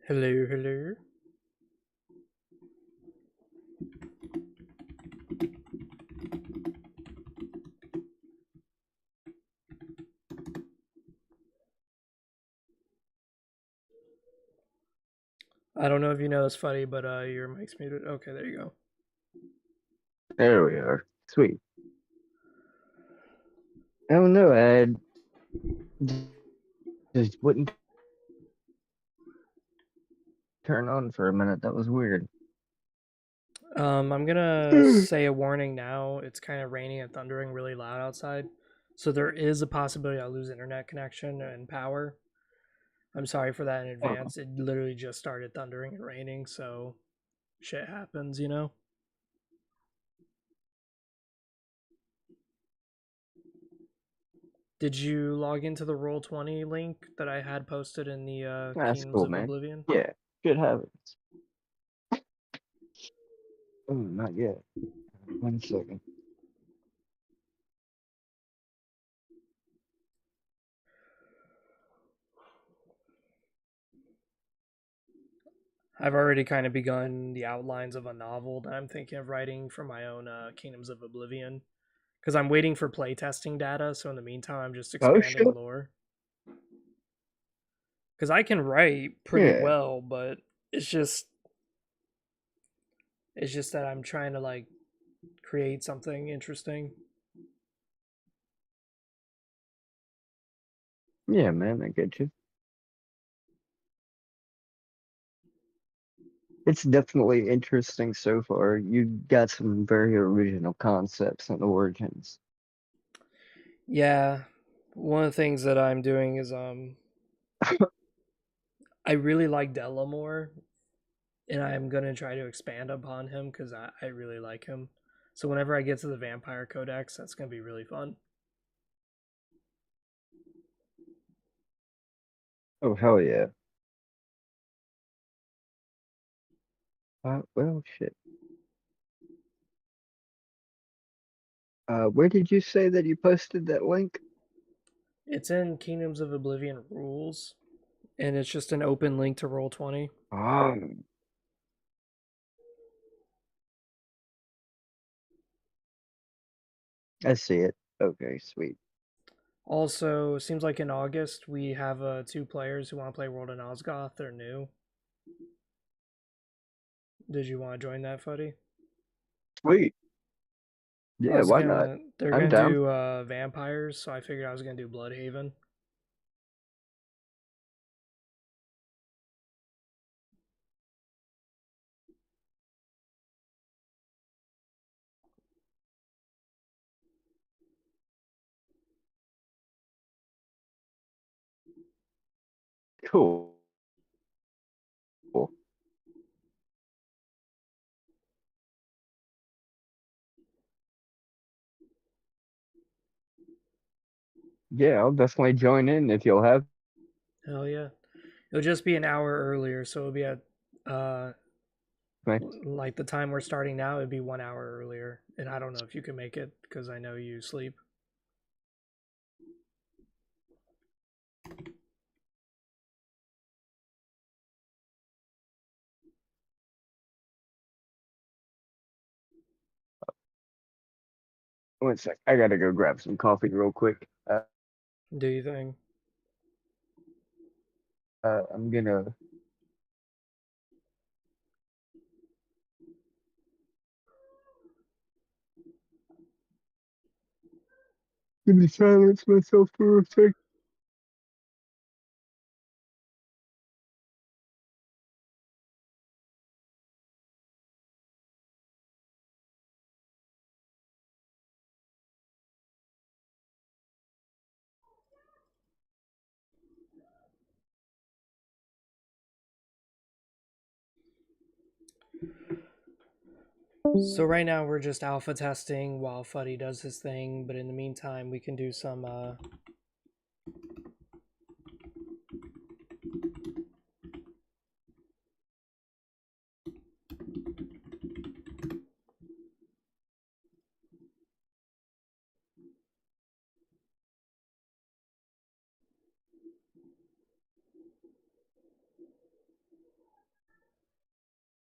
Hello, hello. I don't know if you know it's funny, but your mic's muted. Okay, there you go. There we are. Sweet. I don't know. Just wouldn't turn on for a minute. That was weird. I'm gonna say a warning now. It's kind of raining and thundering really loud outside, so there is a possibility I'll lose internet connection and power. I'm sorry for that in Oh, advance. It literally just started thundering and raining, so shit happens, you know. Did you log into the Roll20 link that I had posted in the that's Kingdoms cool, of man. Oblivion? Yeah, good habits. Oh, not yet. 1 second. I've already kind of begun the outlines of a novel that I'm thinking of writing for my own Kingdoms of Oblivion. Because I'm waiting for playtesting data, so in the meantime, I'm just Oh expanding shit. lore. Because I can write pretty Yeah, well, but it's just it's just that I'm trying to like create something interesting. yeah, man. I get you. It's definitely interesting so far. You got some very original concepts and origins. Yeah, one of the things that I'm doing is I really like Delamore, and I'm gonna try to expand upon him because I really like him. So whenever I get to the Vampire Codex, that's gonna be really fun. Oh hell yeah. Well, shit. Where did you say that you posted that link? It's in Kingdoms of Oblivion rules, and it's just an open link to Roll20. Oh, I see it. Okay, sweet. Also, seems like in August we have two players who want to play World in Osgoth. They're new. Did you want to join that, Fuddy? Sweet. I Yeah, was why not? gonna. They're I'm gonna down. do vampires, so I figured I was gonna do Bloodhaven. Cool. Yeah, I'll definitely join in if you'll have Hell yeah! It'll just be an hour earlier, so it'll be at uh me. like the time we're starting now. It'd be 1 hour earlier, and I don't know if you can make it because I know you sleep. 1 sec. I gotta go grab some coffee real quick. Do you think? I'm gonna give me silence myself for a sec. So right now we're just alpha testing while Fuddy does his thing, but in the meantime we can do some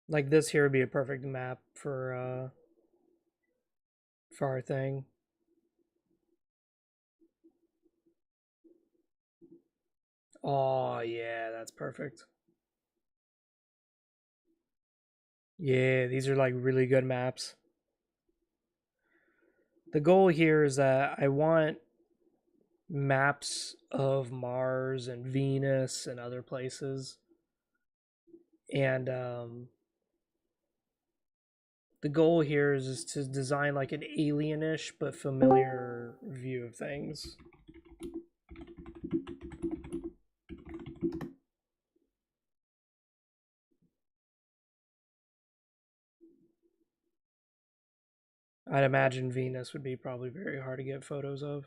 Like this here would be a perfect map for our thing. Oh yeah, that's perfect. Yeah, these are like really good maps. The goal here is that I want maps of Mars and Venus and other places. And the goal here is to design like an alienish but familiar view of things. I'd imagine Venus would be probably very hard to get photos of.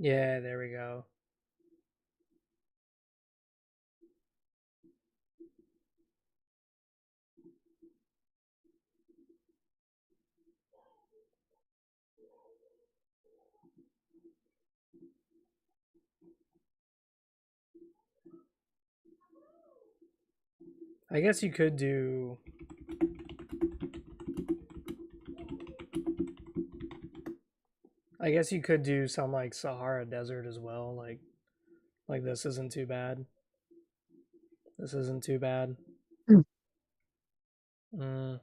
Yeah, there we go. I guess you could do I guess you could do some like Sahara Desert as well. Like this isn't too bad. This isn't too bad. Mm,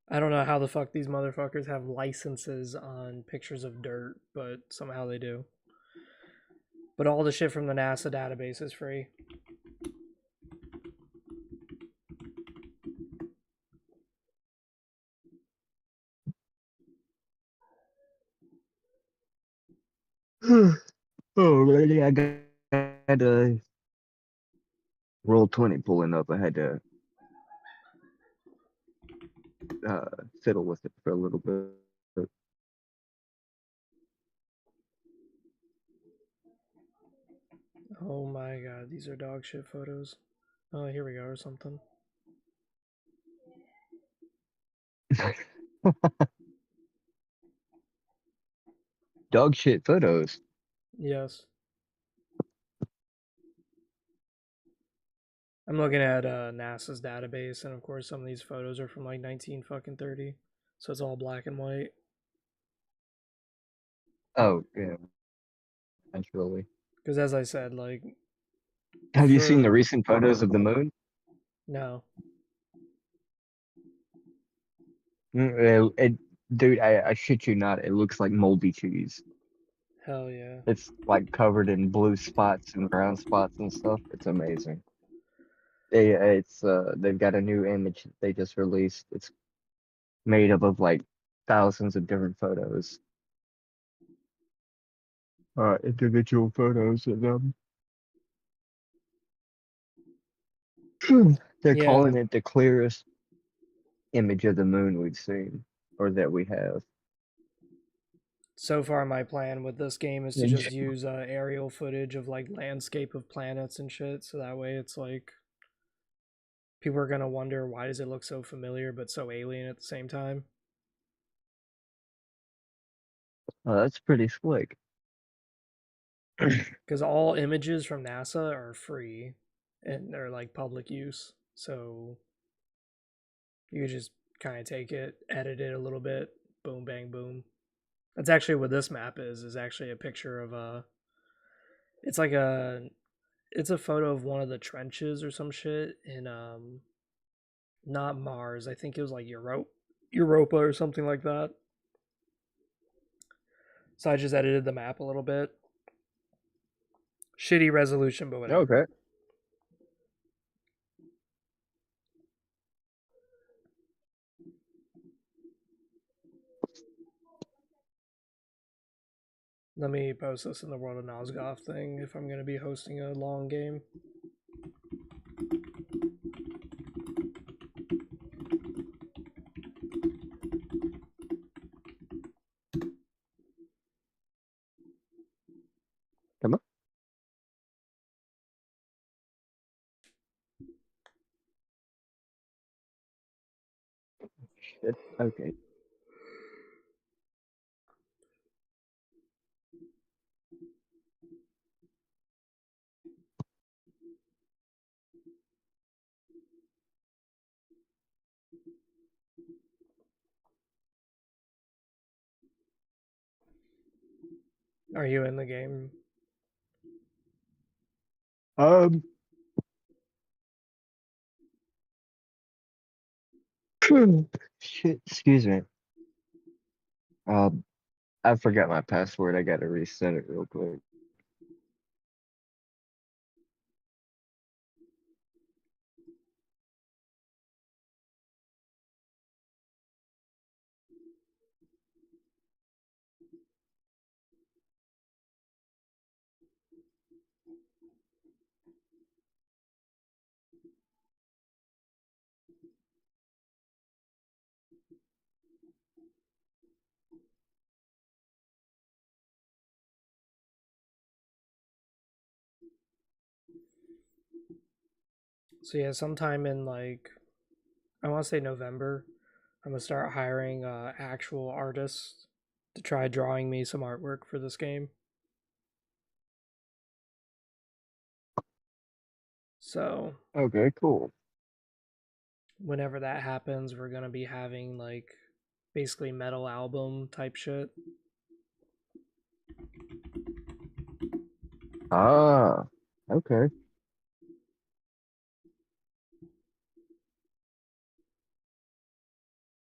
I don't know how the fuck these motherfuckers have licenses on pictures of dirt, but somehow they do. But all the shit from the NASA database is free. Oh, really? Had a roll 20 pulling up. I had to uh, fiddle with it for a little bit. Oh my god, these are dog shit photos. Oh, here we go, or something. Dog shit photos. Yes. I'm looking at NASA's database, and of course, some of these photos are from like 19 fucking 30. So it's all black and white. Oh, yeah, naturally. Because as I said, like, Have you seen the for. recent photos of the moon? No. Dude, I shit you not. It looks like moldy cheese. Hell yeah. It's like covered in blue spots and brown spots and stuff. It's amazing. They've got a new image they just released. It's made up of like thousands of different photos. individual photos of them. They're Yeah. calling it the clearest image of the moon we've seen, or that we have. So far, my plan with this game is to And just use aerial footage of like landscape of planets and shit. So that way, it's like people are gonna wonder why does it look so familiar but so alien at the same time. that's pretty slick. Because all images from NASA are free and they're like public use. So you could just kind of take it, edit it a little bit, boom, bang, boom. That's actually what this map is actually a picture of a. It's like a. It's a photo of one of the trenches or some shit in not Mars. I think it was like Europa or something like that. So I just edited the map a little bit. Shitty resolution, but whatever. Okay. Let me post this in the World of Nosgoth thing if I'm going to be hosting a long game. Come on. Shit. Okay. Are you in the game? Um. Shit. Excuse me. Um. I forgot my password. I gotta reset it real quick. So yeah, sometime in like I want to say November, I'm gonna start hiring actual artists to try drawing me some artwork for this game. So Okay. Cool. whenever that happens, we're gonna be having like basically metal album type shit. Ah. Okay.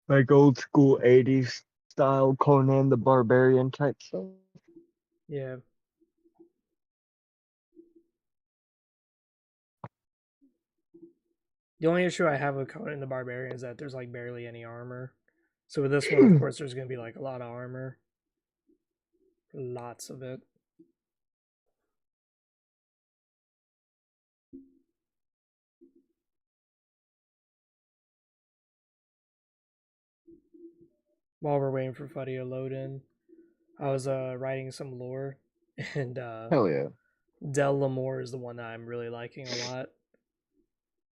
Like old school 80s style Conan the Barbarian type stuff. Yeah. The only issue I have with Conan the Barbarian is that there's like barely any armor. So with this one, of course, there's gonna be like a lot of armor, lots of it. While we're waiting for Fuddy to load in, I was writing some lore, and Hell yeah. Del Lamore is the one that I'm really liking a lot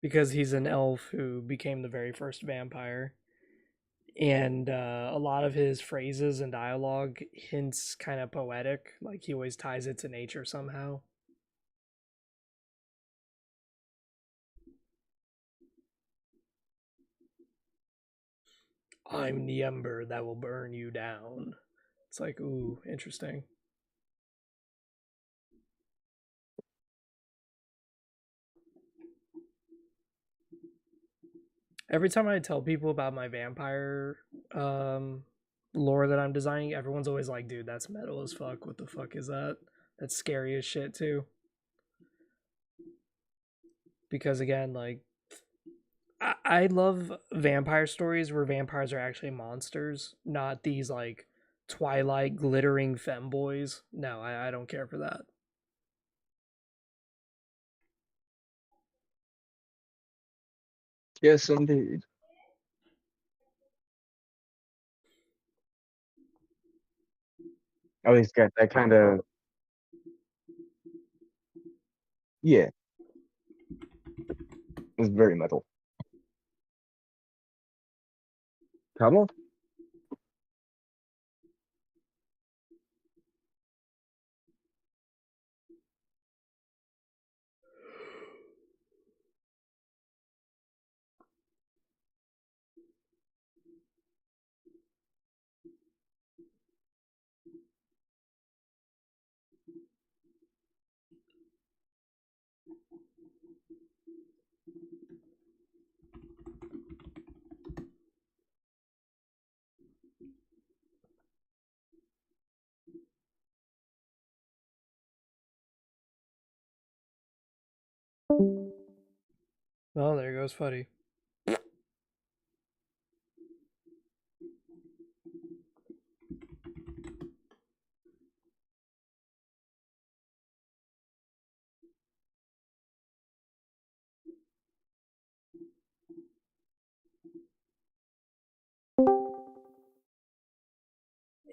because he's an elf who became the very first vampire, and a lot of his phrases and dialogue hints kind of poetic, like he always ties it to nature somehow. I'm the ember that will burn you down. It's like, ooh, interesting. Every time I tell people about my vampire um, lore that I'm designing, everyone's always like, dude, that's metal as fuck. What the fuck is that? That's scary as shit, too. Because again, like, I love vampire stories where vampires are actually monsters, not these, like, Twilight glittering femboys. No, I don't care for that. Yes, indeed. Oh, he's got that kind of, yeah, it's very metal. Pablo? Oh, there goes Fuddy.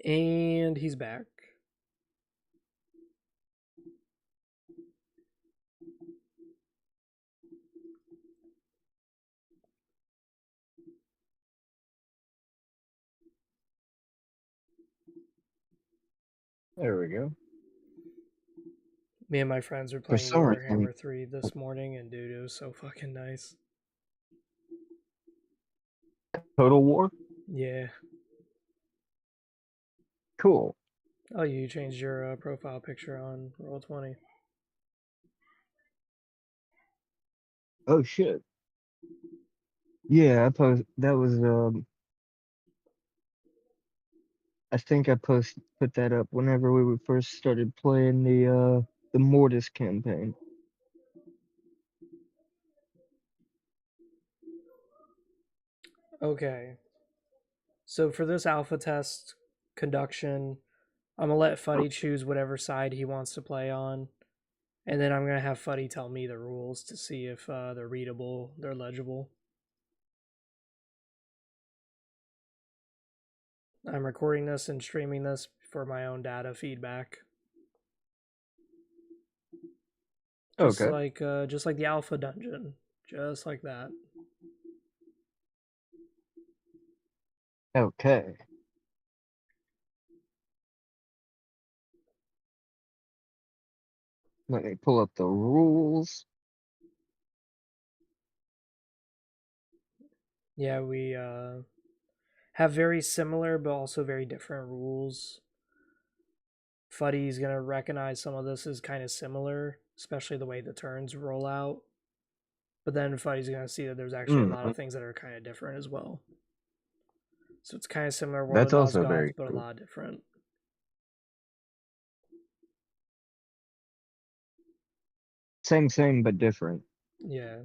And he's back. There we go. Me and my friends were For playing some reason, Warhammer 3 this morning, and dude, it was so fucking nice. Total War? Yeah. Cool. Oh, you changed your profile picture on Roll20. Oh shit. Yeah, that was I think I put that up whenever we first started playing the Mortis campaign. Okay. So for this alpha test conduction, I'm gonna let Fuddy choose whatever side he wants to play on, and then I'm gonna have Fuddy tell me the rules to see if they're readable, they're legible. I'm recording this and streaming this for my own data feedback, Okay. just like the alpha dungeon, just like that. Okay. Let me pull up the rules. Yeah, we have very similar but also very different rules. Fuddy's gonna recognize some of this as kind of similar, especially the way the turns roll out. But then Fuddy's gonna see that there's actually a lot Hmm. of things that are kind of different as well. So it's kind of similar World of That's also Nosgoth, very but a true. lot different. Same, but different. Yeah.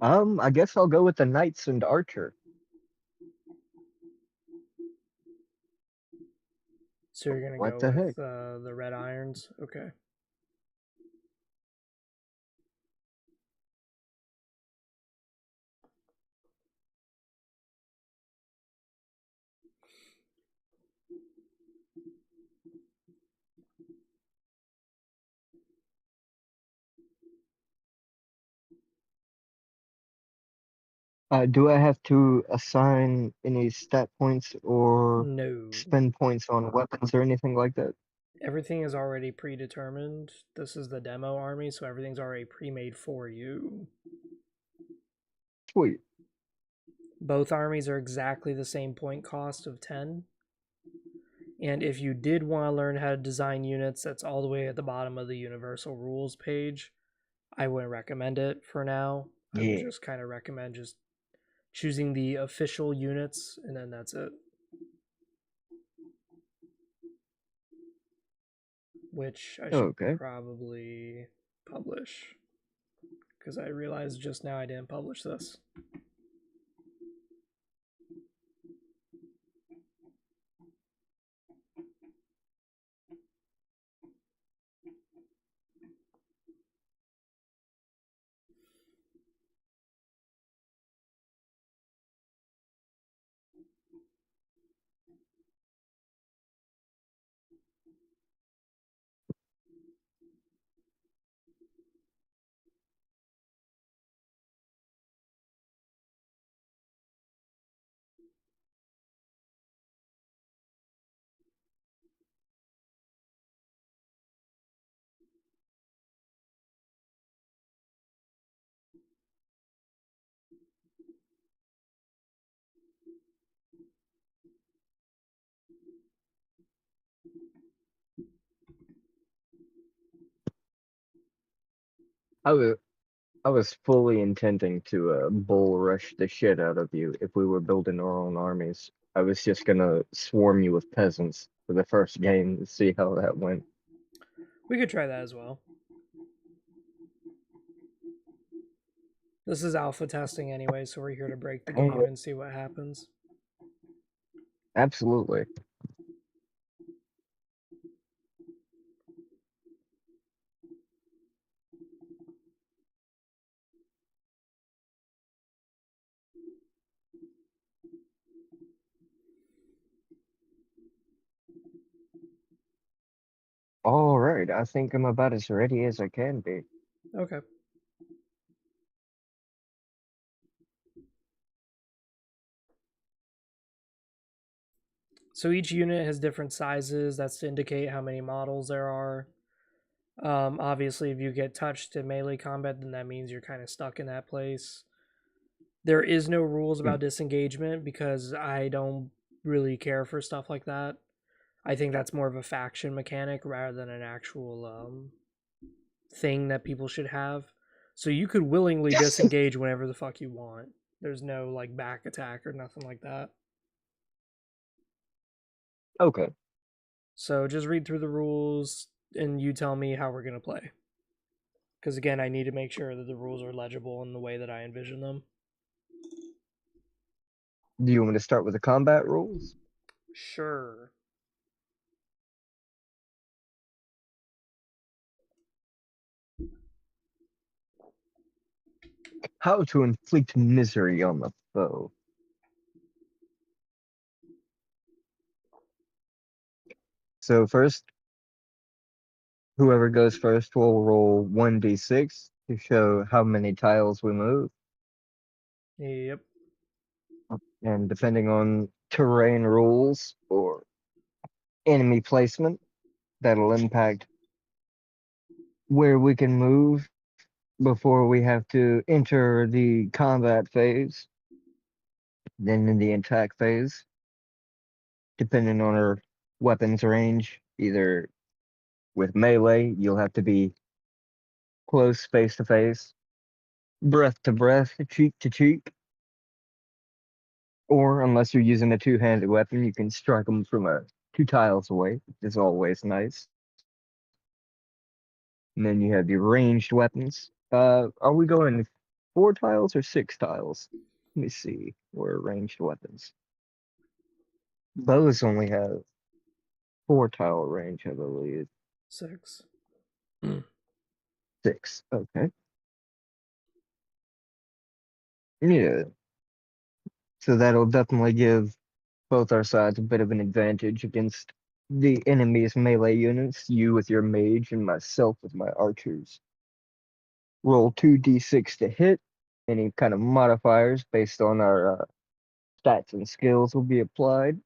I guess I'll go with the Knights and Archer. So you're gonna What go the with heck? the Red Irons. Okay. Do I have to assign any stat points or No. spend points on weapons or anything like that? Everything is already predetermined. This is the demo army, so everything's already pre-made for you. Sweet. Both armies are exactly the same point cost of 10. And if you did want to learn how to design units, that's all the way at the bottom of the Universal Rules page. I wouldn't recommend it for now. I would Yeah. just kind of recommend just choosing the official units, and then that's it. Which I should Okay. probably publish. because I realized just now I didn't publish this. I was I was fully intending to bull rush the shit out of you if we were building our own armies. I was just gonna swarm you with peasants for the first game to see how that went. We could try that as well. This is alpha testing anyway, so we're here to break the game and see what happens. Absolutely. All right, I think I'm about as ready as I can be. Okay. So each unit has different sizes. That's to indicate how many models there are. Obviously, if you get touched in melee combat, then that means you're kind of stuck in that place. There is no rules Hmm. about disengagement because I don't really care for stuff like that. I think that's more of a faction mechanic rather than an actual thing that people should have. So you could willingly disengage whenever the fuck you want. There's no like back attack or nothing like that. Okay. So just read through the rules and you tell me how we're going to play. Because again, I need to make sure that the rules are legible in the way that I envision them. Do you want me to start with the combat rules? Sure. How to inflict misery on the foe. So first, whoever goes first will roll 1d6 to show how many tiles we move. Yep. And depending on terrain rules or enemy placement, that'll impact where we can move before we have to enter the combat phase. Then in the attack phase, depending on our weapons range, either with melee, you'll have to be close face to face, breath to breath, cheek to cheek, or unless you're using a two-handed weapon, you can strike them from 2 tiles away, which is always nice. And then you have your ranged weapons. Are we going 4 tiles or 6 tiles? Let me see. Where are ranged weapons? Bows only have 4 tile range, I believe. 6. 6. Okay. Yeah. So that'll definitely give both our sides a bit of an advantage against the enemy's melee units. You with your mage and myself with my archers. Roll 2d6 to hit. Any kind of modifiers based on our stats and skills will be applied.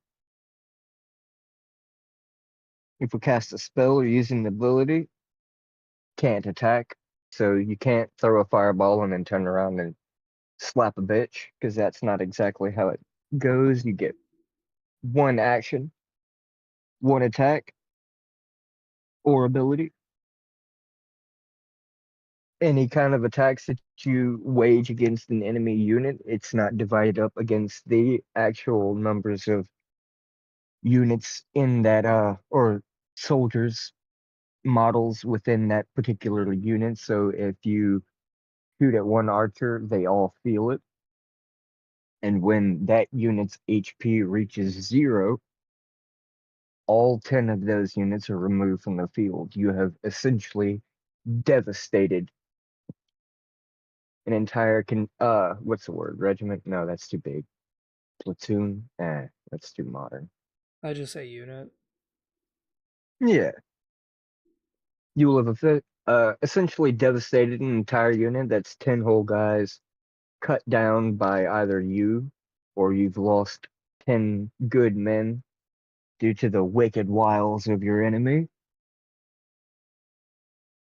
If we cast a spell or use an ability, can't attack. So you can't throw a fireball and then turn around and slap a bitch, because that's not exactly how it goes. You get one action, one attack, or ability. Any kind of attacks that you wage against an enemy unit, it's not divided up against the actual numbers of units in that or soldiers models within that particular unit. So if you shoot at one archer, they all feel it. And when that unit's HP reaches 0, all 10 of those units are removed from the field. You have essentially devastated an entire what's the word? Regiment? No, that's too big. Platoon? That's too modern. I just say unit. Yeah. You will have essentially devastated an entire unit that's 10 whole guys cut down by either you or you've lost 10 good men due to the wicked wiles of your enemy.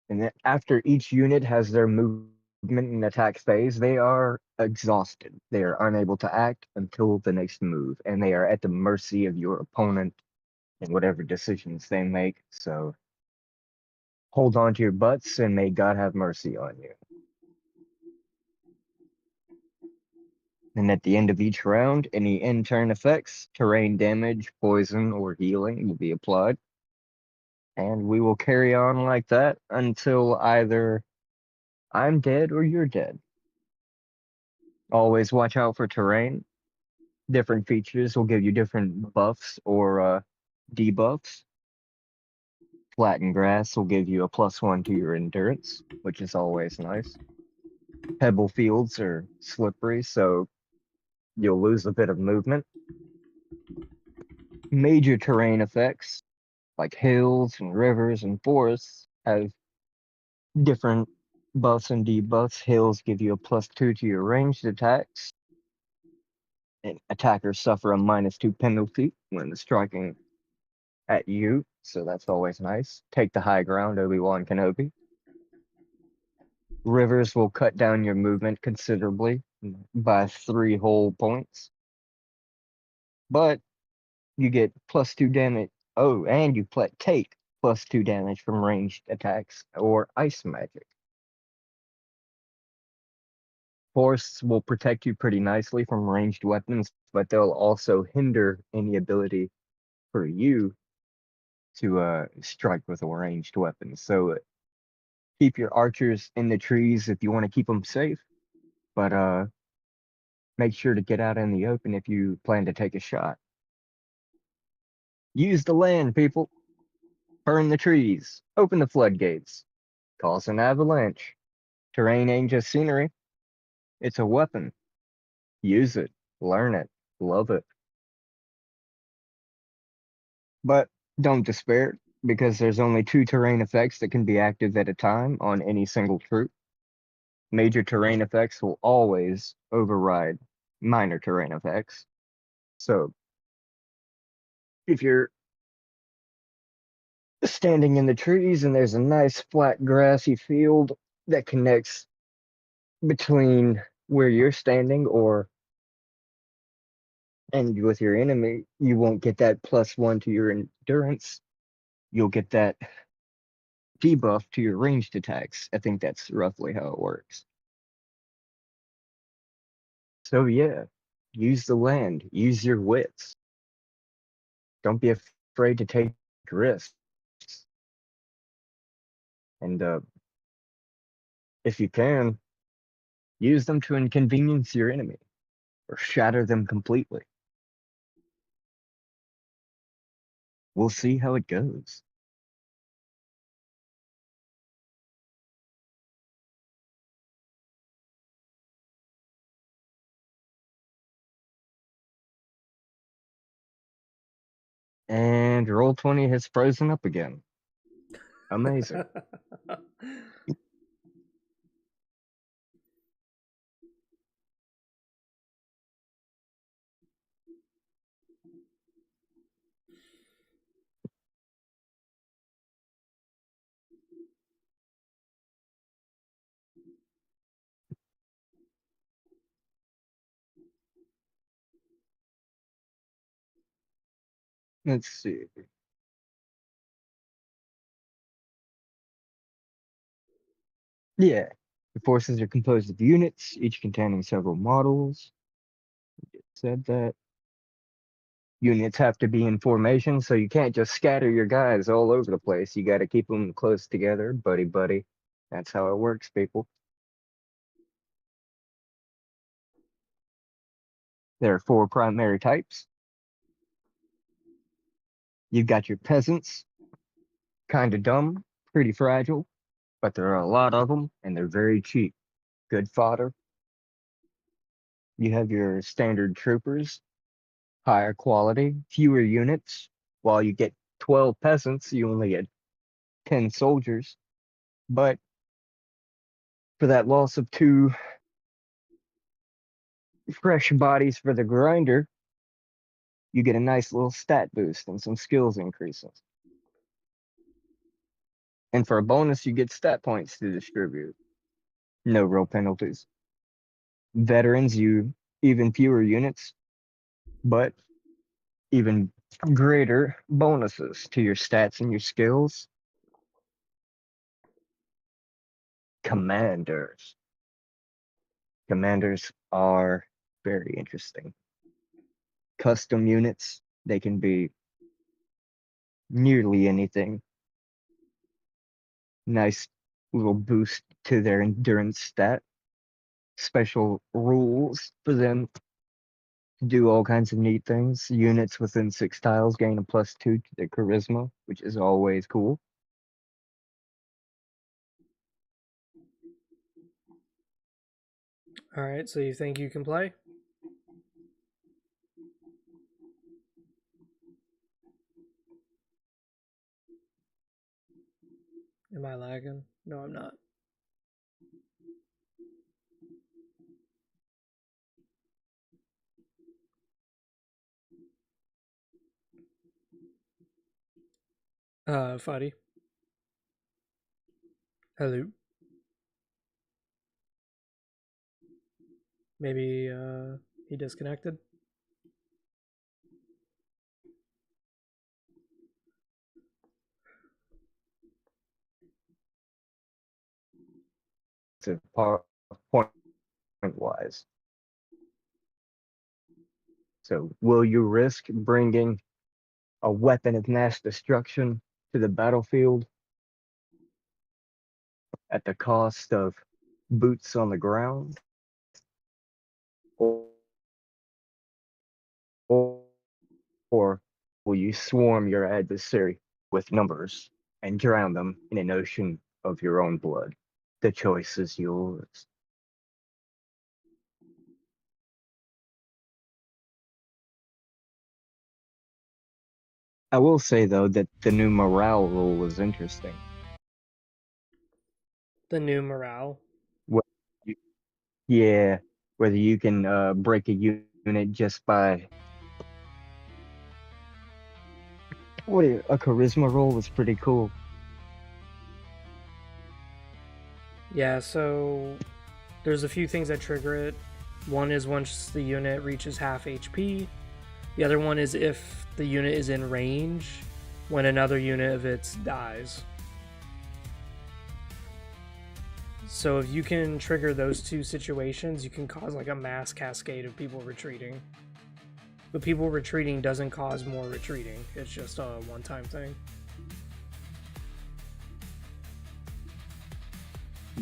And then after each unit has their movement and attack phase, they are exhausted. They are unable to act until the next move, and they are at the mercy of your opponent and whatever decisions they make. So hold on to your butts and may God have mercy on you. And at the end of each round, any in-turn effects, terrain damage, poison, or healing will be applied. And we will carry on like that until either I'm dead or you're dead. Always watch out for terrain. Different features will give you different buffs or debuffs. Flattened grass will give you a +1 to your endurance, which is always nice. Pebble fields are slippery, so you'll lose a bit of movement. Major terrain effects, like hills and rivers and forests, have different buffs and debuffs. Hills give you a +2 to your ranged attacks, and attackers suffer a -2 penalty when striking at you, so that's always nice. Take the high ground, Obi-Wan Kenobi. Rivers will cut down your movement considerably by 3 whole points, but you get +2 damage. Oh, and you take +2 damage from ranged attacks or ice magic. Forests will protect you pretty nicely from ranged weapons, but they'll also hinder any ability for you to strike with a ranged weapon. So keep your archers in the trees if you want to keep them safe, but make sure to get out in the open if you plan to take a shot. Use the land, people. Burn the trees. Open the floodgates. Cause an avalanche. Terrain ain't just scenery. It's a weapon. Use it. Learn it. Love it. But don't despair, because there's only 2 terrain effects that can be active at a time on any single troop. Major terrain effects will always override minor terrain effects. So if you're standing in the trees and there's a nice flat grassy field that connects between where you're standing or and with your enemy, you won't get that +1 to your endurance. You'll get that debuff to your ranged attacks. I think that's roughly how it works. So yeah, use the land, use your wits. Don't be afraid to take risks. And if you can, use them to inconvenience your enemy or shatter them completely. We'll see how it goes. And Roll20 has frozen up again. Amazing. Let's see. Yeah. The forces are composed of units, each containing several models. It said that units have to be in formation, so you can't just scatter your guys all over the place. You got to keep them close together, buddy, buddy. That's how it works, people. There are four primary types. You've got your peasants, kind of dumb, pretty fragile, but there are a lot of them and they're very cheap. Good fodder. You have your standard troopers, higher quality, fewer units. While you get 12 peasants, you only get 10 soldiers. But for that loss of two fresh bodies for the grinder, you get a nice little stat boost and some skills increases. And for a bonus, you get stat points to distribute. No real penalties. Veterans, you even fewer units, but even greater bonuses to your stats and your skills. Commanders. Commanders are very interesting. Custom units, they can be nearly anything. Nice little boost to their endurance stat. Special rules for them to do all kinds of neat things. Units within 6 tiles gain a +2 to their charisma, which is always cool. All right, so you think you can play? Am I lagging? No, I'm not. Fuddy. Hello. Maybe he disconnected. To point wise. So, will you risk bringing a weapon of mass destruction to the battlefield at the cost of boots on the ground? Or, or, or will you swarm your adversary with numbers and drown them in an ocean of your own blood? The choice is yours. I will say, though, that the new morale rule is interesting. The new morale. Whether you, yeah, whether you can break a unit just by a charisma roll was pretty cool. Yeah, so there's a few things that trigger it. One is once the unit reaches half HP. The other one is if the unit is in range when another unit of its dies. So if you can trigger those two situations, you can cause like a mass cascade of people retreating. But people retreating doesn't cause more retreating. It's just a one-time thing.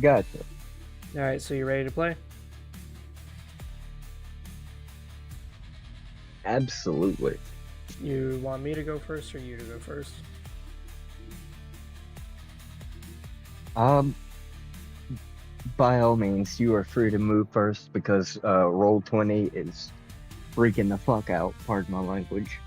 Gotcha. All right, so you ready to play? Absolutely. You want me to go first or you to go first? By all means, you are free to move first because Roll20 is freaking the fuck out, pardon my language.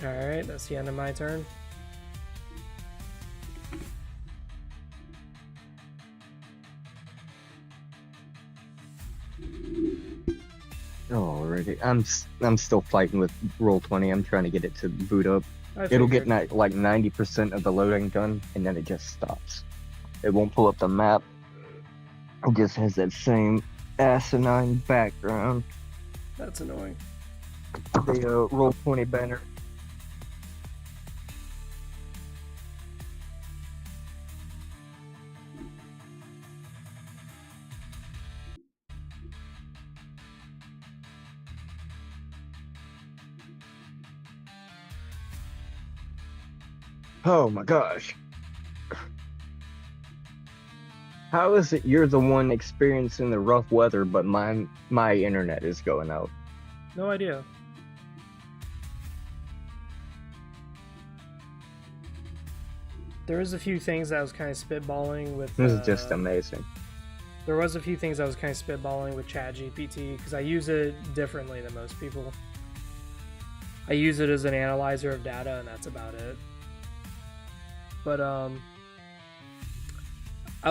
Alright, that's the end of my turn. Alrighty, I'm still fighting with Roll20. I'm trying to get it to boot up. I It'll get figured. like 90% of the loading done, and then it just stops. It won't pull up the map. It just has that same asinine background. That's annoying. The Roll20 banner. Oh my gosh. How is it you're the one experiencing the rough weather, but my internet is going out? No idea. There was a few things that I was kind of spitballing with. This is just amazing. There was a few things I was kind of spitballing with ChatGPT because I use it differently than most people. I use it as an analyzer of data, and that's about it. But I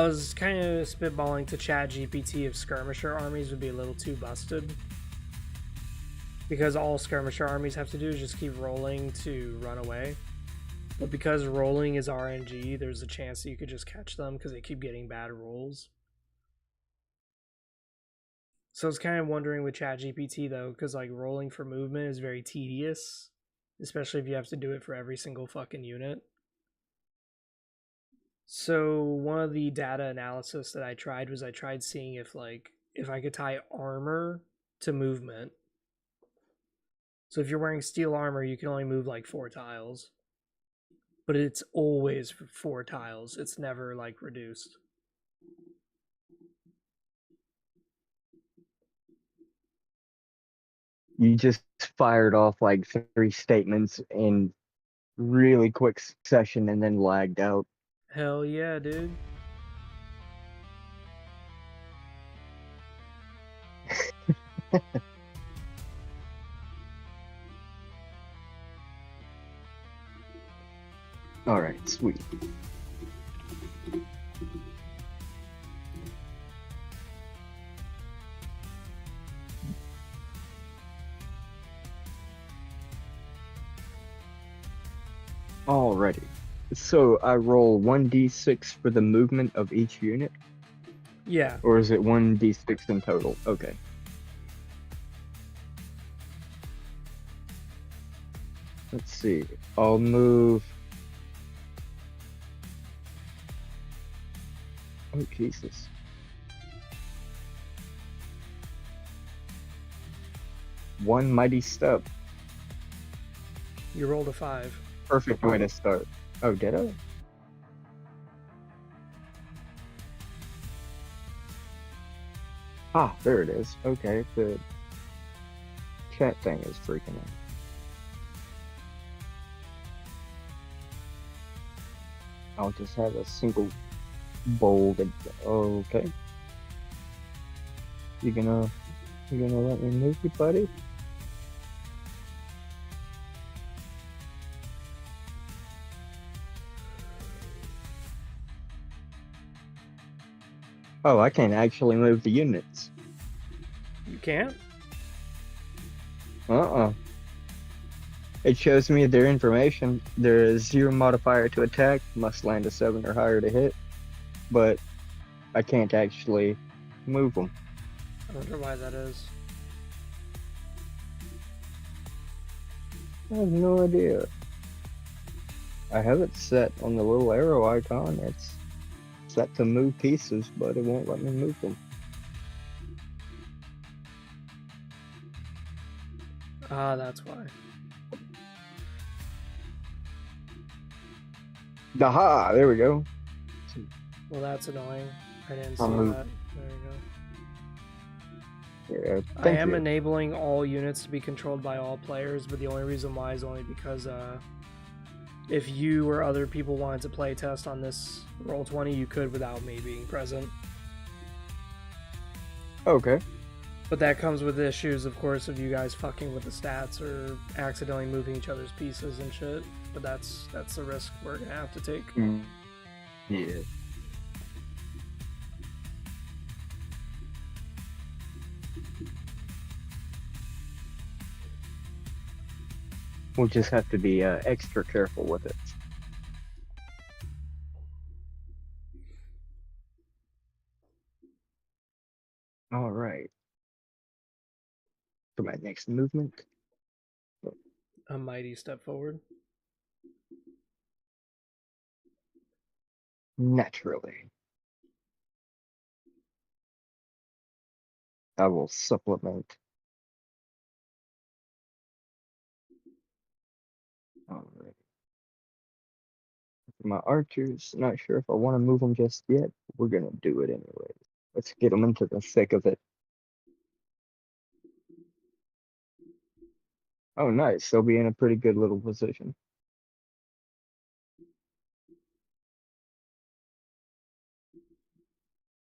was kind of spitballing to ChatGPT if skirmisher armies would be a little too busted. Because all skirmisher armies have to do is just keep rolling to run away. But because rolling is RNG, there's a chance that you could just catch them because they keep getting bad rolls. So I was kind of wondering with ChatGPT though, because like rolling for movement is very tedious, especially if you have to do it for every single fucking unit. So one of the data analysis that I tried was I tried seeing if I could tie armor to movement. So if you're wearing steel armor, you can only move like 4 tiles, but it's always 4 tiles. It's never like reduced. You just fired off like three statements in really quick succession and then lagged out. Hell yeah, dude. All right, sweet. Alrighty. So I roll 1d6 for the movement of each unit, Yeah. or is it 1d6 in total? Okay. Let's see. I'll move. Oh, Jesus. One mighty step. You rolled a 5. Perfect way to start. Oh, did I? Ah, there it is. Okay, the chat thing is freaking out. I'll just have a single bolded. Okay. You gonna let me move you, buddy? Oh, I can't actually move the units. You can't? Uh-uh. It shows me their information. There is 0 modifier to attack, must land a 7 or higher to hit, but I can't actually move them. I wonder why that is. I have no idea. I have it set on the little arrow icon. It's set to move pieces, but it won't let me move them. Ah, that's why. Aha! There we go. Well, that's annoying. I didn't see I'll move. that. There you go. Yeah, I thank am you. enabling all units to be controlled by all players, but the only reason why is only because if you or other people wanted to play test on this Roll20, you could without me being present. Okay. But that comes with issues, of course, of you guys fucking with the stats or accidentally moving each other's pieces and shit. But that's the risk we're gonna have to take. Yeah. We'll just have to be extra careful with it. All right. For my next movement. A mighty step forward. Naturally. I will supplement. All right. my archers. Not sure if I want to move them just yet. We're gonna do it anyway. Let's get them into the thick of it. Oh, nice. They'll be in a pretty good little position.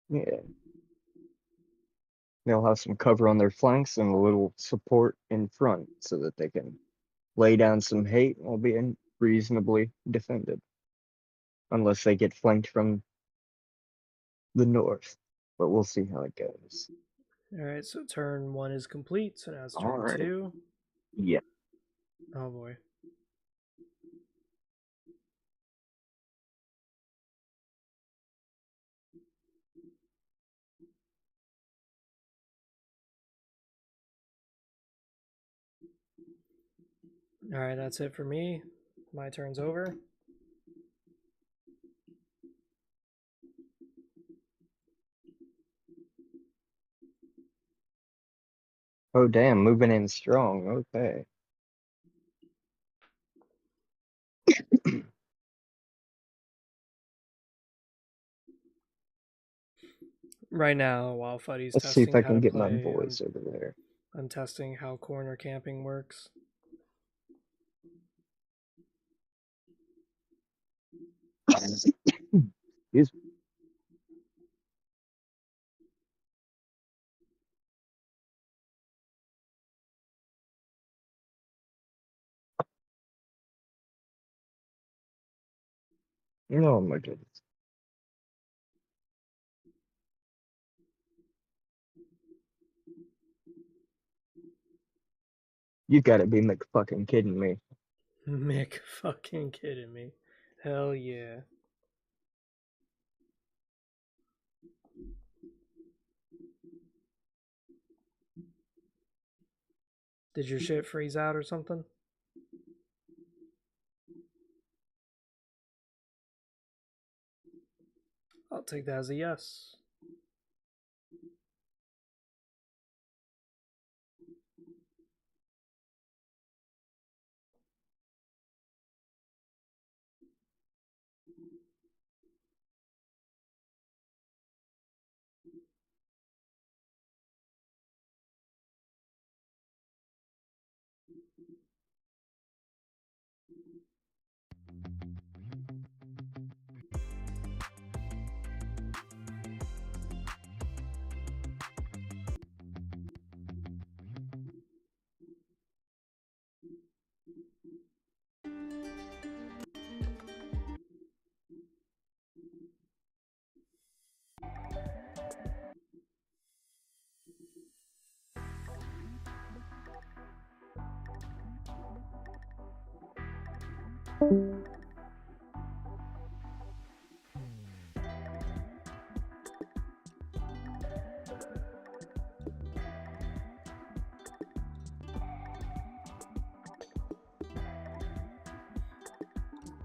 Yeah. They'll have some cover on their flanks and a little support in front so that they can lay down some hate while being reasonably defended. Unless they get flanked from the north. But we'll see how it goes. Alright, so turn 1 is complete, so now it's turn Alright. 2. Yeah. Oh boy. Alright, that's it for me. My turn's over. Oh, damn. Moving in strong. Okay. Right now, while Fuddy's Let's see if testing I how can to get my play, boys over there. I'm testing how corner camping works. Excuse me. Oh my goodness. You gotta be fucking kidding me. Mick fucking kidding me. Hell yeah. Did your shit freeze out or something? I'll take that as a yes.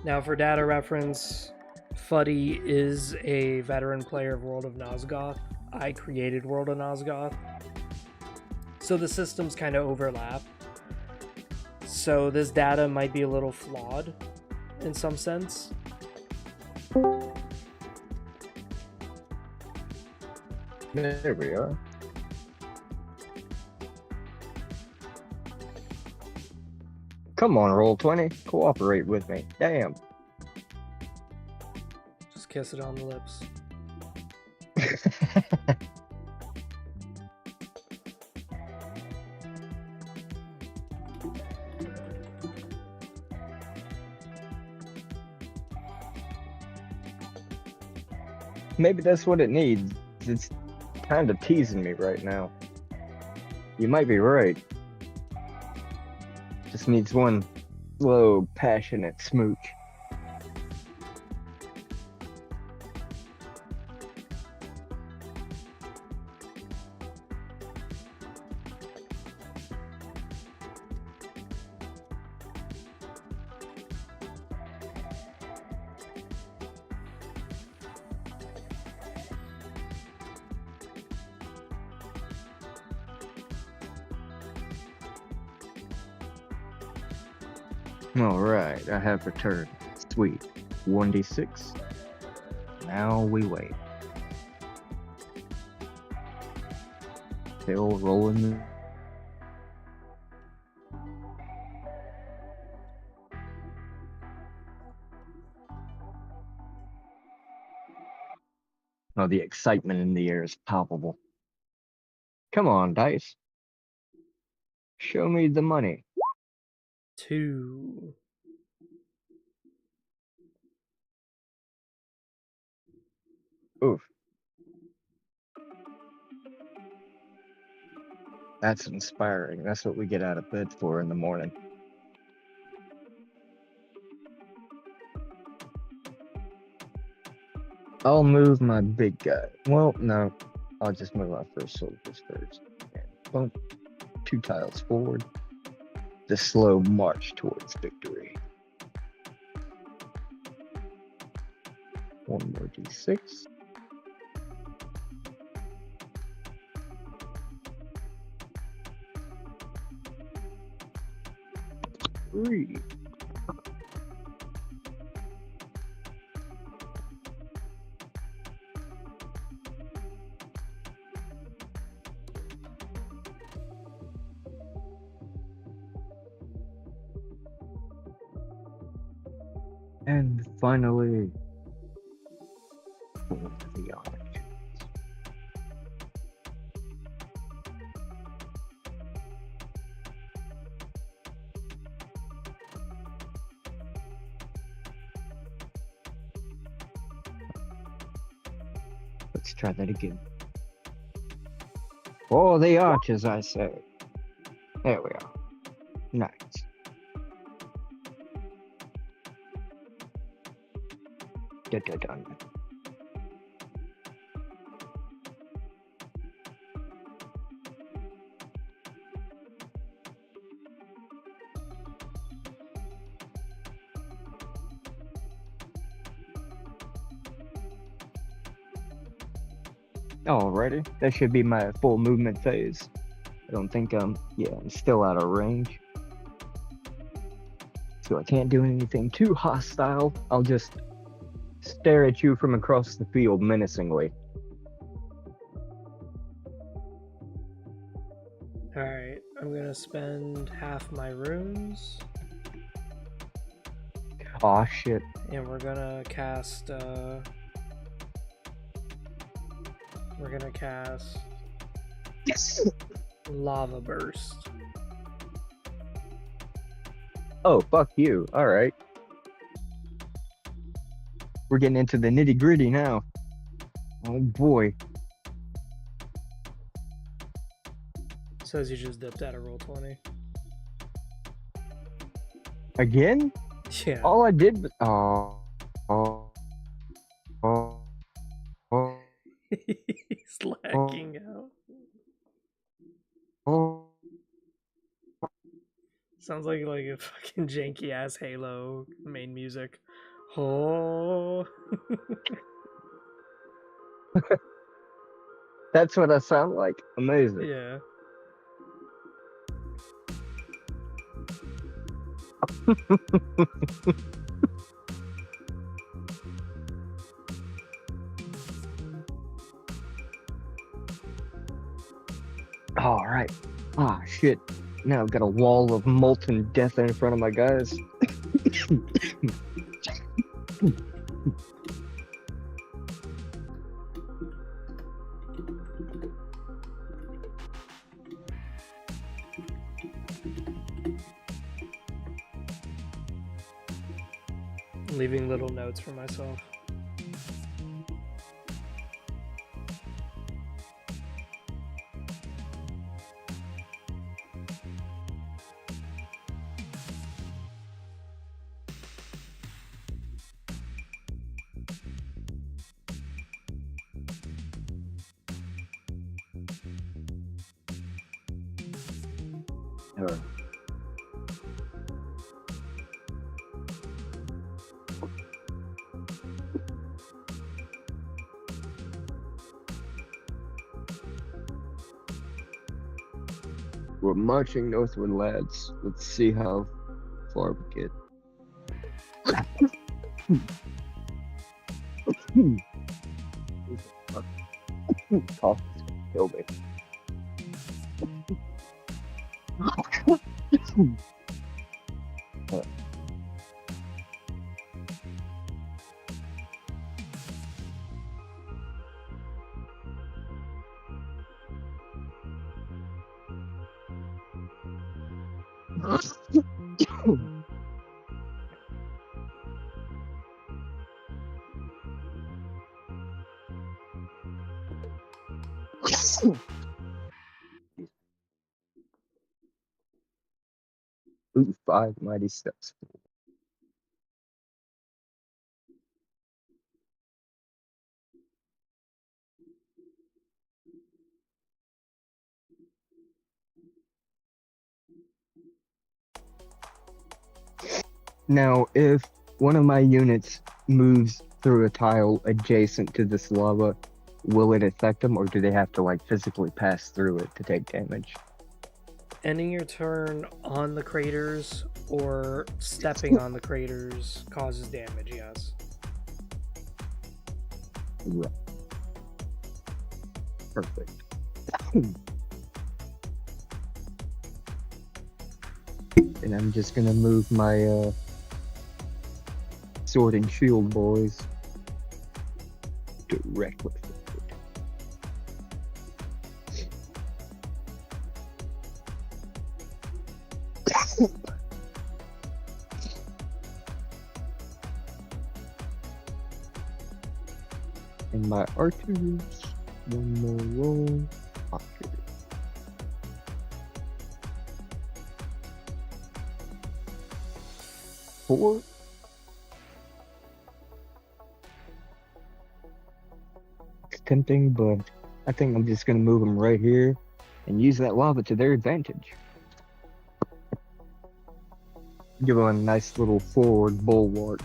Now, for data reference, Fuddy is a veteran player of World of Nosgoth. I created World of Nosgoth. So the systems kind of overlap. So this data might be a little flawed in some sense. There we are. Come on, Roll20. Cooperate with me. Damn. Just kiss it on the lips. Maybe that's what it needs. It's kind of teasing me right now. You might be right. Just needs one slow, passionate smooch. All right, I have returned. Sweet. 1d6. Now we wait. Still rolling. Oh, the excitement in the air is palpable. Come on, dice. Show me the money. 2. Oof. That's inspiring. That's what we get out of bed for in the morning. I'll move my big guy. Well, no. I'll just move my first soldiers first. And bump 2 tiles forward. The slow march towards victory. 1 more d6. 3. And finally, the orange. Let's try that again. Oh, the arches, I say. There we are. Nice. Dun. Alrighty, that should be my full movement phase. I don't think I'm still out of range. So I can't do anything too hostile. I'll just stare at you from across the field menacingly. Alright, I'm gonna spend half my runes. Aw, shit. And we're gonna cast Yes! Lava Burst. Oh, fuck you. Alright. We're getting into the nitty gritty now. Oh boy. Says you just dipped out of roll 20. Again? Yeah. All I did was. Oh. He's lagging out. Sounds like a fucking janky ass Halo main music. Oh. That's what I sound like? Amazing. Yeah. All right. Ah, shit. Now I've got a wall of molten death in front of my guys. Leaving little notes for myself. All right. We're marching northward, lads. Let's see how far we get. Cough killed me. Ooh, 5 mighty steps. Now, if one of my units moves through a tile adjacent to this lava, will it affect them, or do they have to like physically pass through it to take damage? Ending your turn on the craters or stepping on the craters causes damage, yes. Right. Perfect. And I'm just gonna move my sword and shield boys directly forward. And my archers, one more roll. Archers. 4. It's tempting, but I think I'm just gonna move them right here and use that lava to their advantage. Give them a nice little forward bulwark.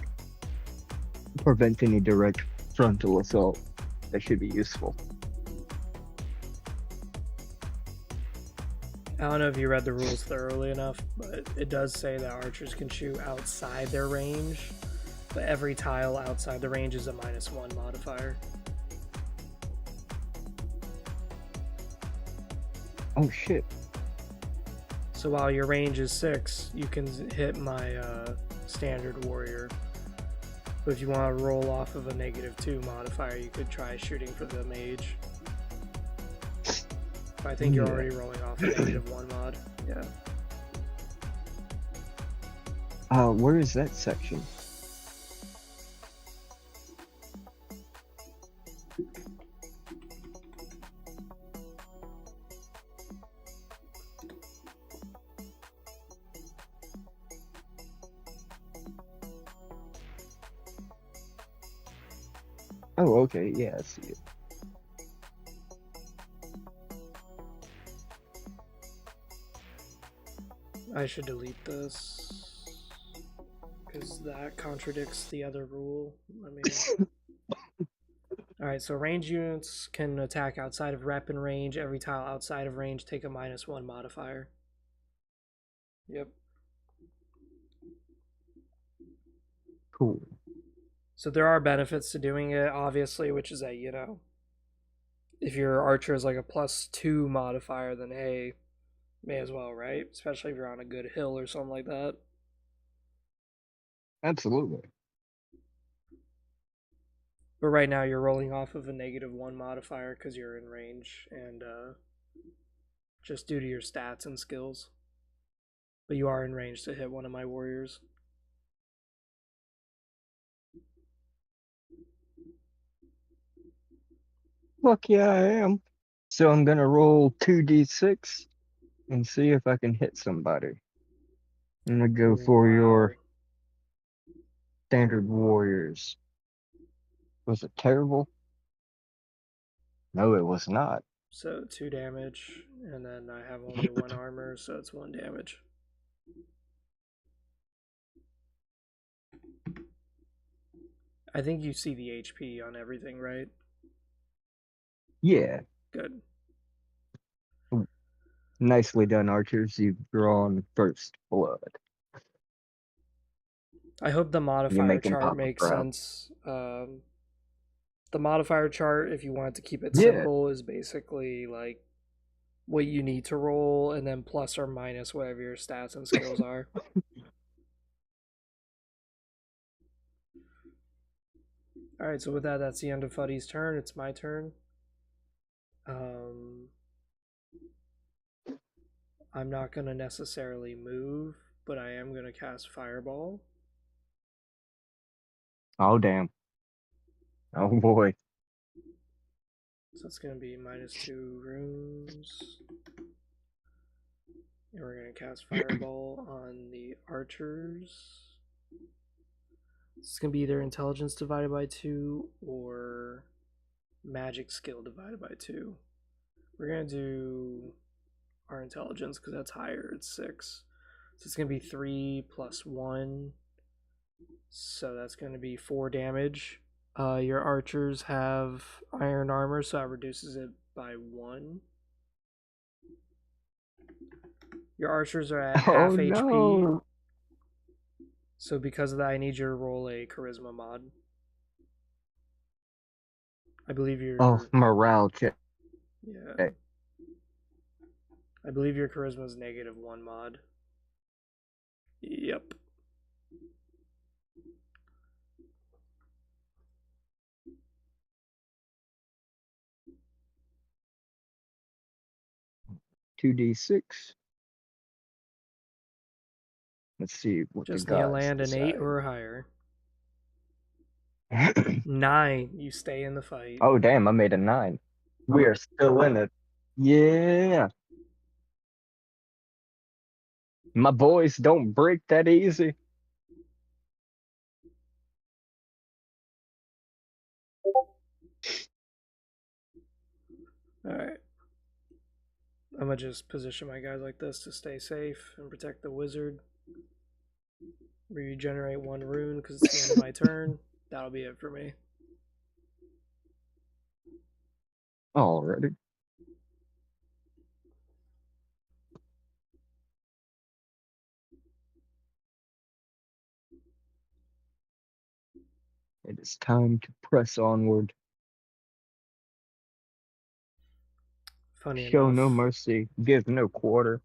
Prevent any direct frontal assault. That should be useful. I don't know if you read the rules thoroughly enough, but it does say that archers can shoot outside their range, but every tile outside the range is a -1 modifier. Oh shit. So while your range is 6, you can hit my standard warrior. But if you want to roll off of a -2 modifier, you could try shooting for the mage. But I think you're already rolling off a -1 mod. Yeah. Where is that section? Oh, okay. Yeah, I see it. I should delete this because that contradicts the other rule. Let me. Alright, so range units can attack outside of rep and range. Every tile outside of range take a -1 modifier. Yep. Cool. So there are benefits to doing it, obviously, which is that, if your archer is like a +2 modifier, then hey, may as well, right? Especially if you're on a good hill or something like that. Absolutely. But right now you're rolling off of a -1 modifier because you're in range and just due to your stats and skills. But you are in range to hit one of my warriors. Fuck yeah, I am. So I'm gonna roll 2d6 and see if I can hit somebody. I'm gonna go for Wow. your standard warriors. Was it terrible? No, it was not. So 2 damage, and then I have only 1 armor, so it's 1 damage. I think you see the HP on everything, right? Yeah. Good. Nicely done, archers. You've drawn first blood. I hope the You modifier make him chart Papa makes proud. sense. The modifier chart, if you want to keep it Yeah. simple, is basically like what you need to roll, and then plus or minus whatever your stats and skills are. All right, so with that, that's the end of Fuddy's turn. It's my turn. Um, I'm not gonna necessarily move, but I am gonna cast Fireball. Oh damn. Oh boy. So that's gonna be -2 runes. And we're gonna cast Fireball on the archers. It's gonna be either intelligence divided by 2 or magic skill divided by 2. We're gonna do our intelligence because that's higher. It's 6. So it's gonna be 3 plus 1. So that's gonna be 4 damage. Your archers have iron armor, so that reduces it by 1. Your archers are at Oh half HP. no. So because of that, I need you to roll a charisma mod. I believe Oh, your morale check. yeah. I believe your charisma is -1 mod. Yep. 2d6. Let's see what the Just need to gods land an 8 decide. or higher. 9. You stay in the fight. Oh damn, I made a 9. We are still in it. Yeah. My boys don't break that easy. Alright. I'm gonna just position my guys like this to stay safe and protect the wizard. Regenerate 1 rune because it's the end of my turn. That'll be it for me. Already. It is time to press onward. Funny Show no enough, mercy, give no quarter.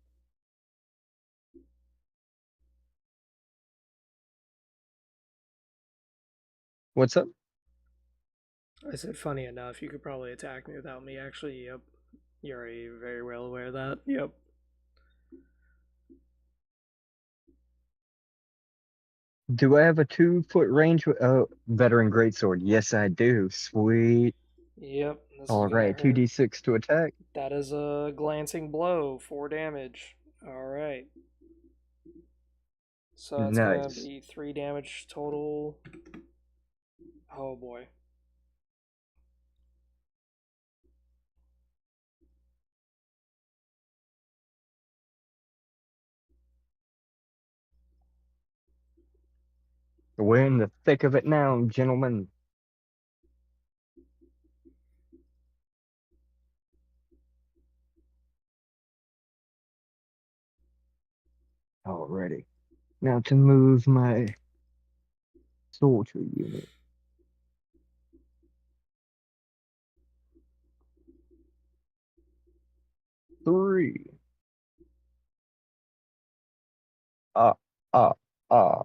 What's up? I said funny enough, you could probably attack me without me actually. Yep. You're already very well aware of that. Yep. Do I have a 2-foot range? Veteran greatsword. Yes, I do. Sweet. Yep. This is All gonna right, hurt. 2d6 to attack. That is a glancing blow, 4 damage. Alright. So that's gonna Nice. be 3 damage total. Oh boy. We're in the thick of it now, gentlemen. Already. Now to move my soldier unit. 3. Ah, ah, ah.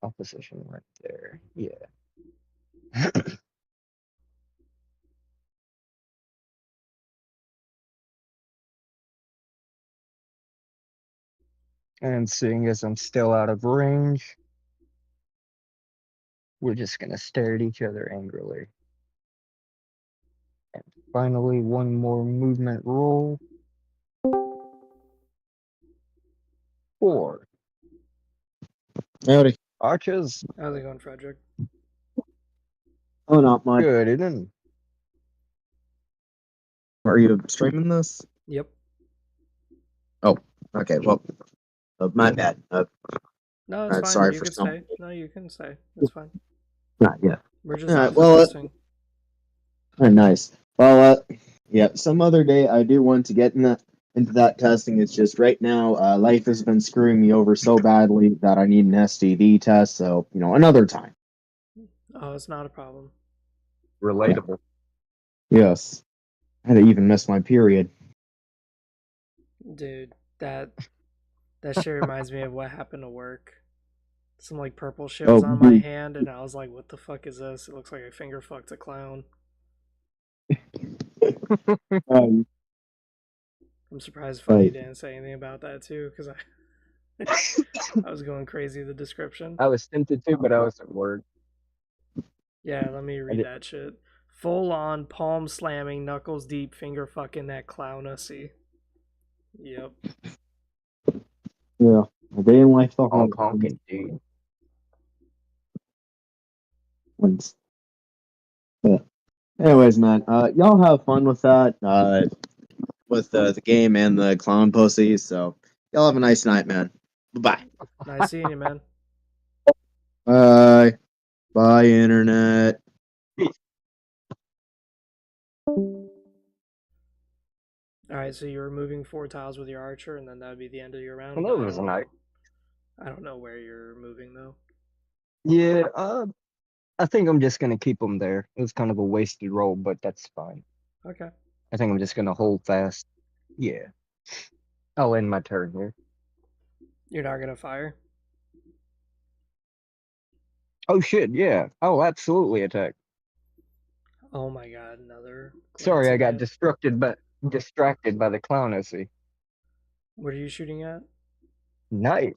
Opposition right there. Yeah. And seeing as I'm still out of range, we're just gonna stare at each other angrily. And finally, one more movement roll. 4. Howdy. Archers, How's it going, Frederick? Oh, not much. good evening. Are you streaming this? Yep. Oh, okay. Well, my bad. No, it's fine. Sorry You for could stumbling. stay. No, you can stay. That's fine. Not yet. We're just All right. alpha Well, testing. nice. Well, yeah. Some other day, I do want to get in into that testing. It's just right now, life has been screwing me over so badly that I need an STD test. So, another time. Oh, it's not a problem. Relatable. Yes. I had to even miss my period. Dude, that shit reminds me of what happened to work. Some like purple shit was Oh, on my dude. hand, and I was like, "What the fuck is this?" It looks like I finger fucked a clown. Um, I'm surprised Funny like, didn't say anything about that too, because I was going crazy with the description. I was tempted to, but I was at work. Yeah, let me I read did. that shit. Full on palm slamming, knuckles deep, finger fucking that clownacy. Yep. yeah, a day in life the Honk home. honk indeed. Yeah. Anyways, man, y'all have fun with that, with the game and the clown pussy. So y'all have a nice night, man. Bye. Nice seeing you, man. Bye. Bye, internet. Alright, so you're removing 4 tiles with your archer, and then that would be the end of your round, Well, but that was nice. I don't know where you're moving, though. Yeah, I think I'm just gonna keep them there. It was kind of a wasted roll, but that's fine. Okay. I think I'm just gonna hold fast. Yeah. I'll end my turn here. You're not gonna fire? Oh shit, yeah. I'll absolutely attack. Oh my god, another Sorry, I glancing got hit. distracted by the clown I see. What are you shooting at? Nice.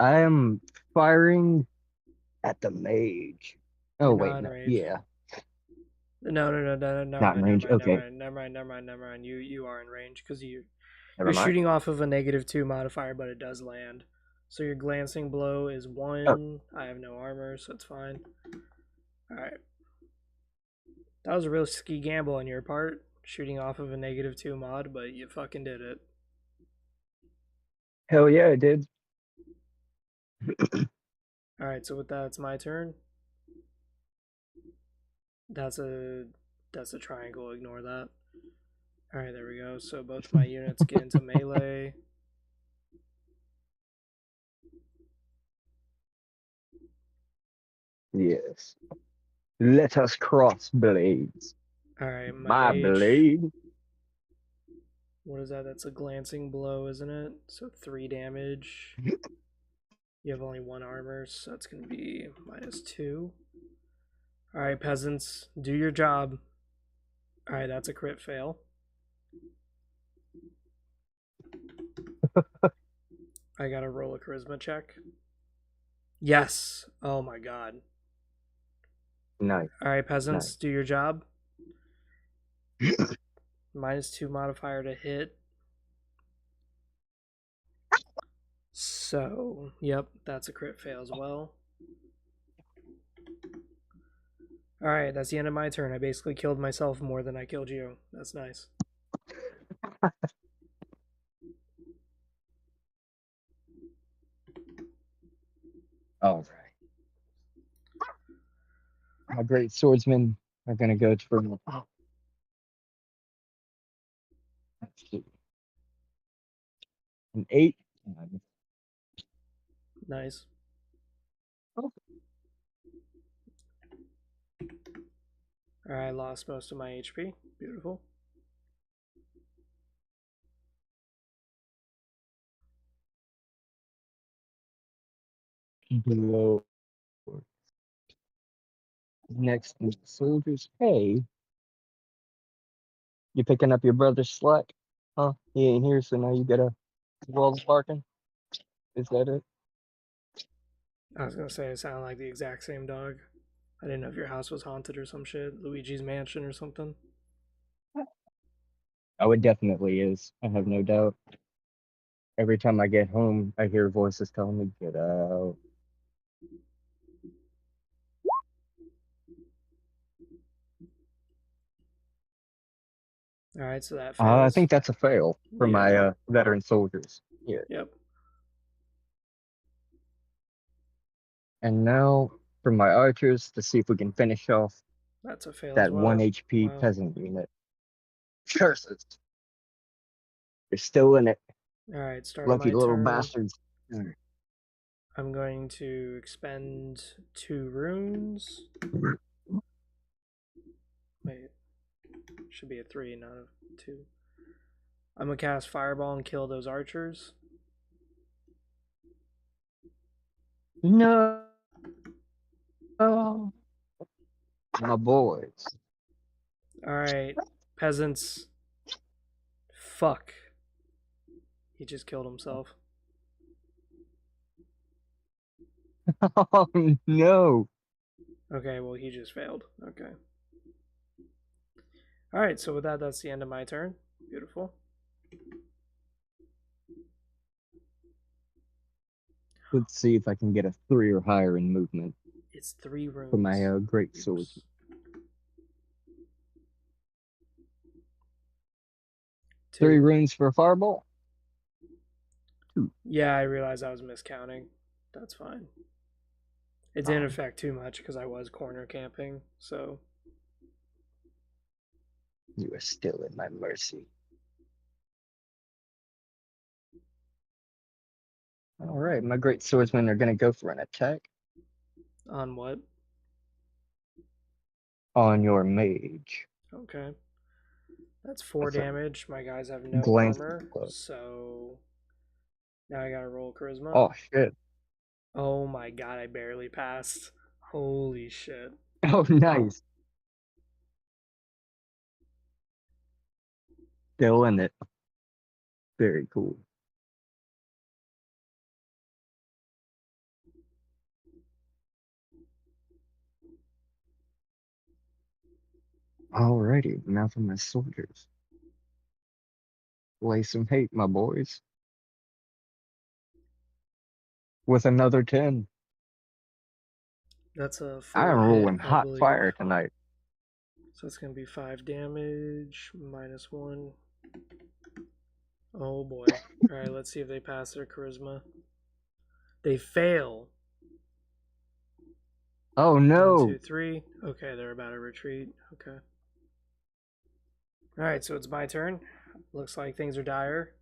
I am firing at the mage. Oh You're wait, not in no. range. Yeah. No, never Not in mind, never range. mind, never Okay. mind, never mind. You are in range because Never you're mind. shooting off of a -2 modifier, but it does land. So your glancing blow is Oh, 1. I have no armor, so it's fine. All right, that was a real ski gamble on your part, shooting off of a -2 mod, but you fucking did it. hell yeah, it did. All right, so with that, it's my turn. That's a triangle. Ignore that. All right, there we go. So both my units get into melee. Yes. Let us cross blades. All right, my My mage. blade. What is that? That's a glancing blow, isn't it? So 3 damage. You have only 1 armor, so that's going to be -2. Alright, peasants, do your job. Alright, that's a crit fail. I gotta roll a charisma check. Yes! Oh my god. Nice. Alright, peasants, Nice. do your job. -2 modifier to hit. So, yep, that's a crit fail as well. Alright, that's the end of my turn. I basically killed myself more than I killed you. That's nice. All right. My great swordsmen are gonna go for an 8. Nice. Alright, I lost most of my HP. Beautiful. Below. Next soldiers. Hey, you picking up your brother's slack? Huh? He ain't here, so now you got a walls barking. Is that it? I was gonna say it sounded like the exact same dog. I didn't know if your house was haunted or some shit. Luigi's Mansion or something. Oh, it definitely is. I have no doubt. Every time I get home, I hear voices telling me, "Get out." Alright, so that I fails. think that's a fail for Yep. my veteran soldiers. Yeah. Yep. And now for my archers to see if we can finish off That's a fail as that 1 well. HP Wow. peasant unit. Curses. You're still in it. Alright, start of Lucky my little turn. bastards. I'm going to expend 2 runes. Wait. Should be a 3, not a 2. I'm going to cast Fireball and kill those archers. No. Oh, my boys. Alright, peasants. Fuck. He just killed himself. Oh no. Okay, well, he just failed. Okay. Alright, so with that, that's the end of my turn. Beautiful. Let's see if I can get a 3 or higher in movement It's 3 runes. for my great sword. Oops. 3 2. runes for a fireball? 2. Yeah, I realized I was miscounting. That's fine. It didn't affect too much because I was corner camping, so. You are still in my mercy. Alright, my great swordsmen are gonna go for an attack On what? on your mage. Okay. That's 4 That's a damage. My guys have no glance armor, blow. so now I gotta roll charisma. Oh shit. Oh my god, I barely passed. Holy shit. Oh nice. Still in it. Very cool. Alrighty, now for my soldiers. Lay some hate, my boys. With another 10. That's a I 4 am hit, rolling I hot believe. fire tonight. So it's gonna be 5 damage, -1. Oh boy. Alright, let's see if they pass their charisma. They fail. Oh 1, no. 2, 3. Okay, they're about to retreat. Okay. Alright, so it's my turn. Looks like things are dire.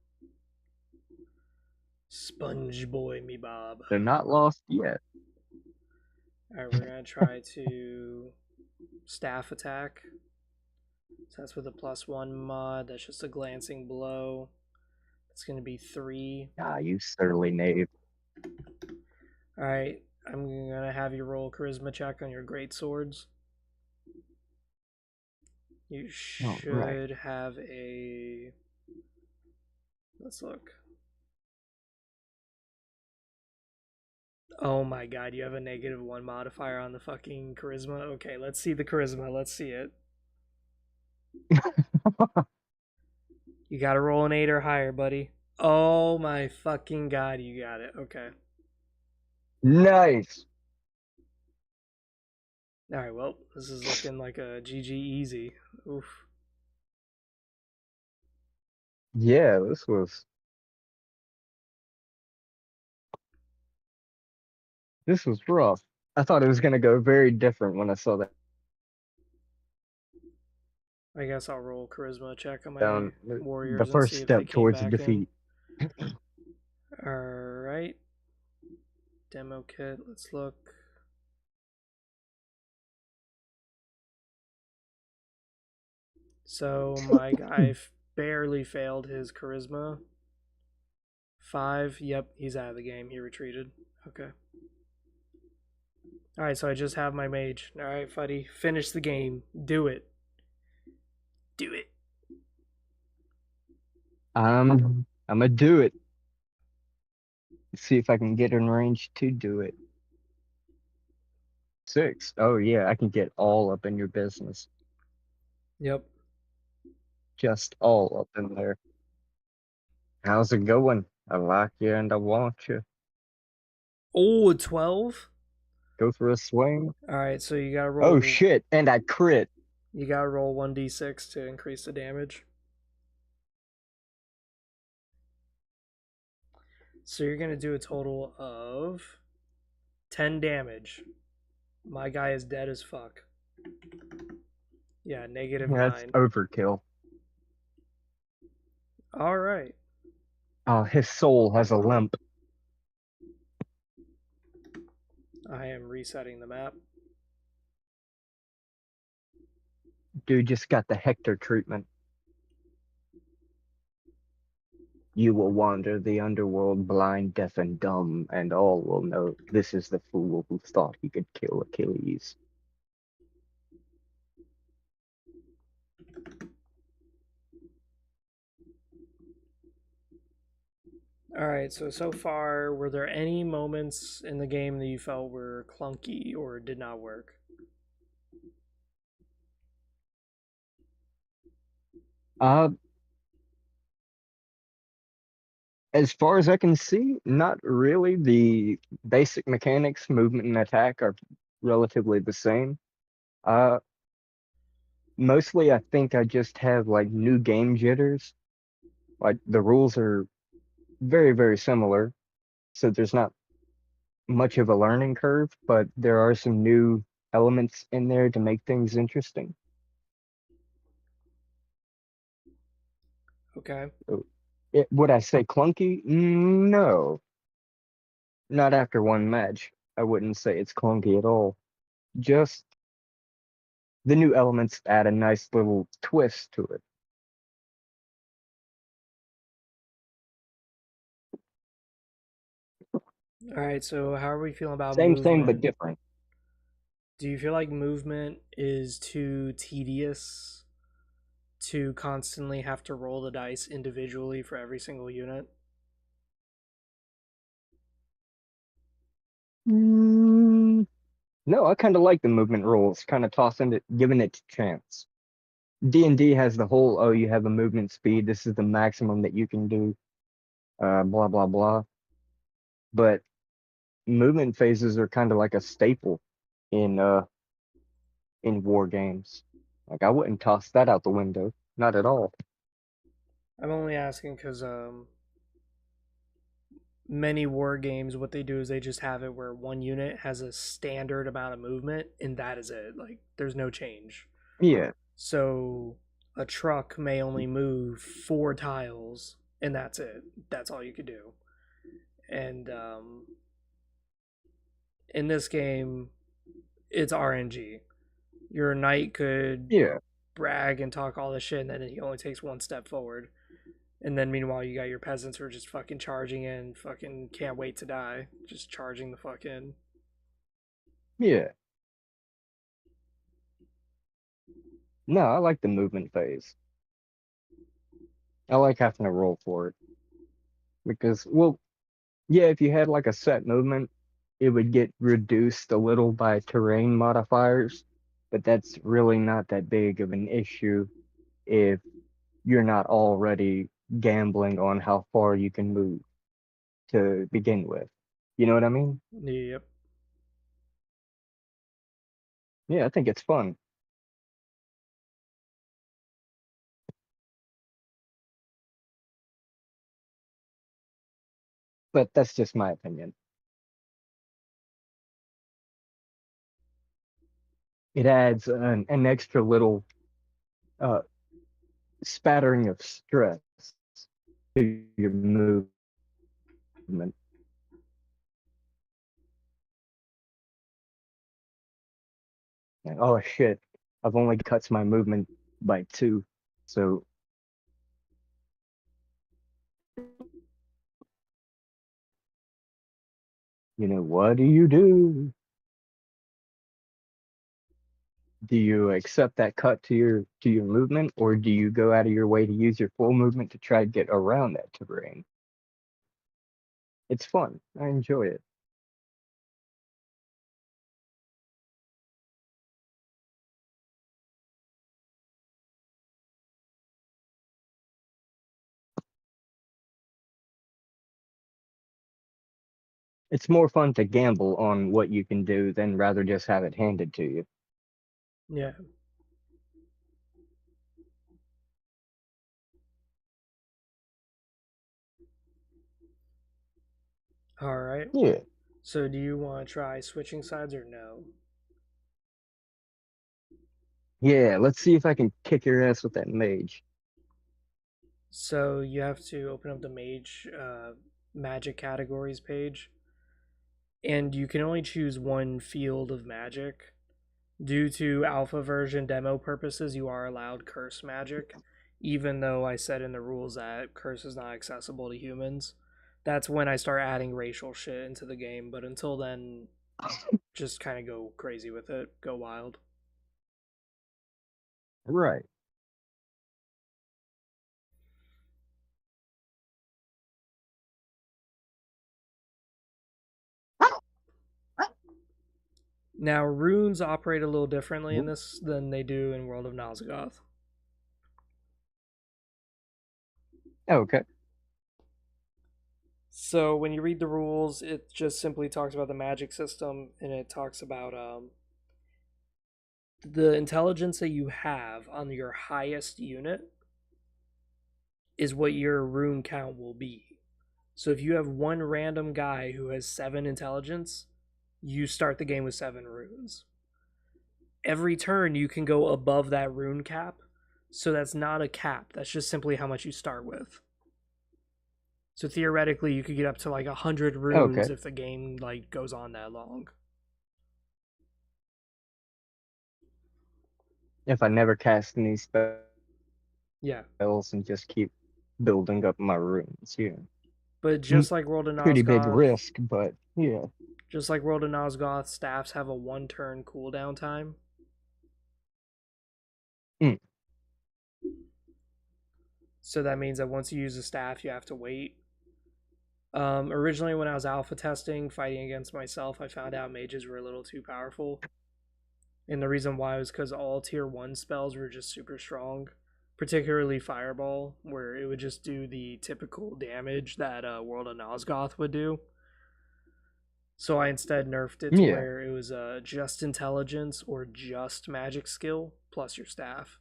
Sponge boy me bob. They're not lost yet. Alright, we're gonna try to staff attack. So that's with a +1 mod. That's just a glancing blow. It's gonna be 3. Ah, you surly knave. Alright, I'm gonna have you roll a charisma check on your great swords. You should have a. Let's look. Oh my god, you have a -1 modifier on the fucking charisma? Okay, let's see the charisma. Let's see it. You gotta roll an 8 or higher, buddy. Oh my fucking god, you got it. Okay. Nice. Alright, well, this is looking like a GG easy. Oof. Yeah, this was rough. I thought it was gonna go very different when I saw that I guess I'll roll charisma check on my down the warriors and first see if they step came towards back defeat. in. Alright. Demo kit, let's look. So my guy barely failed his charisma. 5, yep, he's out of the game. He retreated. Okay. Alright, so I just have my mage. Alright, Fuddy, finish the game. Do it. Do it. I'm gonna do it. See if I can get in range to do it. 6. Oh yeah, I can get all up in your business. Yep. Just all up in there. How's it going? I like you and I want you. Oh, a 12? Go for a swing. Alright, so you gotta roll. Oh shit, and I crit. You gotta roll 1d6 to increase the damage. So you're gonna do a total of 10 damage. My guy is dead as fuck. Yeah, -9. That's overkill. Alright. His soul has a limp. I am resetting the map. Dude just got the Hector treatment. You will wander the underworld blind, deaf, and dumb, and all will know this is the fool who thought he could kill Achilles. All right, so far, were there any moments in the game that you felt were clunky or did not work? Uh, as far as I can see, not really. The basic mechanics, movement and attack, are relatively the same. Uh, Mostly, I think I just have like new game jitters. Like the rules are very, very similar, so there's not much of a learning curve, but there are some new elements in there to make things interesting. Okay. So, would I say clunky? No, not after one match. I wouldn't say it's clunky at all. Just the new elements add a nice little twist to it. All right, so how are we feeling about Same, but movement? different. Do you feel like movement is too tedious to constantly have to roll the dice individually for every single unit? Mm, no, I kind of like the movement rules, kind of tossing it, giving it a chance. D&D has the whole, oh, you have a movement speed. This is the maximum that you can do. Blah blah blah. But movement phases are kind of like a staple in war games. Like I wouldn't toss that out the window, not at all. I'm only asking because many war games, what they do is they just have it where one unit has a standard amount of movement, and that is it. Like, there's no change. Yeah, So a truck may only move 4 tiles, and that's it. That's all you could do. And in this game, it's RNG. Your knight could yeah, brag and talk all this shit, and then he only takes one step forward. And then meanwhile, you got your peasants who are just fucking charging in, fucking can't wait to die, just charging the fuck in. yeah. No, I like the movement phase. I like having to roll for it because, well, yeah, if you had like a set movement, it would get reduced a little by terrain modifiers, but that's really not that big of an issue if you're not already gambling on how far you can move to begin with. You know what I mean? Yep. Yeah, I think it's fun, but that's just my opinion. It adds an extra little uh, spattering of stress to your movement. Like, oh shit, I've only cuts my movement by two. So, what do you do? Do you accept that cut to your movement, or do you go out of your way to use your full movement to try to get around that terrain? It's fun. I enjoy it. It's more fun to gamble on what you can do than rather just have it handed to you. Yeah. All right. Yeah. So do you want to try switching sides or no? Yeah, let's see if I can kick your ass with that mage. So you have to open up the magic categories page, and you can only choose one field of magic. Due to alpha version demo purposes, you are allowed curse magic, even though I said in the rules that curse is not accessible to humans. That's when I start adding racial shit into the game, but until then, just kind of go crazy with it, go wild. Right. Now, runes operate a little differently in Whoop. this than they do in World of Nosgoth. Okay. So when you read the rules, it just simply talks about the magic system, and it talks about the intelligence that you have on your highest unit is what your rune count will be. So if you have one random guy who has 7 intelligence, you start the game with 7 runes. Every turn you can go above that rune cap, so that's not a cap, that's just simply how much you start with. So theoretically you could get up to like 100 runes Okay. if the game like goes on that long. If I never cast any Yeah. spells and just keep building up my runes, yeah. But just like World of Pretty big Nosgoth, risk, but yeah. staffs have a 1 turn cooldown time. Mm. So that means that once you use a staff, you have to wait. Originally, when I was alpha testing, fighting against myself, I found out mages were a little too powerful. And the reason why was because all tier 1 spells were just super strong. Particularly Fireball, where it would just do the typical damage that World of Nosgoth would do. So I instead nerfed it to Yeah. where it was just intelligence or just magic skill plus your staff.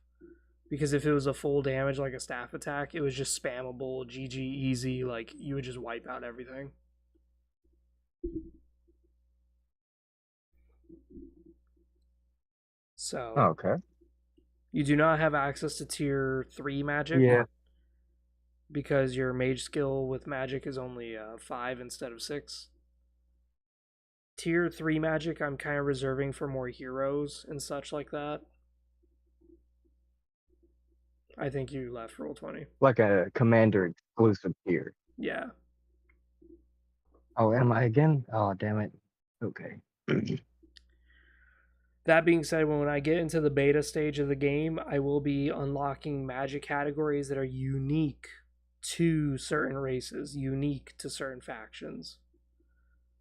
Because if it was a full damage like a staff attack, it was just spammable, GG easy, like you would just wipe out everything. So Okay. you do not have access to tier 3 magic. Yeah. Because your mage skill with magic is only 5 instead of 6. Tier 3 magic I'm kind of reserving for more heroes and such like that. I think you left Roll20. Like a commander exclusive tier. Yeah. Oh, am I again? Oh, damn it. Okay. That being said, when I get into the beta stage of the game, I will be unlocking magic categories that are unique to certain races, unique to certain factions.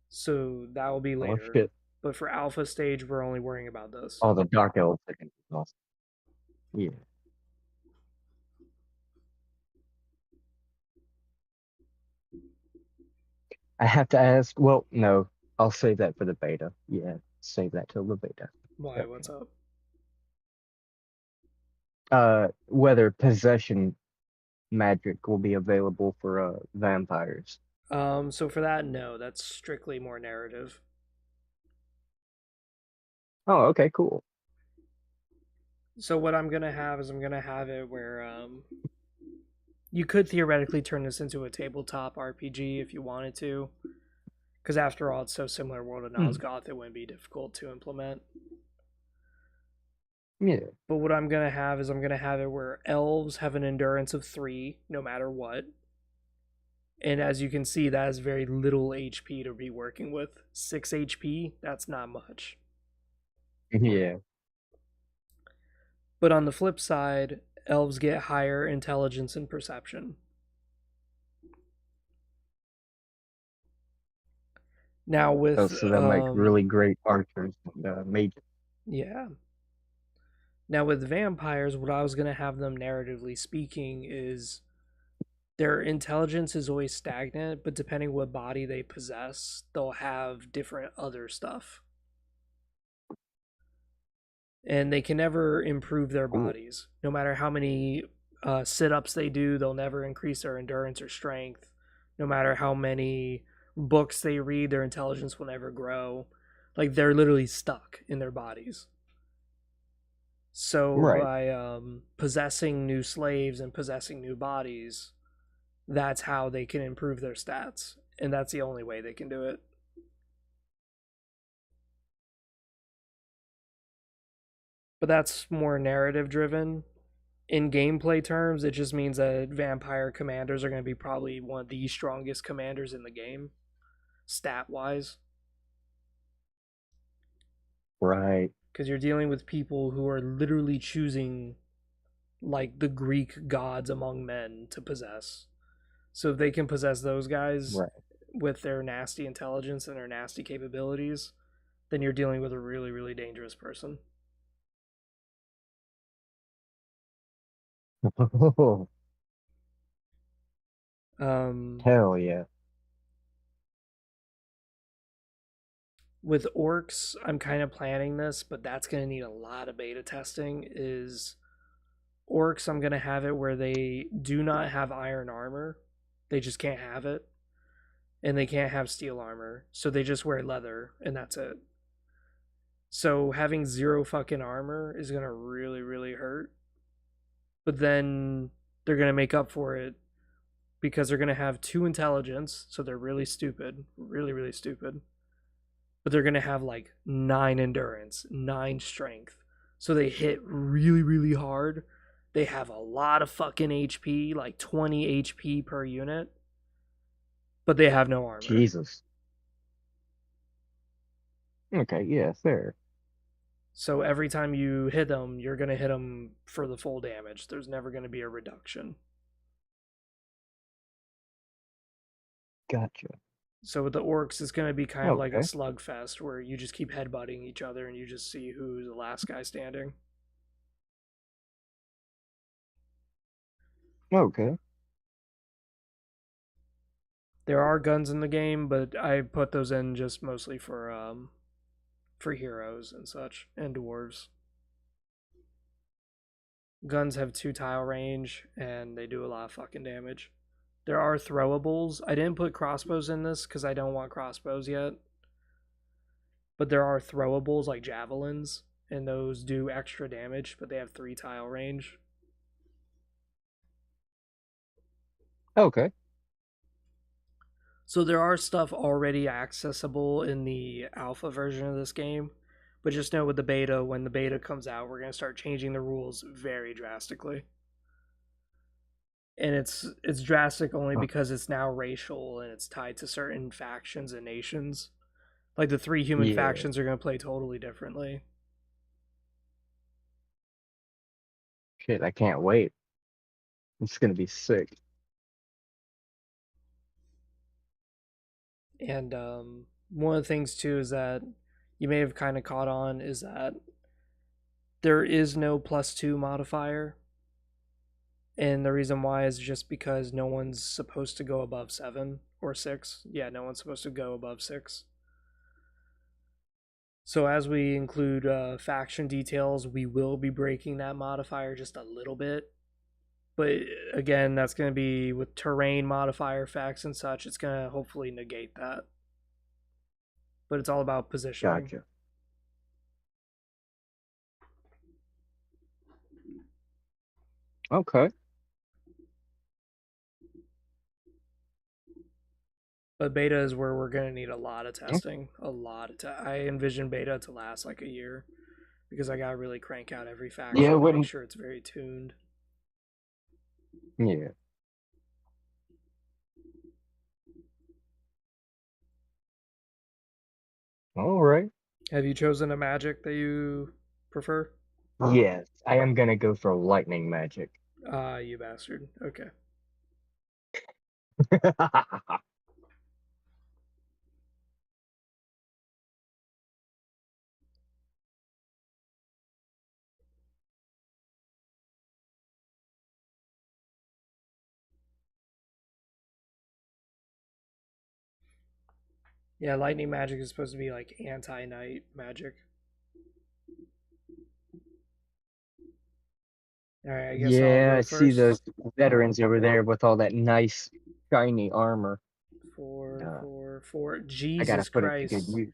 So that will be Oh, later. shit. But for alpha stage, we're only worrying about this. Oh, the Dark Elves. Awesome. Yeah. I have to ask. Well, no. I'll save that for the beta. Yeah. Save that till the beta. Why? Okay. What's up? Whether possession magic will be available for vampires. So for that, no, that's strictly more narrative. Oh, okay, cool. So what I'm gonna have is I'm gonna have it where you could theoretically turn this into a tabletop RPG if you wanted to, because after all, it's so similar to World of Nosgoth, it wouldn't be difficult to implement. Yeah. But what I'm gonna have is I'm gonna have it where elves have an endurance of 3, no matter what. And as you can see, that is very little HP to be working with. 6 HP, that's not much. Yeah. But on the flip side, elves get higher intelligence and perception. Now with Oh, so they'll make really great archers and mages. yeah. Now with vampires, what I was gonna have them narratively speaking is their intelligence is always stagnant, but depending what body they possess, they'll have different other stuff. And they can never improve their Cool. bodies. No matter how many sit-ups they do, they'll never increase their endurance or strength. No matter how many books they read, their intelligence will never grow. Like they're literally stuck in their bodies. So Right. by possessing new slaves and possessing new bodies, that's how they can improve their stats, and that's the only way they can do it. But that's more narrative driven. In gameplay terms, it just means that vampire commanders are going to be probably one of the strongest commanders in the game, stat wise, Right. because you're dealing with people who are literally choosing like the Greek gods among men to possess. So if they can possess those guys Right. with their nasty intelligence and their nasty capabilities, then you're dealing with a really, really dangerous person. Um, Hell yeah. with orcs, I'm kind of planning this, but that's going to need a lot of beta testing. Is orcs, I'm going to have it where they do not have iron armor. They just can't have it. And they can't have steel armor. So they just wear leather, and that's it. So having zero fucking armor is going to really, really hurt. But then they're going to make up for it because they're going to have 2 intelligence. So they're really stupid. Really, really stupid. But they're going to have like 9 endurance, 9 strength. So they hit really, really hard. They have a lot of fucking HP, like 20 HP per unit. But they have no armor. Jesus. Okay, yeah, fair. So every time you hit them, you're going to hit them for the full damage. There's never going to be a reduction. Gotcha. So with the orcs, it's going to be kind of like a Okay. slugfest where you just keep headbutting each other and you just see who's the last guy standing. Okay. There are guns in the game, but I put those in just mostly for heroes and such and dwarves. Guns have 2 tile range and they do a lot of fucking damage. There are throwables. I didn't put crossbows in this because I don't want crossbows yet. But there are throwables like javelins, and those do extra damage, but they have 3 tile range. Okay. So there are stuff already accessible in the alpha version of this game. But just know with the beta, when the beta comes out, we're going to start changing the rules very drastically. And it's drastic only because it's now racial and it's tied to certain factions and nations. Like the 3 human Yeah. factions are going to play totally differently. Shit, I can't wait. It's gonna be sick. And one of the things too is that you may have kind of caught on is that there is no +2 modifier. And the reason why is just because no one's supposed to go above 7 or 6. Yeah, no one's supposed to go above 6. So as we include faction details, we will be breaking that modifier just a little bit. But again, that's going to be with terrain modifier effects and such. It's going to hopefully negate that. But it's all about positioning. Gotcha. Okay. But beta is where we're going to need a lot of testing. A lot of I envision beta to last like a year because I got to really crank out every faction Yeah, to when make sure it's very tuned. yeah. All right. Have you chosen a magic that you prefer? Yes, I am gonna go for lightning magic. Ah, you bastard. Okay. Yeah, lightning magic is supposed to be like anti-night magic. All right, I guess I'll Yeah, go I see those first. veterans over there with all that nice shiny armor. Four, Uh, four, four. I gotta Jesus put it to good Christ. use.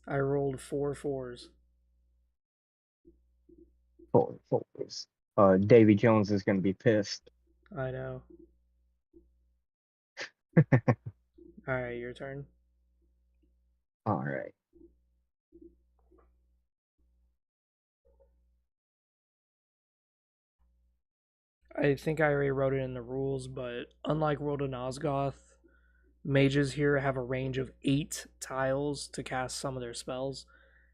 I rolled 4 4s. 4 4s. Davy Jones is gonna be pissed. I know. Alright, your turn. All right. I think I already wrote it in the rules, but unlike World of Nosgoth, mages here have a range of 8 tiles to cast some of their spells.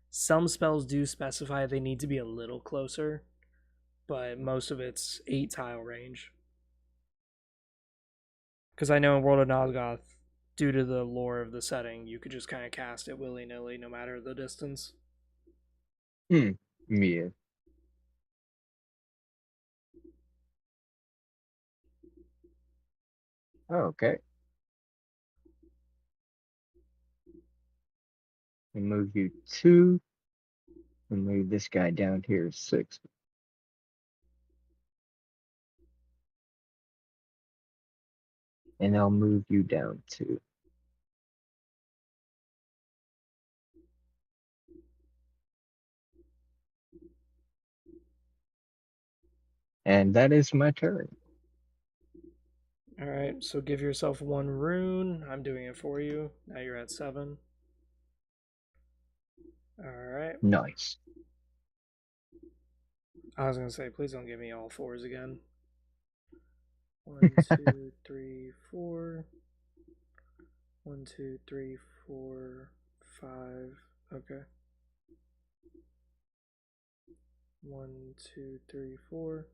Some spells do specify they need to be a little closer, but most of it's 8 tile range. Because I know in World of Nosgoth, due to the lore of the setting, you could just kind of cast it willy nilly no matter the distance. Yeah. Okay. And move you 2. And move this guy down here 6. And I'll move you down 2. And that is my turn. Alright, so give yourself 1 rune. I'm doing it for you. Now you're at 7. Alright. Nice. I was gonna say, please don't give me all 4s again. 1, 2, 3, 4. 1, 2, 3, 4, 5. Okay. 1, 2, 3, 4.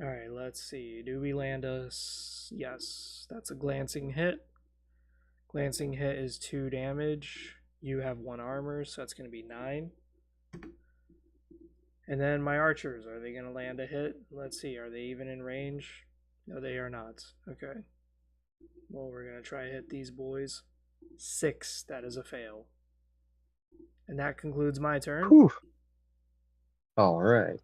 Alright, let's see. Do we land us? Yes, that's a glancing hit. Glancing hit is 2 damage. You have 1 armor, so that's going to be 9. And then my archers, are they going to land a hit? Let's see, are they even in range? No, they are not. Okay. Well, we're going to try to hit these boys. 6, that is a fail. And that concludes my turn. Whew. All right.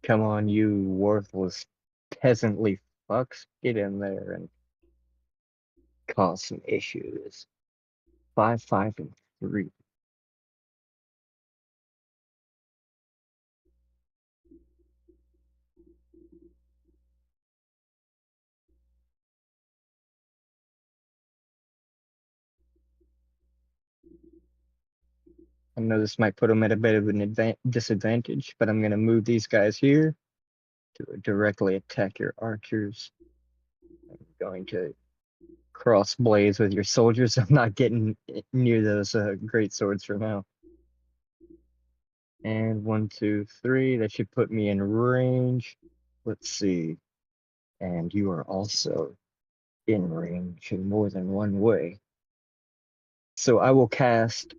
Come on, you worthless peasantly fucks. Get in there and cause some issues. 5, 5, and 3. I know this might put them at a bit of an disadvantage, but I'm going to move these guys here to directly attack your archers. I'm going to cross blades with your soldiers. I'm not getting near those great swords for now. And 1, 2, 3. That should put me in range. Let's see. And you are also in range in more than one way. So I will cast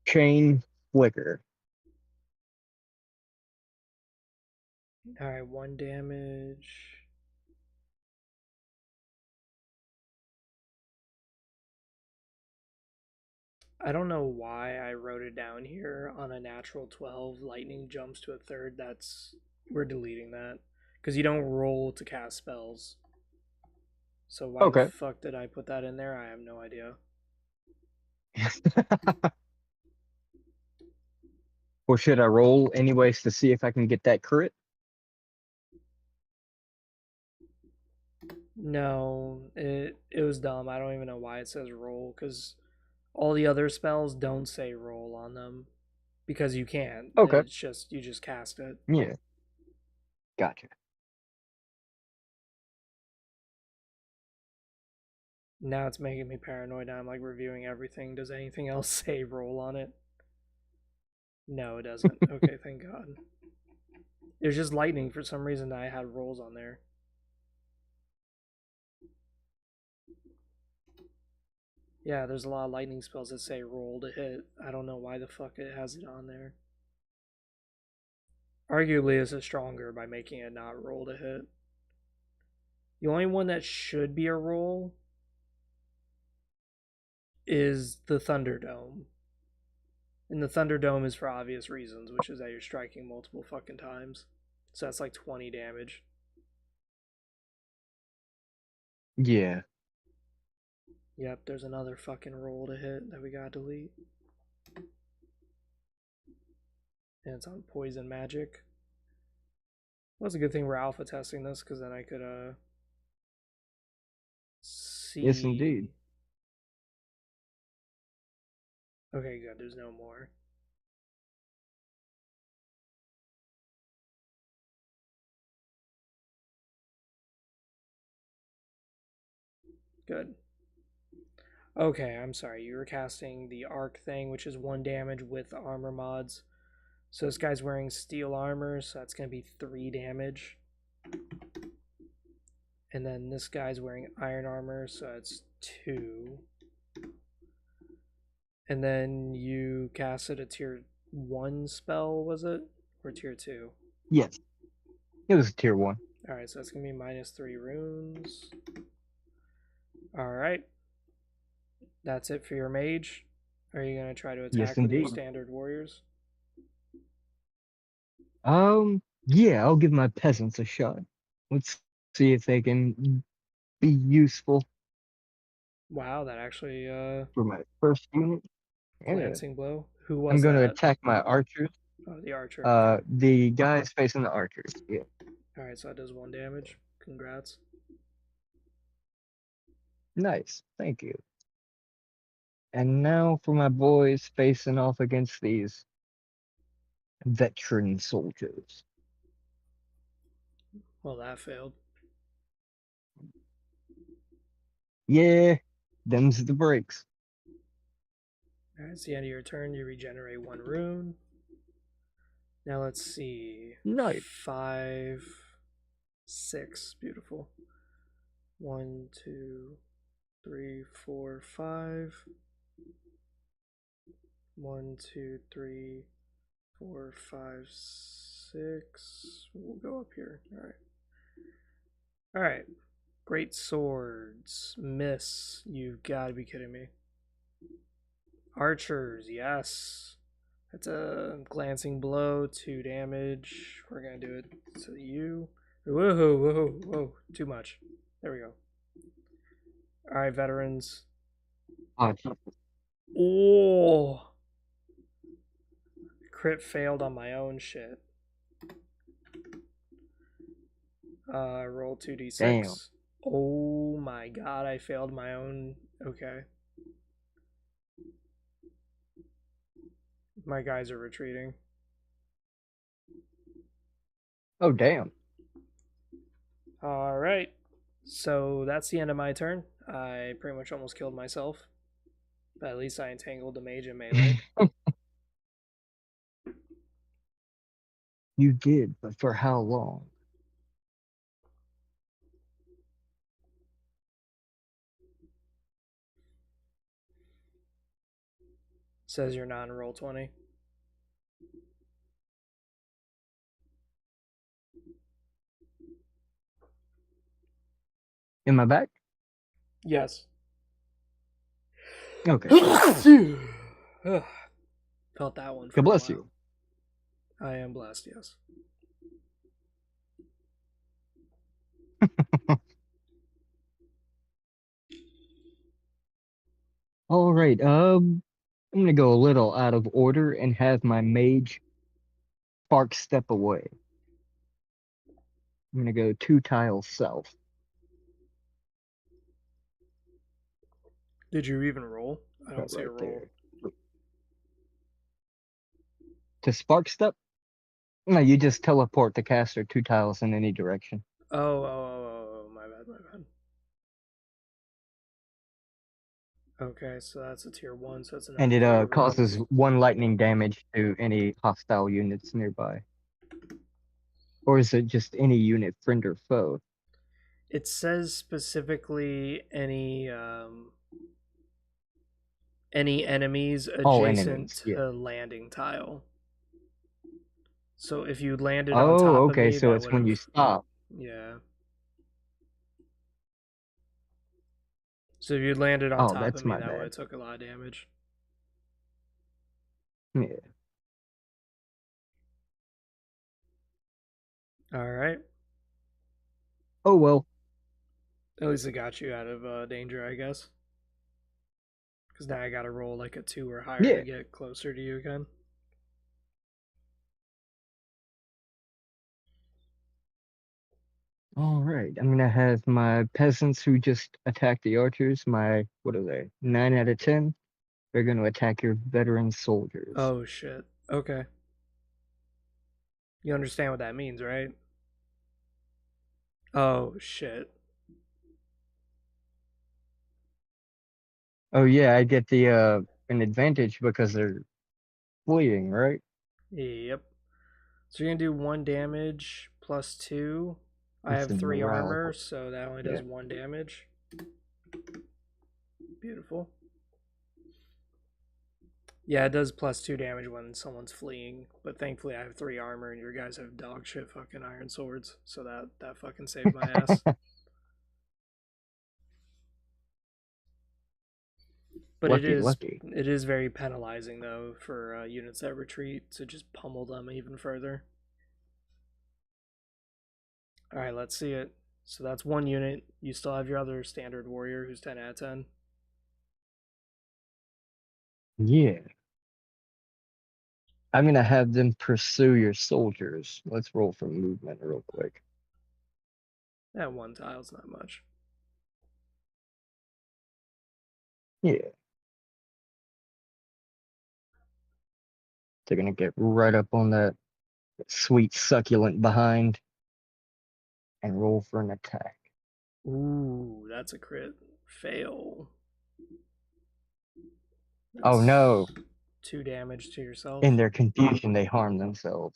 Chain Flicker. Alright, 1 damage. I don't know why I wrote it down here on a natural 12. Lightning jumps to a third. We're deleting that. Because you don't roll to cast spells. So why the Okay. fuck did I put that in there? I have no idea. Or should I roll anyways to see if I can get that crit? No, it was dumb. I don't even know why it says roll, because all the other spells don't say roll on them. Because you can't. Okay. It's just, you just cast it. Yeah. Gotcha. Now it's making me paranoid. Now I'm like reviewing everything. Does anything else say roll on it? No, it doesn't. Okay, thank God. There's just lightning for some reason that I had rolls on there. Yeah, there's a lot of lightning spells that say roll to hit. I don't know why the fuck it has it on there. Arguably, this is stronger by making it not roll to hit. The only one that should be a roll is the Thunderdome. And the Thunderdome is for obvious reasons, which is that you're striking multiple fucking times. So that's like 20 damage. Yeah. Yep, there's another fucking roll to hit that we gotta delete. And it's on poison magic. Well, it's a good thing we're alpha testing this, because then I could Yes, see. indeed. Okay, good. There's no more. Good. Okay, I'm sorry. You were casting the arc thing, which is 1 damage with armor mods. So this guy's wearing steel armor, so that's going to be 3 damage. And then this guy's wearing iron armor, so it's 2. And then you casted a tier 1 spell, was it? Or tier 2? Yes. It was tier 1. Alright, so that's going to be -3 runes. Alright. That's it for your mage. Are you going to try to Yes, attack with your indeed. standard warriors? Yeah, I'll give my peasants a shot. Let's see if they can be useful Wow, that actually for my first unit. Yeah. glancing blow. Who I'm was gonna that? attack my archers. Oh, the archer. Okay. The guys facing the archers. Yeah. Alright, so that does 1 damage. Congrats. Nice. Thank you. And now for my boys facing off against these veteran soldiers. Well, that failed. Yeah, them's the breaks. Alright, it's the end of your turn. You regenerate 1 rune. Now let's see. Nice. 5, 6. Beautiful. 1, 2, 3, 4, 5. 1, 2, 3, 4, 5, 6. We'll go up here. Alright. Alright. Great swords. Miss. You've got to be kidding me. Archers. Yes. That's a glancing blow. 2 damage. We're going to do it to you. Whoa, whoa, whoa. Too much. There we go. Alright, veterans. Oh. Crit failed on my own shit. Roll 2d6. Damn. Oh my god, I failed my own. Okay. My guys are retreating. Oh, damn. Alright. So that's the end of my turn. I pretty much almost killed myself. But at least I entangled the mage in melee. You did, but for how long? Says you're not in roll 20. Am I back? Yes. Okay. Felt that one for God a bless while. you. I am blessed, yes. All right. I'm gonna go a little out of order and have my mage spark step away. I'm gonna go 2 tiles south. Did you even roll? I don't Right, see a right roll. there. To spark step? No, you just teleport the caster 2 tiles in any direction. Oh, my bad, my bad. Okay, so that's a tier 1, so it's another And 3 it causes runes. 1 lightning damage to any hostile units nearby. Or is it just any unit, friend or foe? It says specifically any enemies All adjacent enemies, yeah. to landing tile. So if you landed on Oh, top of okay, me, so that it's would when have. you stop. Yeah. So if you landed on Oh, top of that's me, my that would bad. have took a lot of damage. Yeah. All right. Oh, well. At least it got you out of danger, I guess. Because now I gotta roll like a 2 or higher Yeah. to get closer to you again. All right. I'm gonna have my peasants who just attack the archers. My what are they? 9 out of 10. They're gonna attack your veteran soldiers. Oh shit. Okay. You understand what that means, right? Oh shit. Oh yeah, I get the an advantage because they're fleeing, right? Yep. So you're gonna do 1 damage plus 2. I It's have the 3 morale. armor, so that only does Yeah. 1 damage. Beautiful. Yeah, it does plus 2 damage when someone's fleeing, but thankfully I have 3 armor and your guys have dog shit fucking iron swords, so that fucking saved my ass. But Lucky, lucky. it is very penalizing though for units that retreat to just pummel them even further. All right, let's see it. So that's 1 unit. You still have your other standard warrior who's 10 out of 10. Yeah. I'm gonna have them pursue your soldiers. Let's roll for movement real quick. That 1 tile's not much. Yeah. They're gonna get right up on that sweet succulent behind and roll for an attack. Ooh, that's a crit. Fail. Oh no. That's 2 damage to yourself. In their confusion, they harm themselves.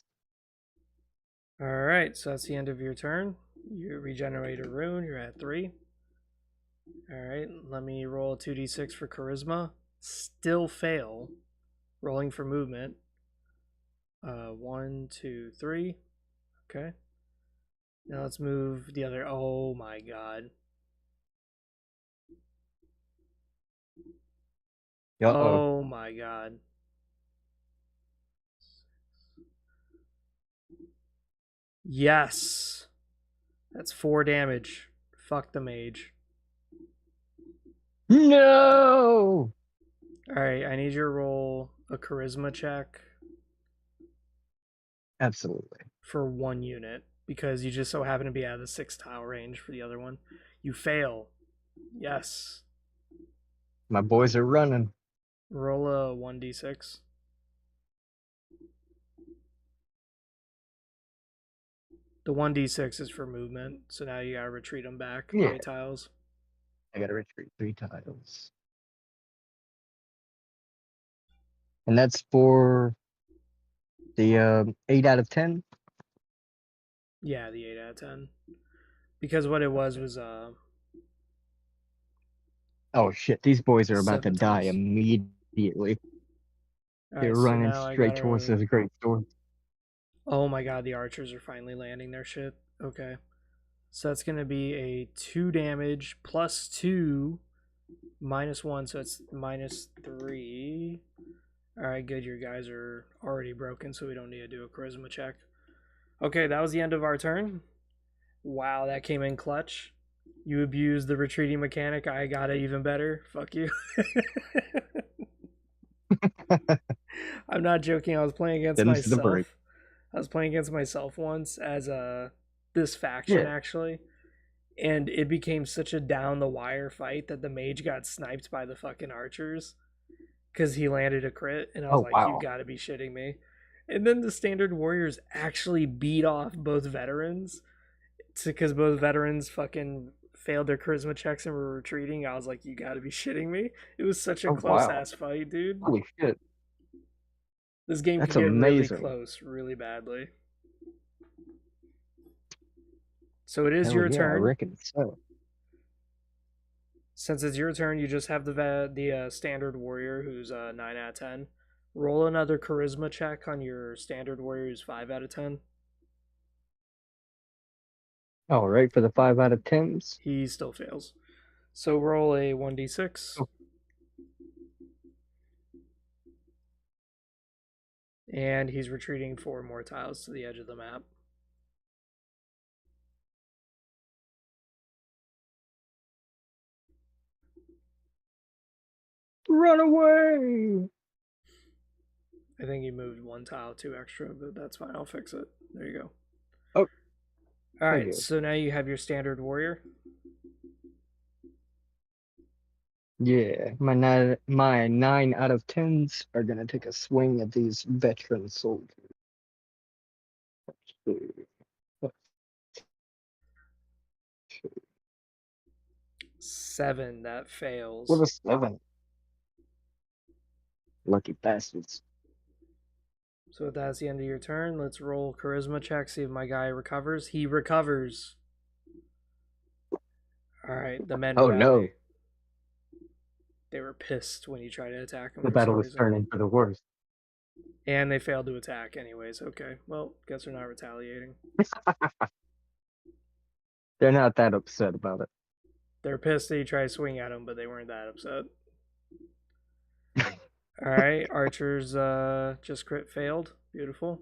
Alright, so that's the end of your turn. You regenerate a rune, you're at 3. Alright, let me roll a 2d6 for charisma. Still fail. Rolling for movement. 1, 2, 3. Okay. Now let's move the other. Oh my god. Uh-oh. Oh my god. Yes. That's 4 damage. Fuck the mage. No! Alright, I need you to roll a charisma check Absolutely. for 1 unit because you just so happen to be out of the 6 tile range for the other one. You fail. Yes. My boys are running. Roll a 1d6. The 1d6 is for movement, so now you gotta retreat them back Yeah. 3 tiles. I gotta retreat 3 tiles. And that's for the 8 out of 10? Yeah, the 8 out of 10. Because what it was Oh shit, these boys are about to 7 die tiles. immediately. They're Alright, so running now I straight towards gotta. those great swords. Oh my god, the archers are finally landing their shit. Okay. So that's gonna be a 2 damage plus 2 minus 1, so it's minus 3. Alright, good. Your guys are already broken, so we don't need to do a charisma check. Okay, that was the end of our turn. Wow, that came in clutch. You abused the retreating mechanic. I got it even better. Fuck you. I'm not joking. I was playing against Them's the break. myself. I was playing against myself once as this faction Yeah. actually, and it became such a down the wire fight that the mage got sniped by the fucking archers because he landed a crit, and I was Oh like, "You wow. got to be shitting me!" And then the standard warriors actually beat off both veterans because both veterans fucking failed their charisma checks and were retreating. I was like, "You got to be shitting me!" It was such a Oh close wow. ass fight, dude. Holy shit. This game could That's get really amazing. close, really badly. So it is Hell your yeah, I turn. reckon so. Since it's your turn, you just have the standard warrior who's 9 out of 10. Roll another charisma check on your standard warrior who's 5 out of 10. All right, for the 5 out of 10s. He still fails. So roll a 1d6. Oh. And he's retreating 4 more tiles to the edge of the map. Run away! I think you moved one tile too extra, but that's fine. I'll fix it. There you go. Oh, All thank right, you. so now you have your standard warrior. Yeah, my 9 out of 10s are gonna take a swing at these veteran soldiers. Let's see. 7, that fails. What a 7. Lucky bastards. So if that's the end of your turn, let's roll charisma check, see if my guy recovers. He recovers. All right, the men Oh rally. no, They were pissed when you tried to attack them the for some battle is reason. turning for the worse. And they failed to attack anyways. Okay, well, guess they're not retaliating. They're not that upset about it. They're pissed that you tried to swing at them, but they weren't that upset. All right, archers just crit failed. Beautiful.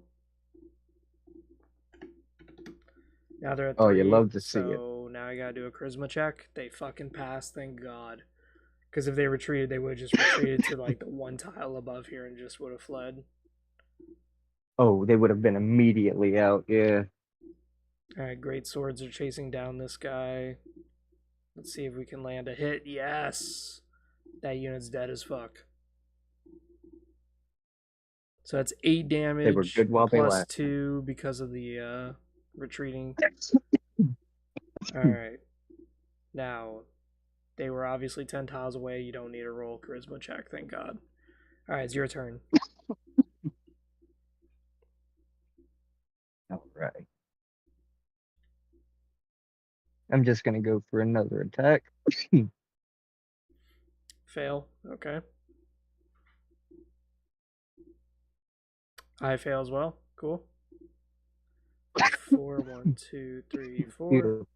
Now they're at 3. Oh, you love to see it. So now I gotta do a charisma check. They fucking passed, thank God. Because if they retreated, they would have just retreated to like the one tile above here and just would have fled. Oh, they would have been immediately out, yeah. Alright, great swords are chasing down this guy. Let's see if we can land a hit. Yes! That unit's dead as fuck. So that's 8 damage. They were good while they plus lasted. 2 because of the retreating. Alright. Now, they were obviously 10 tiles away. You don't need a roll charisma check, thank God. Alright, it's your turn. Alright. I'm just gonna go for another attack. Fail. Okay. I fail as well. Cool. 4, 1, 2, 3, 4. Beautiful.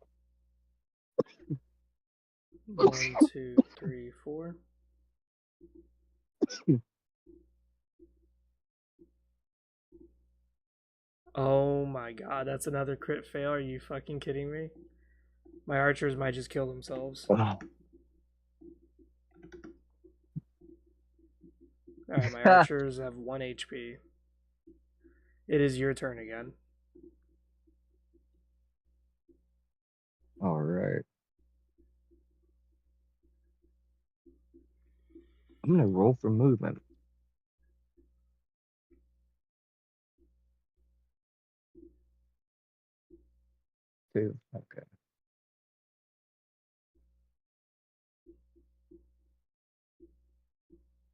1, 2, 3, 4. Oh my god, that's another crit fail. Are you fucking kidding me? My archers might just kill themselves. Oh. Alright, my archers have 1 HP. It is your turn again. Alright. I'm gonna roll for movement. 2. Okay.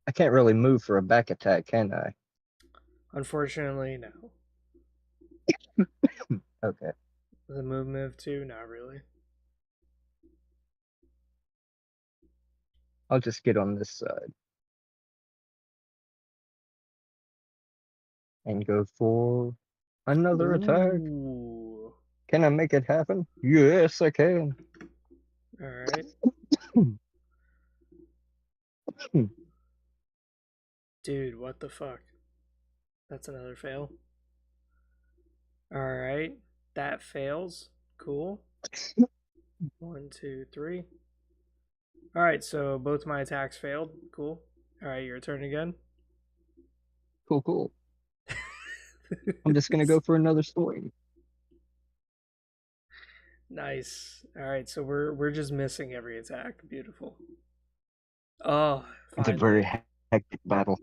I can't really move for a back attack, can I? Unfortunately, no. Okay. The move too? Not really. I'll just get on this side. And go for another attack. Ooh. Can I make it happen? Yes, I can. Alright. Dude, what the fuck? That's another fail. Alright. That fails. Cool. 1, 2, 3. Alright, so both my attacks failed. Cool. Alright, your turn again. Cool. I'm just gonna go for another swing. Nice. Alright, so we're just missing every attack. Beautiful. Oh, It's a finally. very hectic battle.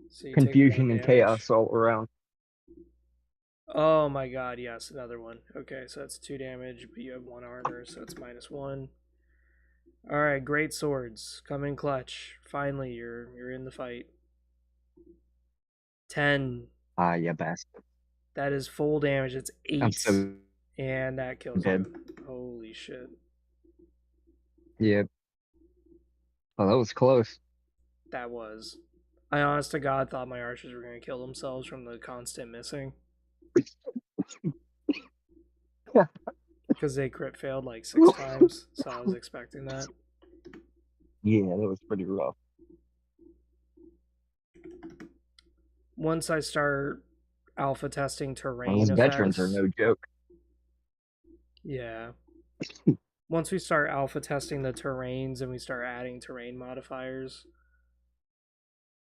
So you take Confusion 1 and damage. chaos all around. Oh my god, yes, another one. Okay, so that's 2 damage, but you have 1 armor, so it's -1. Alright, great swords. Come in clutch. Finally, you're in the fight. 10. Ah, you bastard. That is full damage. It's 8. I'm so And that kills dead. you. Holy shit. Yep. Oh, that was close. That was. I honest to God thought my archers were going to kill themselves from the constant missing. Because they crit failed like 6 times, so I was expecting that. Yeah, that was pretty rough. Once I start alpha testing terrain Those effects, veterans are no joke. yeah. Once we start alpha testing the terrains and we start adding terrain modifiers,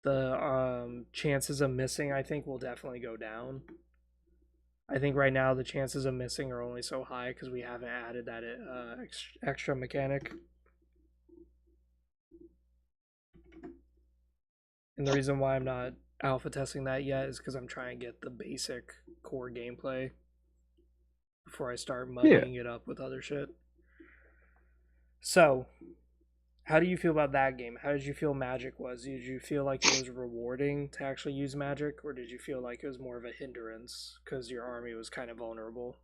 the chances of missing, I think, will definitely go down. I think right now the chances of missing are only so high because we haven't added that extra mechanic. And the reason why I'm not alpha testing that yet is because I'm trying to get the basic core gameplay before I start Yeah, muddying it up with other shit. So, how do you feel about that game? How did you feel Magic was? Did you feel like it was rewarding to actually use Magic, or did you feel like it was more of a hindrance because your army was kind of vulnerable?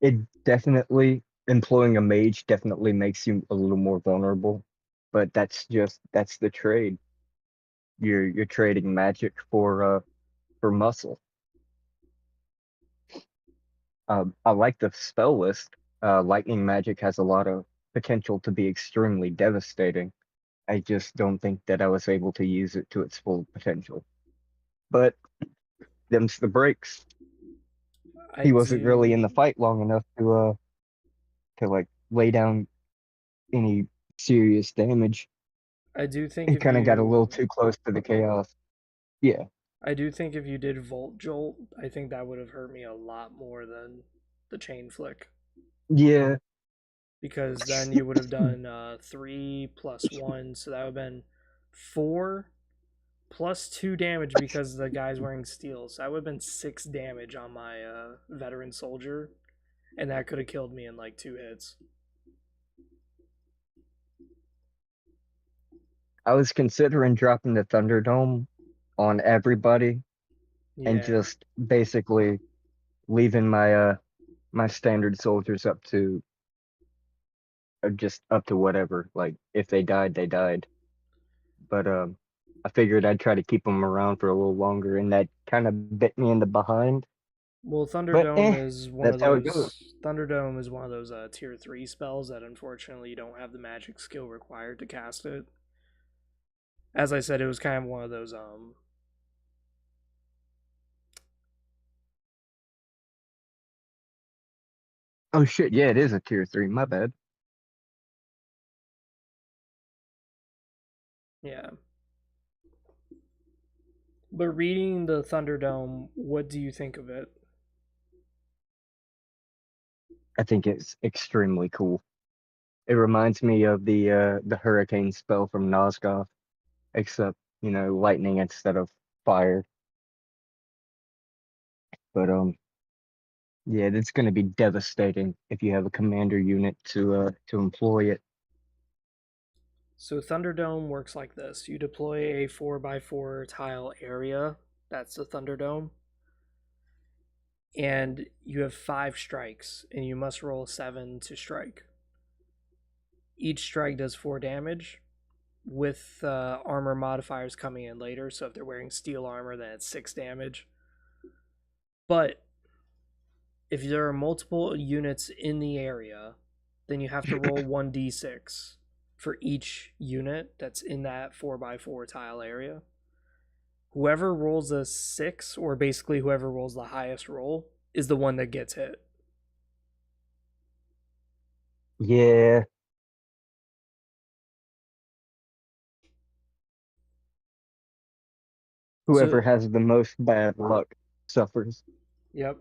it definitely employing a mage definitely makes you a little more vulnerable, but that's the trade. You're trading magic for muscle. I like the spell list. Lightning magic has a lot of potential to be extremely devastating. I just don't think that I was able to use it to its full potential. But them's the breaks. I He wasn't really in the do. fight long enough to like lay down any serious damage. I do think He if kind of got a little you too close to the chaos. Yeah. I do think if you did Volt Jolt, I think that would have hurt me a lot more than the chain flick. Yeah. Because then you would have done 3 plus 1, so that would have been 4 plus 2 damage because the guy's wearing steel. So that would have been 6 damage on my veteran soldier, and that could have killed me in like 2 hits. I was considering dropping the Thunderdome on everybody and Yeah. just basically leaving my standard soldiers just up to whatever. Like if they died, they died. But I figured I'd try to keep them around for a little longer, and that kind of bit me in the behind. Well, But that's how it goes. Thunderdome is one of those tier 3 spells that unfortunately you don't have the magic skill required to cast it. As I said, it was kind of one of those Oh shit, yeah, it is a tier 3. My bad. yeah. But reading the Thunderdome, what do you think of it? I think it's extremely cool. It reminds me of the hurricane spell from Nosgoth, except, lightning instead of fire. But yeah, it's gonna be devastating if you have a commander unit to employ it. So Thunderdome works like this. You deploy a 4x4 tile area. That's the Thunderdome. And you have 5 strikes, and you must roll 7 to strike. Each strike does 4 damage, with armor modifiers coming in later. So if they're wearing steel armor, then it's 6 damage. But if there are multiple units in the area, then you have to roll 1d6 for each unit that's in that 4x4 tile area. Whoever rolls a 6, or basically whoever rolls the highest roll, is the one that gets hit. Yeah, So, whoever has the most bad luck suffers. yep.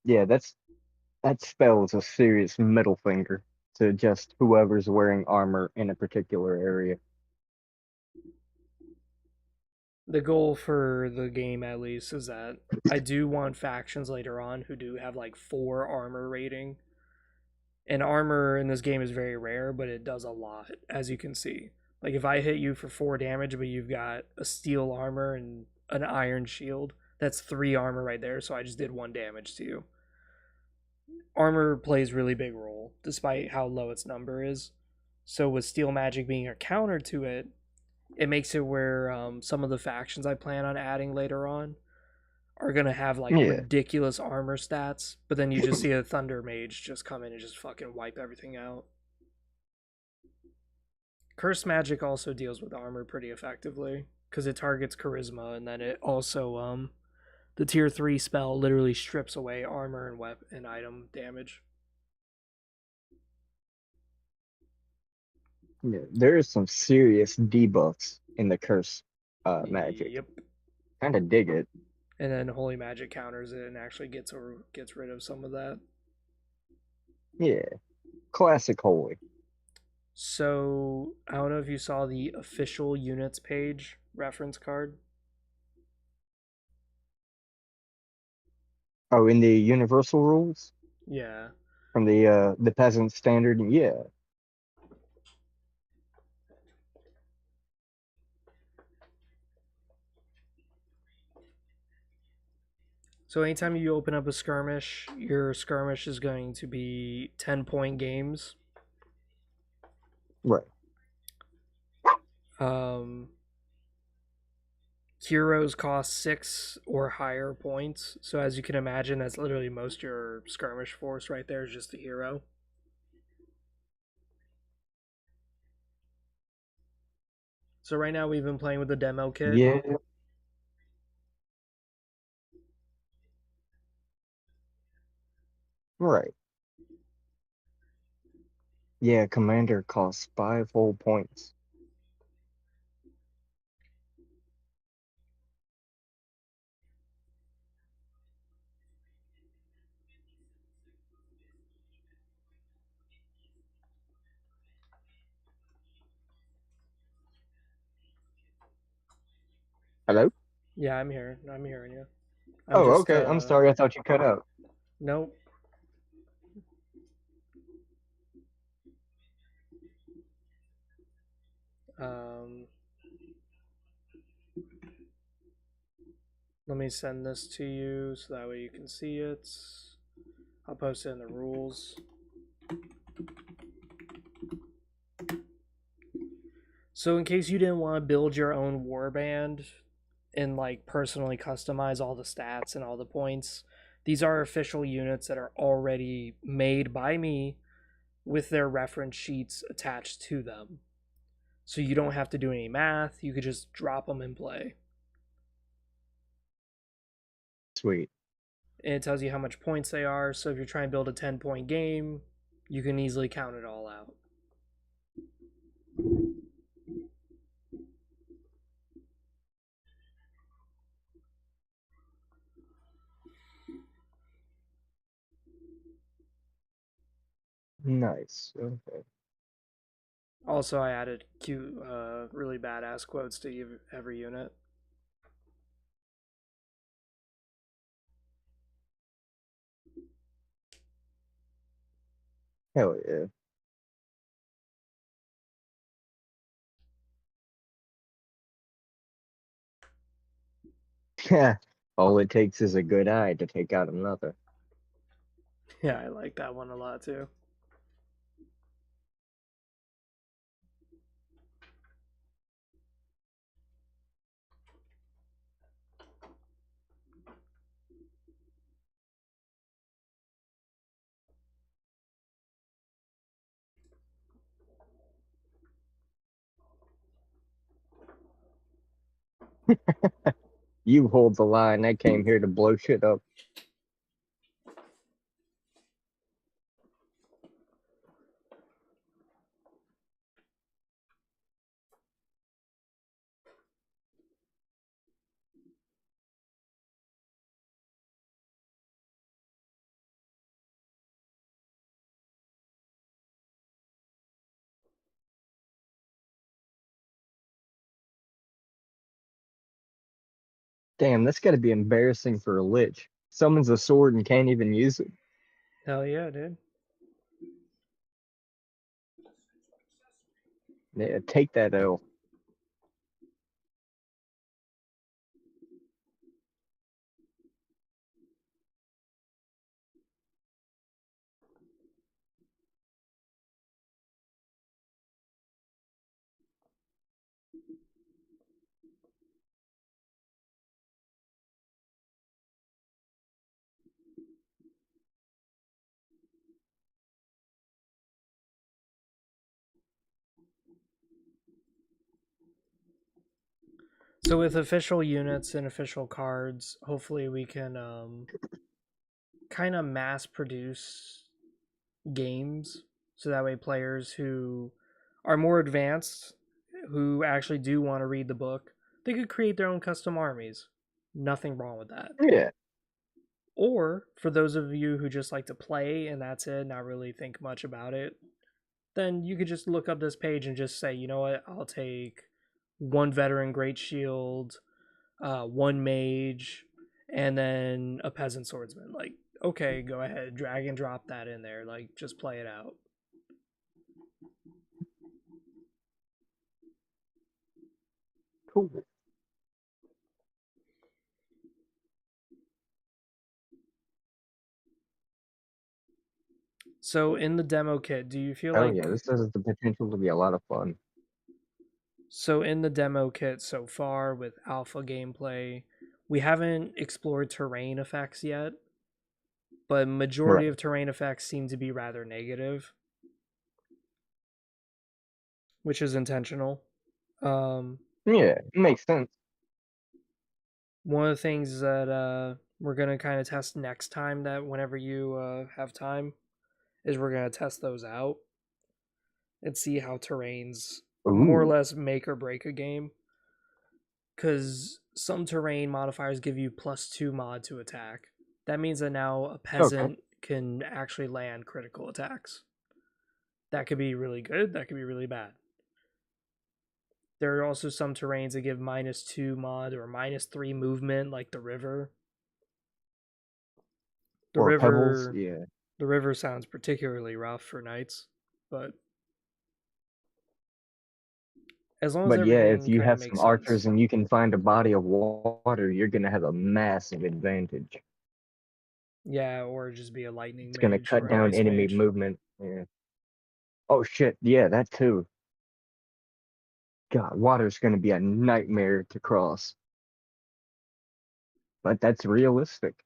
Yeah, that spell is a serious middle finger to just whoever's wearing armor in a particular area. The goal for the game, at least, is that I do want factions later on who do have like 4 armor rating. And armor in this game is very rare, but it does a lot, as you can see. Like if I hit you for 4 damage, but you've got a steel armor and an iron shield, that's 3 armor right there. So I just did 1 damage to you. Armor plays really big role, despite how low its number is. So with steel magic being a counter to it, it makes it where some of the factions I plan on adding later on are gonna have like Yeah. ridiculous armor stats, but then you just see a thunder mage just come in and just fucking wipe everything out. Curse magic also deals with armor pretty effectively because it targets charisma, and then it also The tier 3 spell literally strips away armor and weapon and item damage. Yeah, there is some serious debuffs in the curse magic. Yep. Kind of dig it. And then holy magic counters it and actually gets rid of some of that. Yeah, classic holy. So I don't know if you saw the official units page reference card. Oh, in the universal rules Yeah. from the peasant standard. Yeah, So anytime you open up a skirmish, your skirmish is going to be 10-point games. right. Um, Heroes cost 6 or higher points. So as you can imagine, that's literally most of your skirmish force right there is just a hero. So right now we've been playing with the demo kit. Yeah, right. Yeah, commander costs 5 whole points. Hello? Yeah, I'm here. I'm hearing you. I'm Oh, just okay. I'm sorry. I thought you cut out. nope. Um, let me send this to you so that way you can see it. I'll post it in the rules. So in case you didn't want to build your own warband and like personally customize all the stats and all the points, these are official units that are already made by me with their reference sheets attached to them. So you don't have to do any math, you could just drop them and play. Sweet. And it tells you how much points they are, so if you're trying to build a 10-point game, you can easily count it all out. Nice. Okay. Also, I added cute, really badass quotes to every unit. Hell yeah. Yeah. All it takes is a good eye to take out another. Yeah, I like that one a lot too. You hold the line. I came here to blow shit up. Damn, that's got to be embarrassing for a lich. Summons a sword and can't even use it. Hell yeah, dude. Yeah, take that L. So with official units and official cards, hopefully we can kind of mass produce games so that way players who are more advanced, who actually do want to read the book, they could create their own custom armies. Nothing wrong with that. Yeah. Or for those of you who just like to play and that's it, not really think much about it, then you could just look up this page and just say, you know what, I'll take one veteran great shield, one mage, and then a peasant swordsman. Like, okay, go ahead, drag and drop that in there. Like, just play it out. Cool. So in the demo kit, do you feel Oh yeah, like this has the potential to be a lot of fun. so in the demo kit so far with alpha gameplay, we haven't explored terrain effects yet, but majority Right. of terrain effects seem to be rather negative, which is intentional. Um, Yeah, it makes sense. one of the things that we're gonna kind of test next time, that whenever you have time, is we're gonna test those out and see how terrains more or Ooh. less make or break a game. Because some terrain modifiers give you +2 mod to attack. That means that now a Okay. peasant can actually land critical attacks. That could be really good, that could be really bad. There are also some terrains that give -2 mod or -3 movement, like the river. The Or pebbles. river Yeah. the river sounds particularly rough for knights, but as long as But yeah, if everything you kind of have some makes archers sense. and you can find a body of water, you're gonna have a massive advantage. Yeah, or just be a lightning It's gonna mage cut or an down ice enemy mage. movement. Yeah. Oh shit, yeah, that too. God, water's gonna be a nightmare to cross. But that's realistic.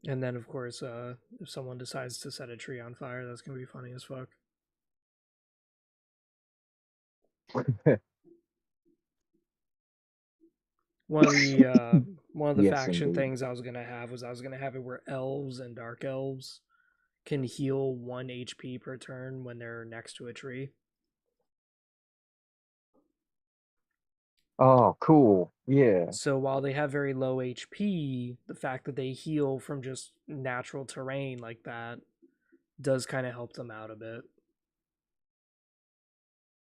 And then, of course, if someone decides to set a tree on fire, that's gonna be funny as fuck. One of the Yes, faction indeed. things I was gonna have was I was gonna have it where elves and dark elves can heal 1 HP per turn when they're next to a tree. Oh, cool. Yeah. So while they have very low HP, the fact that they heal from just natural terrain like that does kind of help them out a bit.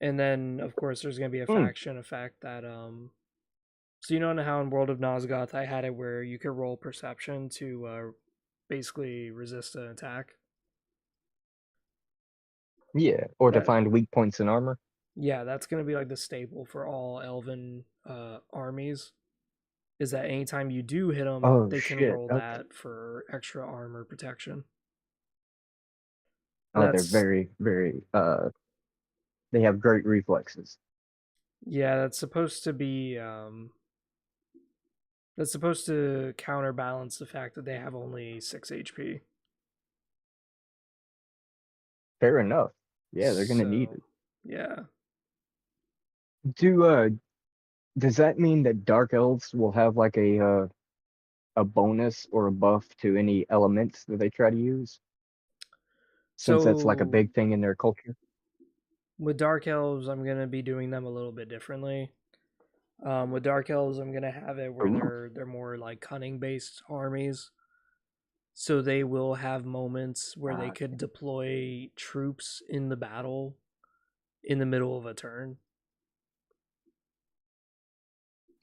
And then, of course, there's gonna be a Mm, faction effect that so you know how in World of Nosgoth I had it where you could roll perception to basically resist an attack. yeah. Or to That find weak points in armor. Yeah, that's gonna be like the staple for all elven armies. Is that anytime you do hit them, Oh they can shit. roll Okay. that for extra armor protection. Oh, they're That's very, very they have great reflexes. Yeah, that's supposed to counterbalance the fact that they have only 6 HP. Fair enough. Yeah, they're gonna need So it. yeah. Do does that mean that dark elves will have like a bonus or a buff to any elements that they try to use? Since that's like a So big thing in their culture. with Dark Elves, I'm gonna be doing them a little bit differently. With Dark Elves, I'm gonna have it where Ooh. they're more like cunning based armies. So they will have moments where they Ah, could deploy troops in the battle in the middle of a turn.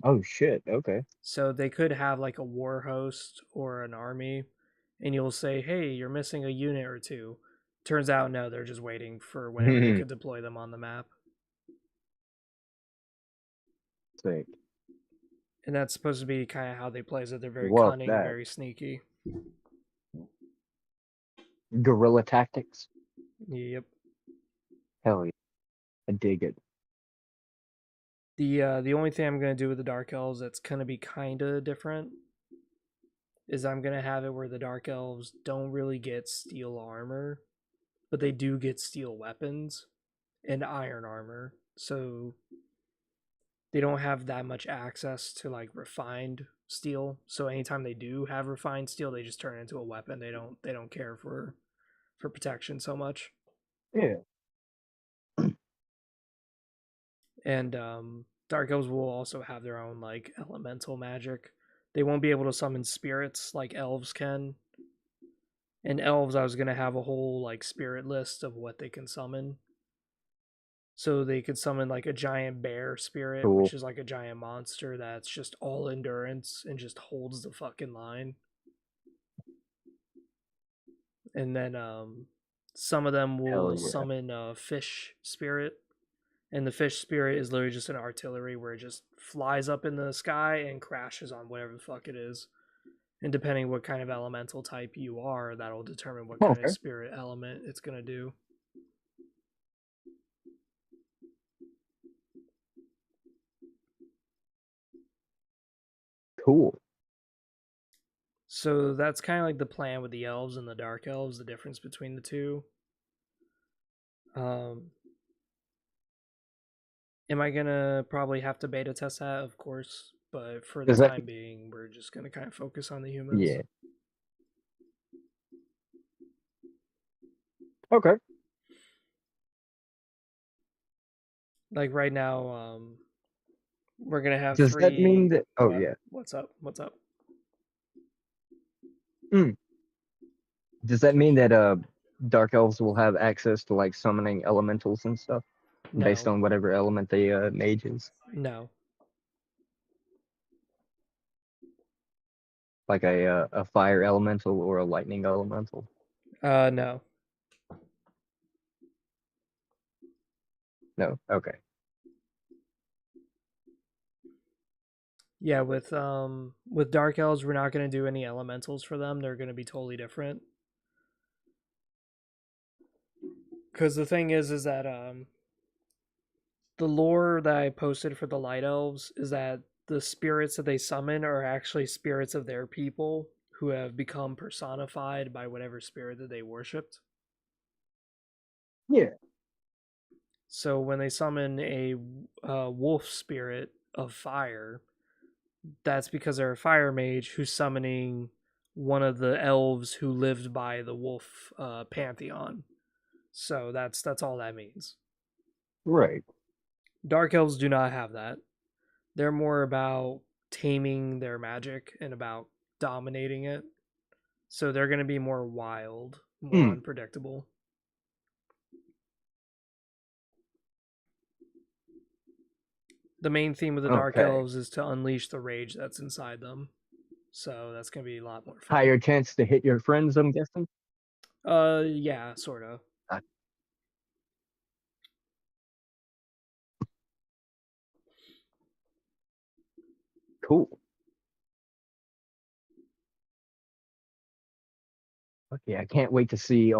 oh shit. Okay. So they could have like a war host or an army, and you'll say, "Hey, you're missing a unit or two." Turns out, no, they're just waiting for whenever they could deploy them on the map, Sick. and that's supposed to be kind of how they play. Is that they're very Love cunning, that. very sneaky. Guerrilla tactics. Yep. Hell yeah. I dig it. The only thing I'm gonna do with the Dark Elves that's gonna be kind of different is I'm gonna have it where the Dark Elves don't really get steel armor, but they do get steel weapons and iron armor. So they don't have that much access to like refined steel. So anytime they do have refined steel, they just turn it into a weapon. They don't care for protection so much. Yeah. And dark elves will also have their own like elemental magic. They won't be able to summon spirits like elves can. And elves, I was gonna have a whole like spirit list of what they can summon. So they could summon like a giant bear spirit, which Cool. is like a giant monster that's just all endurance and just holds the fucking line. And then some of them Hell will yeah. summon a fish spirit, and the fish spirit is literally just an artillery where it just flies up in the sky and crashes on whatever the fuck it is. And depending what kind of elemental type you are, that'll determine what kind of Okay. spirit element it's gonna do. Cool. So that's kind of like the plan with the elves and the dark elves, the difference between the two. Um, am I gonna probably have to beta test that? Of course, but for the Does that? time being, we're just gonna kind of focus on the humans. Yeah. Okay. Like right now, we're gonna have Does that mean three. that? Oh What? yeah. What's up? What's up? Mm. Does that mean that dark elves will have access to like summoning elementals and stuff based No, on whatever element the mage is? no. Like a fire elemental or a lightning elemental? No. No. Okay. Yeah, with dark elves, we're not gonna do any elementals for them. They're gonna be totally different. Because the thing is that the lore that I posted for the light elves is that the spirits that they summon are actually spirits of their people who have become personified by whatever spirit that they worshipped. Yeah. So when they summon a wolf spirit of fire, that's because they're a fire mage who's summoning one of the elves who lived by the wolf pantheon. So that's all that means. Right. Dark elves do not have that. They're more about taming their magic and about dominating it. So they're going to be more wild, more Hmm. unpredictable. The main theme of the Dark Okay. Elves is to unleash the rage that's inside them. So that's going to be a lot more fun. Higher chance to hit your friends, I'm guessing. Yeah, sort of. Uh, cool. Okay, I can't wait to see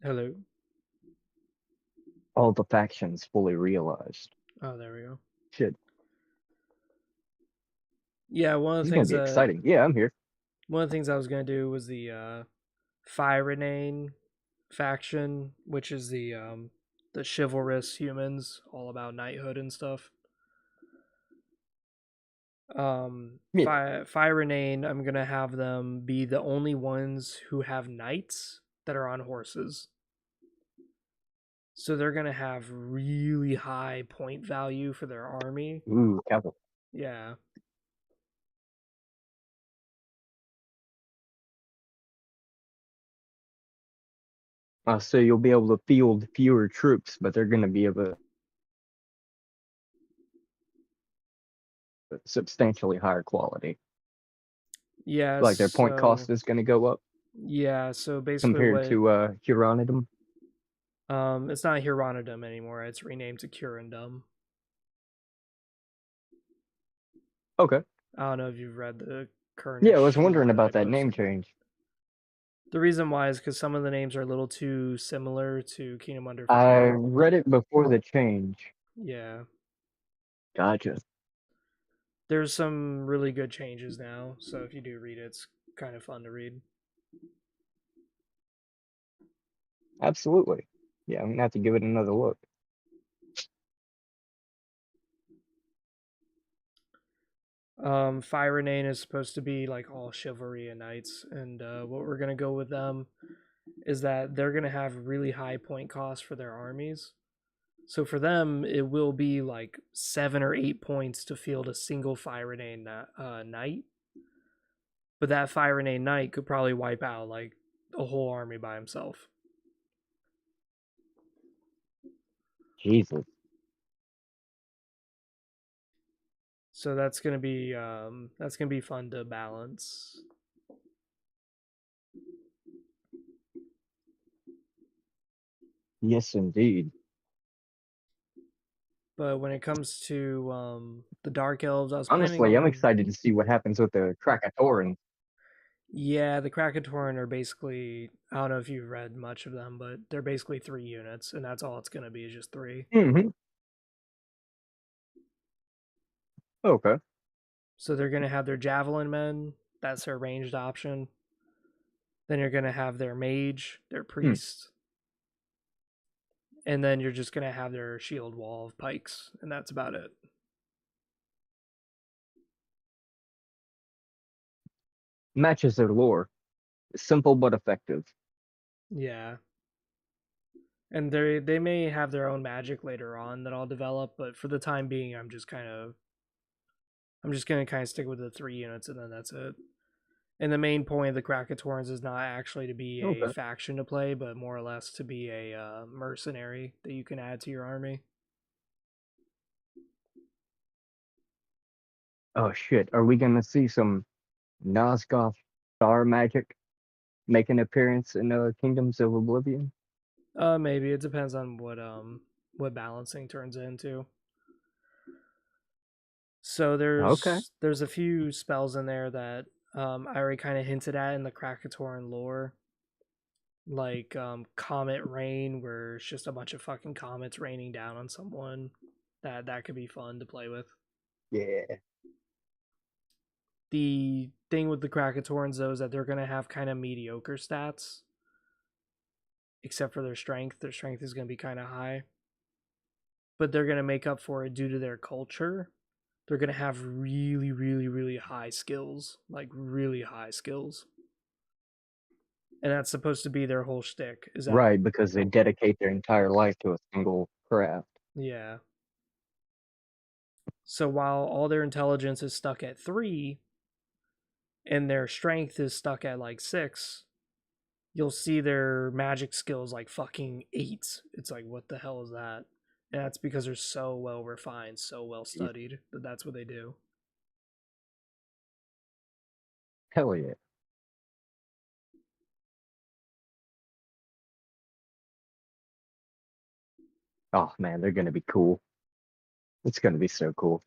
Hello. all the factions fully realized. Oh, there we go. Shit, Yeah, this is gonna be exciting. Yeah, I'm here. one of the things I was gonna do was the Fyrenane faction, which is the chivalrous humans, all about knighthood and stuff. Yeah. Fyrenane, I'm gonna have them be the only ones who have knights that are on horses. So they're gonna have really high point value for their army. Ooh, capital. Yeah. So you'll be able to field fewer troops, but they're gonna be of a substantially higher quality. Yeah, Like their point cost is gonna go up so basically compared what to Huronidum. it's not Hieronodum anymore, it's renamed to Curandum. Okay. I don't know if you've read the Yeah, I was Kurnish wondering lore that I about that name posted. change. The reason why is because some of the names are a little too similar to Kingdom Under I Fire. read it before the change. Yeah. Gotcha. There's some really good changes now, so if you do read it, it's kind of fun to read. Absolutely. Yeah, I'm gonna have to give it another look. Fire Renane is supposed to be like all chivalry and knights, and what we're gonna go with them is that they're gonna have really high point costs for their armies. So for them, it will be like 7 or 8 points to field a single Fire Renane knight, but that Fire Renane knight could probably wipe out like a whole army by himself. Jesus. So that's gonna be fun to balance. Yes, indeed. But when it comes to the Dark Elves, I was planning Honestly, I'm on. excited to see what happens with the Krakatoran. Yeah, the Krakatoran are basically. I don't know if you've read much of them, but they're basically 3 units, and that's all it's gonna be, is just three. Mm-hmm. Okay. So they're gonna have their Javelin men. That's their ranged option. Then you're gonna have their mage, their Hmm. priest, and then you're just gonna have their shield wall of pikes, and that's about it. Matches their lore. Simple but effective. Yeah. And they may have their own magic later on that I'll develop, but for the time being, I'm just gonna kind of stick with the 3 units, and then that's it. And the main point of the Krakatorns is not actually to be a Okay. faction to play, but more or less to be a mercenary that you can add to your army. Oh shit. Are we gonna see some Nosgoth star magic make an appearance in Kingdoms of Oblivion? Maybe it depends on what balancing turns into. So Okay. there's a few spells in there that I already kind of hinted at in the Krakatoran lore, like Comet Rain, where it's just a bunch of fucking comets raining down on someone. That could be fun to play with. Yeah. The thing with the Krakatorns though is that they're gonna have kind of mediocre stats, except for their strength. Their strength is gonna be kind of high, but they're gonna make up for it due to their culture. They're gonna have really, really, really high skills, like really high skills, and that's supposed to be their whole shtick. Is that Right, because they dedicate their entire life to a single craft. yeah? So while all their intelligence is stuck at 3 and their strength is stuck at like 6, you'll see their magic skills like fucking 8. It's like, what the hell is that? And that's because they're so well refined, so well studied that that's what they do. Hell yeah. Oh man, they're gonna be cool. It's gonna be so cool.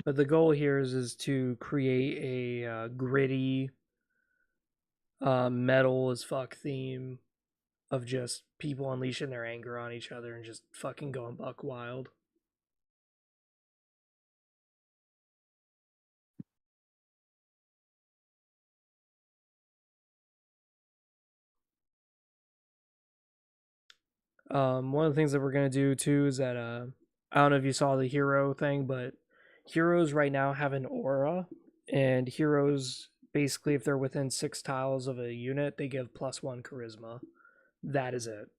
But the goal here is to create a gritty, metal as fuck theme of just people unleashing their anger on each other and just fucking going buck wild. One of the things that we're gonna do too is that I don't know if you saw the hero thing, but heroes right now have an aura, and heroes basically, if they're within 6 tiles of a unit, they give +1 charisma. That is it.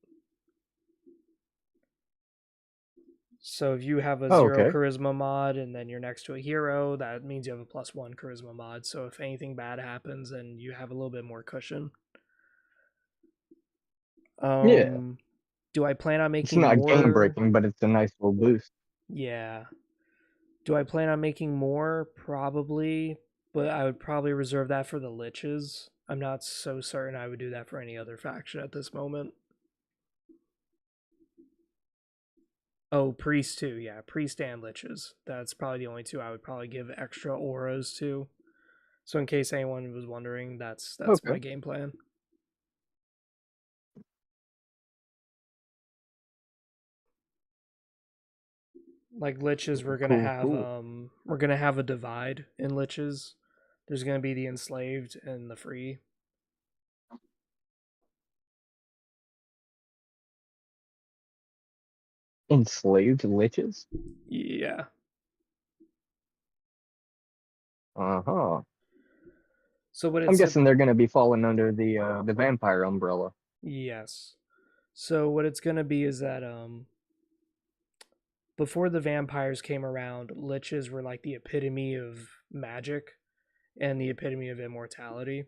So if you have a Oh, 0 okay. charisma mod and then you're next to a hero, that means you have a +1 charisma mod. So if anything bad happens, then you have a little bit more cushion. Yeah. Um, do I plan on It's making not game more? breaking, but it's a nice little boost. Yeah. Do I plan on making more? Probably, but I would probably reserve that for the Liches. I'm not so certain I would do that for any other faction at this moment. Oh, Priest too. Yeah, Priest and Liches. That's probably the only two I would probably give extra auras to. So in case anyone was wondering, that's my Okay. game plan. Like Liches, Cool, cool. we're gonna have a divide in Liches. There's going to be the enslaved and the free. Enslaved liches? Yeah. Uh-huh. So what I'm it's guessing they're gonna be falling under the vampire umbrella. yes. So what it's going to be is that before the vampires came around, liches were like the epitome of magic and the epitome of immortality.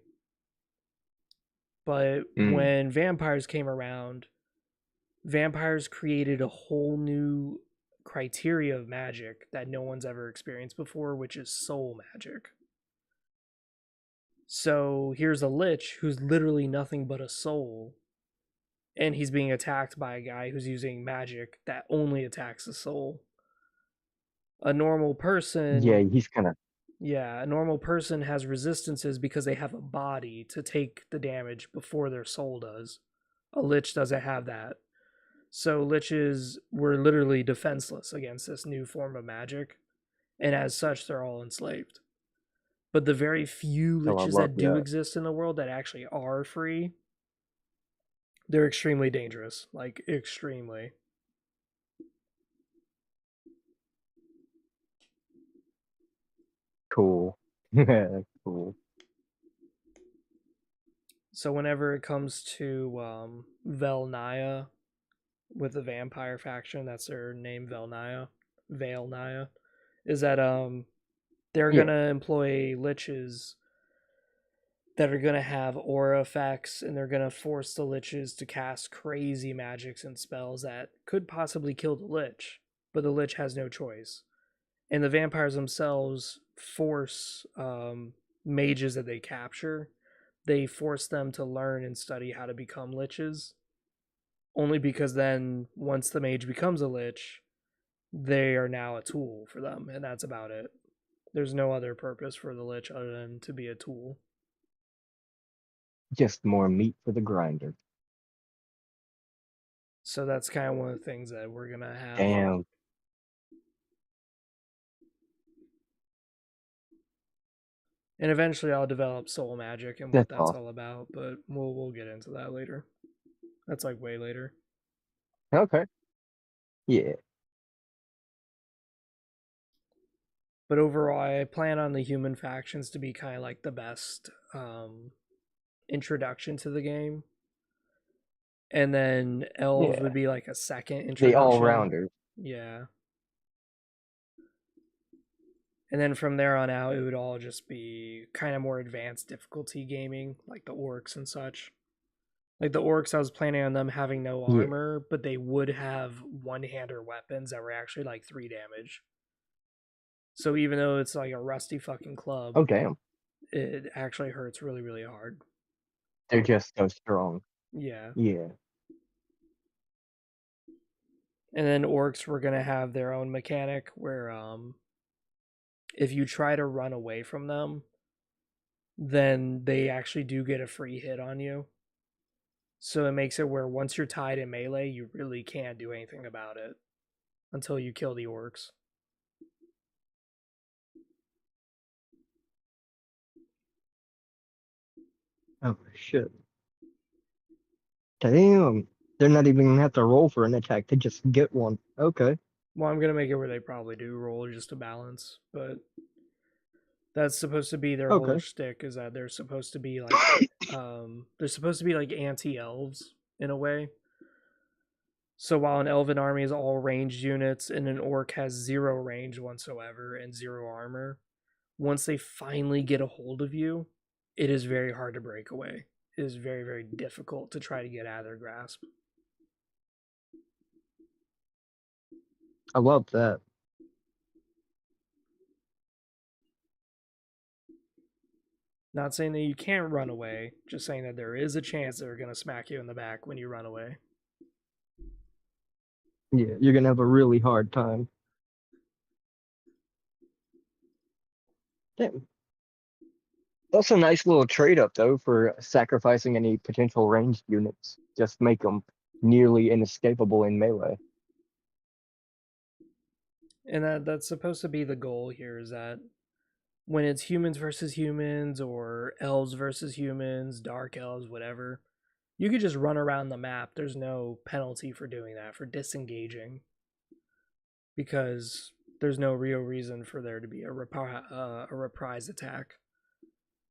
But Mm. when vampires came around, vampires created a whole new criteria of magic that no one's ever experienced before, which is soul magic. So here's a lich who's literally nothing but a soul, and he's being attacked by a guy who's using magic that only attacks the soul. A normal Yeah, person, he's kind of yeah, a normal person has resistances because they have a body to take the damage before their soul does. A lich doesn't have that. So liches were literally defenseless against this new form of magic, and as such, they're all enslaved. But the very few oh, I liches love that do that. exist in the world that actually are free, they're extremely dangerous. Like, extremely. Cool. Cool. So, whenever it comes to Velnaya with the vampire faction, that's their name, Velnaya. Valenaya. Is that they're Yeah. gonna employ liches that are going to have aura effects, and they're going to force the liches to cast crazy magics and spells that could possibly kill the lich, but the lich has no choice. And the vampires themselves force mages that they capture, they force them to learn and study how to become liches, only because then once the mage becomes a lich, they are now a tool for them, and that's about it. There's no other purpose for the lich other than to be a tool. Just more meat for the grinder. So that's kind of one of the things that we're gonna have. Damn. And eventually I'll develop soul magic and what That's that's awesome. all about, but we'll get into that later. That's like way later. Okay. Yeah. But overall, I plan on the human factions to be kind of like the best introduction to the game. And then elves Yeah. would be like a second The all introduction. rounders. Yeah. And then from there on out, it would all just be kind of more advanced difficulty gaming, like the orcs and such. Like the orcs, I was planning on them having no Yeah. armor, but they would have one-hander weapons that were actually like 3 damage. So even though it's like a rusty fucking club, Oh damn. it actually hurts really, really hard. They're just so strong. Yeah. Yeah. And then orcs were gonna have their own mechanic where if you try to run away from them, then they actually do get a free hit on you. So it makes it where once you're tied in melee, you really can't do anything about it until you kill the orcs. Oh shit. Damn. They're not even gonna have to roll for an attack. They just get one. Okay. Well, I'm gonna make it where they probably do roll just to balance, but that's supposed to be their whole Okay. shtick. Is that they're supposed to be like, they're supposed to be like anti-elves in a way. So while an elven army is all ranged units and an orc has 0 range whatsoever and 0 armor, once they finally get a hold of you, it is very hard to break away. It is very, very difficult to try to get out of their grasp. I love that. Not saying that you can't run away, just saying that there is a chance they're going to smack you in the back when you run away. Yeah, you're gonna have a really hard time. Damn. That's a nice little trade up though for sacrificing any potential ranged units. Just make them nearly inescapable in melee. And that's supposed to be the goal here, is that when it's humans versus humans or elves versus humans, dark elves, whatever, you could just run around the map. There's no penalty for doing that, for disengaging, because there's no real reason for there to be a reprise attack.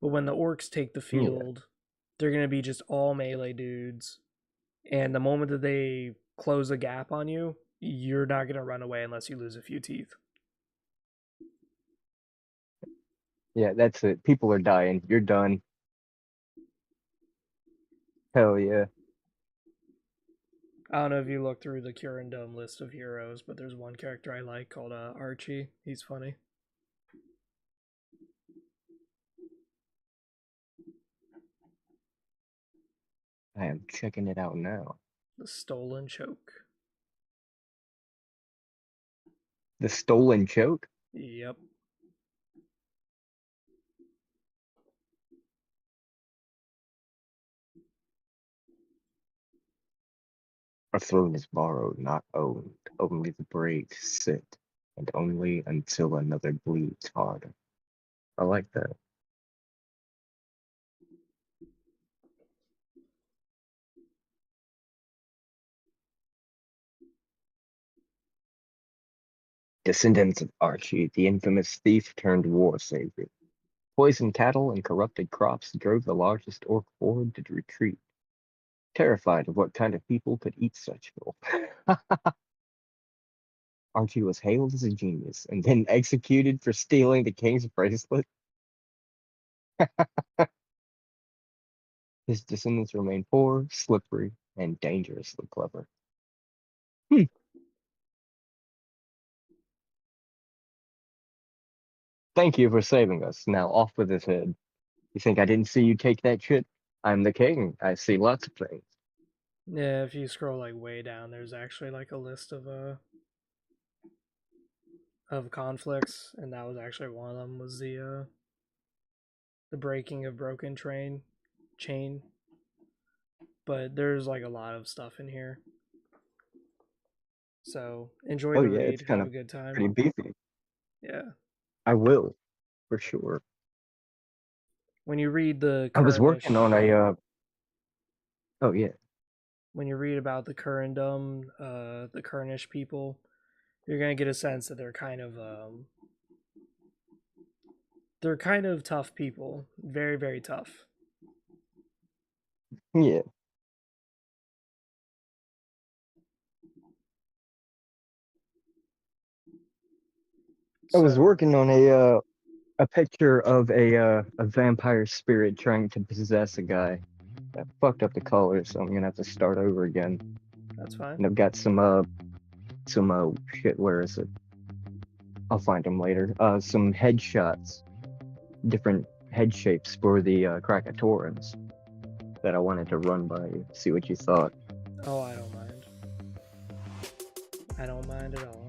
But when the orcs take the Yeah. field, they're going to be just all melee dudes. And the moment that they close a gap on you, you're not going to run away unless you lose a few teeth. Yeah, that's it. People are dying. You're done. Hell yeah. I don't know if you look through the Curandome list of heroes, but there's one character I like called Archie. He's funny. I am checking it out now. The Stolen Choke. The Stolen Choke? Yep. A throne is borrowed, not owned. Only the brave sit, and only until another bleeds harder. I like that. Descendants of Archie, the infamous thief turned war savior. Poisoned cattle and corrupted crops drove the largest orc horde to retreat, terrified of what kind of people could eat such filth. Archie was hailed as a genius and then executed for stealing the king's bracelet. His descendants remain poor, slippery, and dangerously clever. Hmm. Thank you for saving us. Now off with his head. You think I didn't see you take that shit? I'm the king. I see lots of things. Yeah, if you scroll like way down, there's actually like a list of conflicts, and that was actually one of them. Was the breaking of broken chain. But there's like a lot of stuff in here. So enjoy Oh the yeah, it's read. kind Have a of good time. pretty beefy. Yeah. I will, for sure. When you read the I was working on Kurnish, a oh yeah. when you read about the Kurndom, the Kurnish people, you're gonna get a sense that they're kind of tough people. Very, very tough. Yeah. I was So working on a picture of a vampire spirit trying to possess a guy. I fucked up the colors, so I'm gonna have to start over again. that's fine. And I've got some shit, where is it? I'll find them later. Some headshots, different head shapes for the Krakatorans that I wanted to run by you, see what you thought. Oh, I don't mind. I don't mind at all.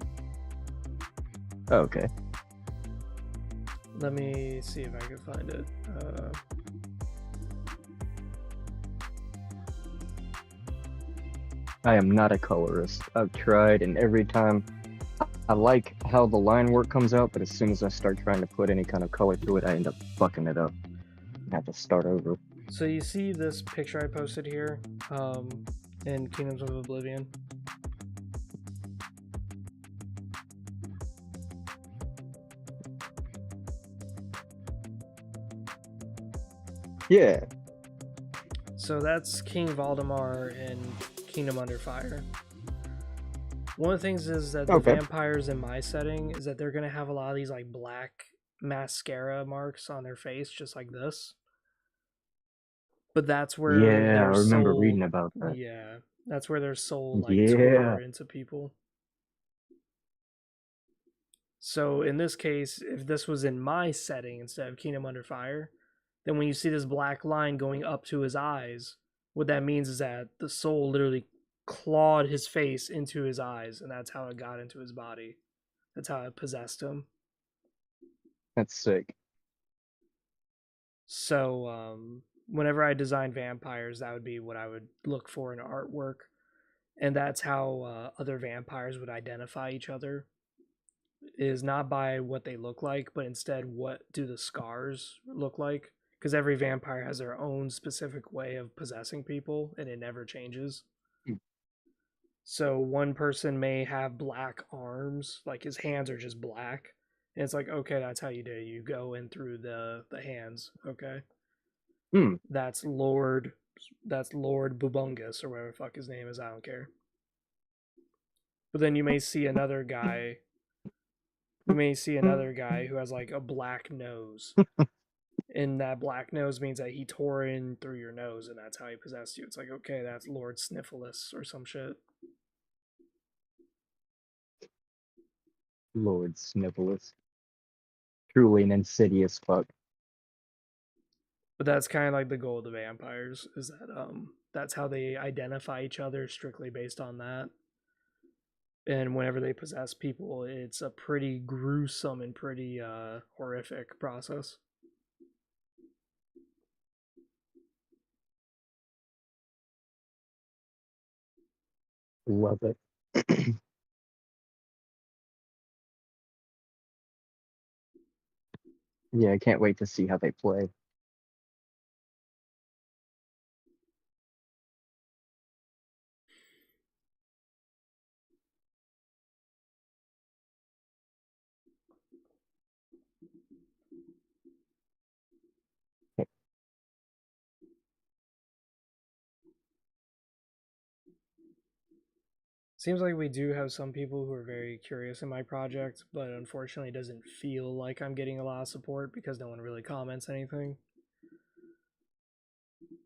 Okay. Let me see if I can find it. I am not a colorist. I've tried, and every time I like how the line work comes out, but as soon as I start trying to put any kind of color through it, I end up fucking it up. I have to start over. So you see this picture I posted here in Kingdoms of Oblivion? Yeah. So that's King Valdemar in Kingdom Under Fire. One of the things is that the Okay. vampires in my setting is that they're going to have a lot of these like black mascara marks on their face, just like this. But that's where Yeah, I their remember soul, reading about that. yeah, that's where their soul like Yeah. tore into people. So in this case, if this was in my setting instead of Kingdom Under Fire, then when you see this black line going up to his eyes, what that means is that the soul literally clawed his face into his eyes, and that's how it got into his body. That's how it possessed him. That's sick. So whenever I design vampires, that would be what I would look for in artwork, and that's how other vampires would identify each other. is not by what they look like, but instead what do the scars look like? Because every vampire has their own specific way of possessing people, and it never changes. Hmm. So one person may have black arms, like his hands are just black, and it's like, okay, that's how you do it. You go in through the hands. Okay, Hmm. that's Lord, that's Lord Bubungus or whatever the fuck his name is. I don't care. But then you may see another guy. You may see another guy who has like a black nose, and that black nose means that he tore in through your nose, and that's how he possessed you. It's like, okay, that's Lord Sniffless or some shit. Lord Snivellus. Truly an insidious fuck. But that's kind of like the goal of the vampires, is that that's how they identify each other, strictly based on that. And whenever they possess people, it's a pretty gruesome and pretty horrific process. Love it. Yeah, I can't wait to see how they play. Seems like we do have some people who are very curious in my project, but unfortunately it doesn't feel like I'm getting a lot of support because no one really comments anything.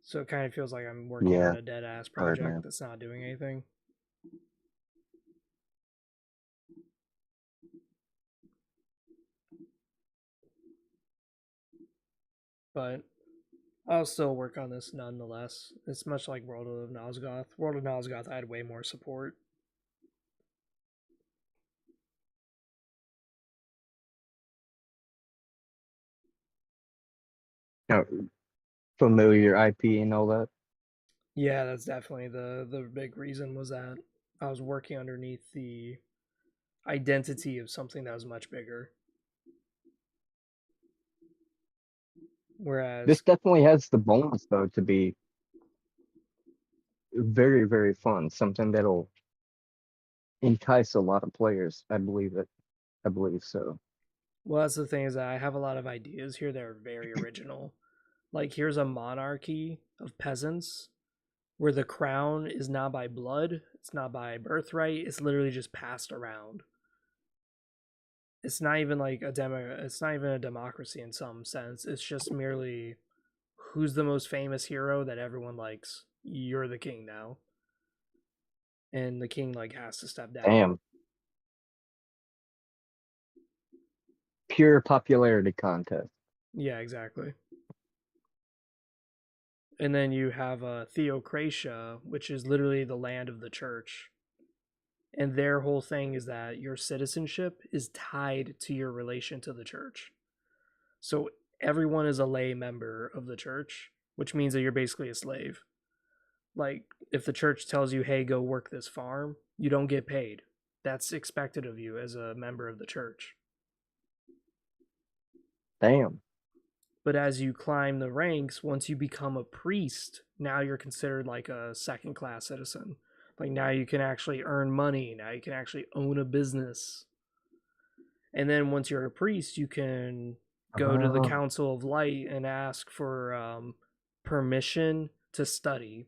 So it kind of feels like I'm working on Yeah, a dead ass hard project man. that's not doing anything. But I'll still work on this nonetheless. It's much like World of Nosgoth. World of Nosgoth I had way more support. Oh, familiar IP and all that. Yeah, that's definitely the big reason, was that I was working underneath the identity of something that was much bigger. This Whereas, definitely has the bones though to be very, very fun. Something that'll entice a lot of players. I believe it. I believe so. well, that's the thing, is that I have a lot of ideas here that are very original. Like, here's a monarchy of peasants where the crown is not by blood, it's not by birthright, it's literally just passed around. It's not even like it's not even a democracy in some sense. It's just merely who's the most famous hero that everyone likes. You're the king now. And the king like has to step down. Damn. Pure popularity contest. Yeah, exactly. And then you have Theocratia, which is literally the land of the church. And their whole thing is that your citizenship is tied to your relation to the church. So everyone is a lay member of the church, which means that you're basically a slave. Like, if the church tells you, hey, go work this farm, you don't get paid. That's expected of you as a member of the church. Damn. But as you climb the ranks, once you become a priest, now you're considered like a second class citizen. Like, now you can actually earn money. Now you can actually own a business. And then once you're a priest, you can go to the Oh, Council of Light and ask for permission to study.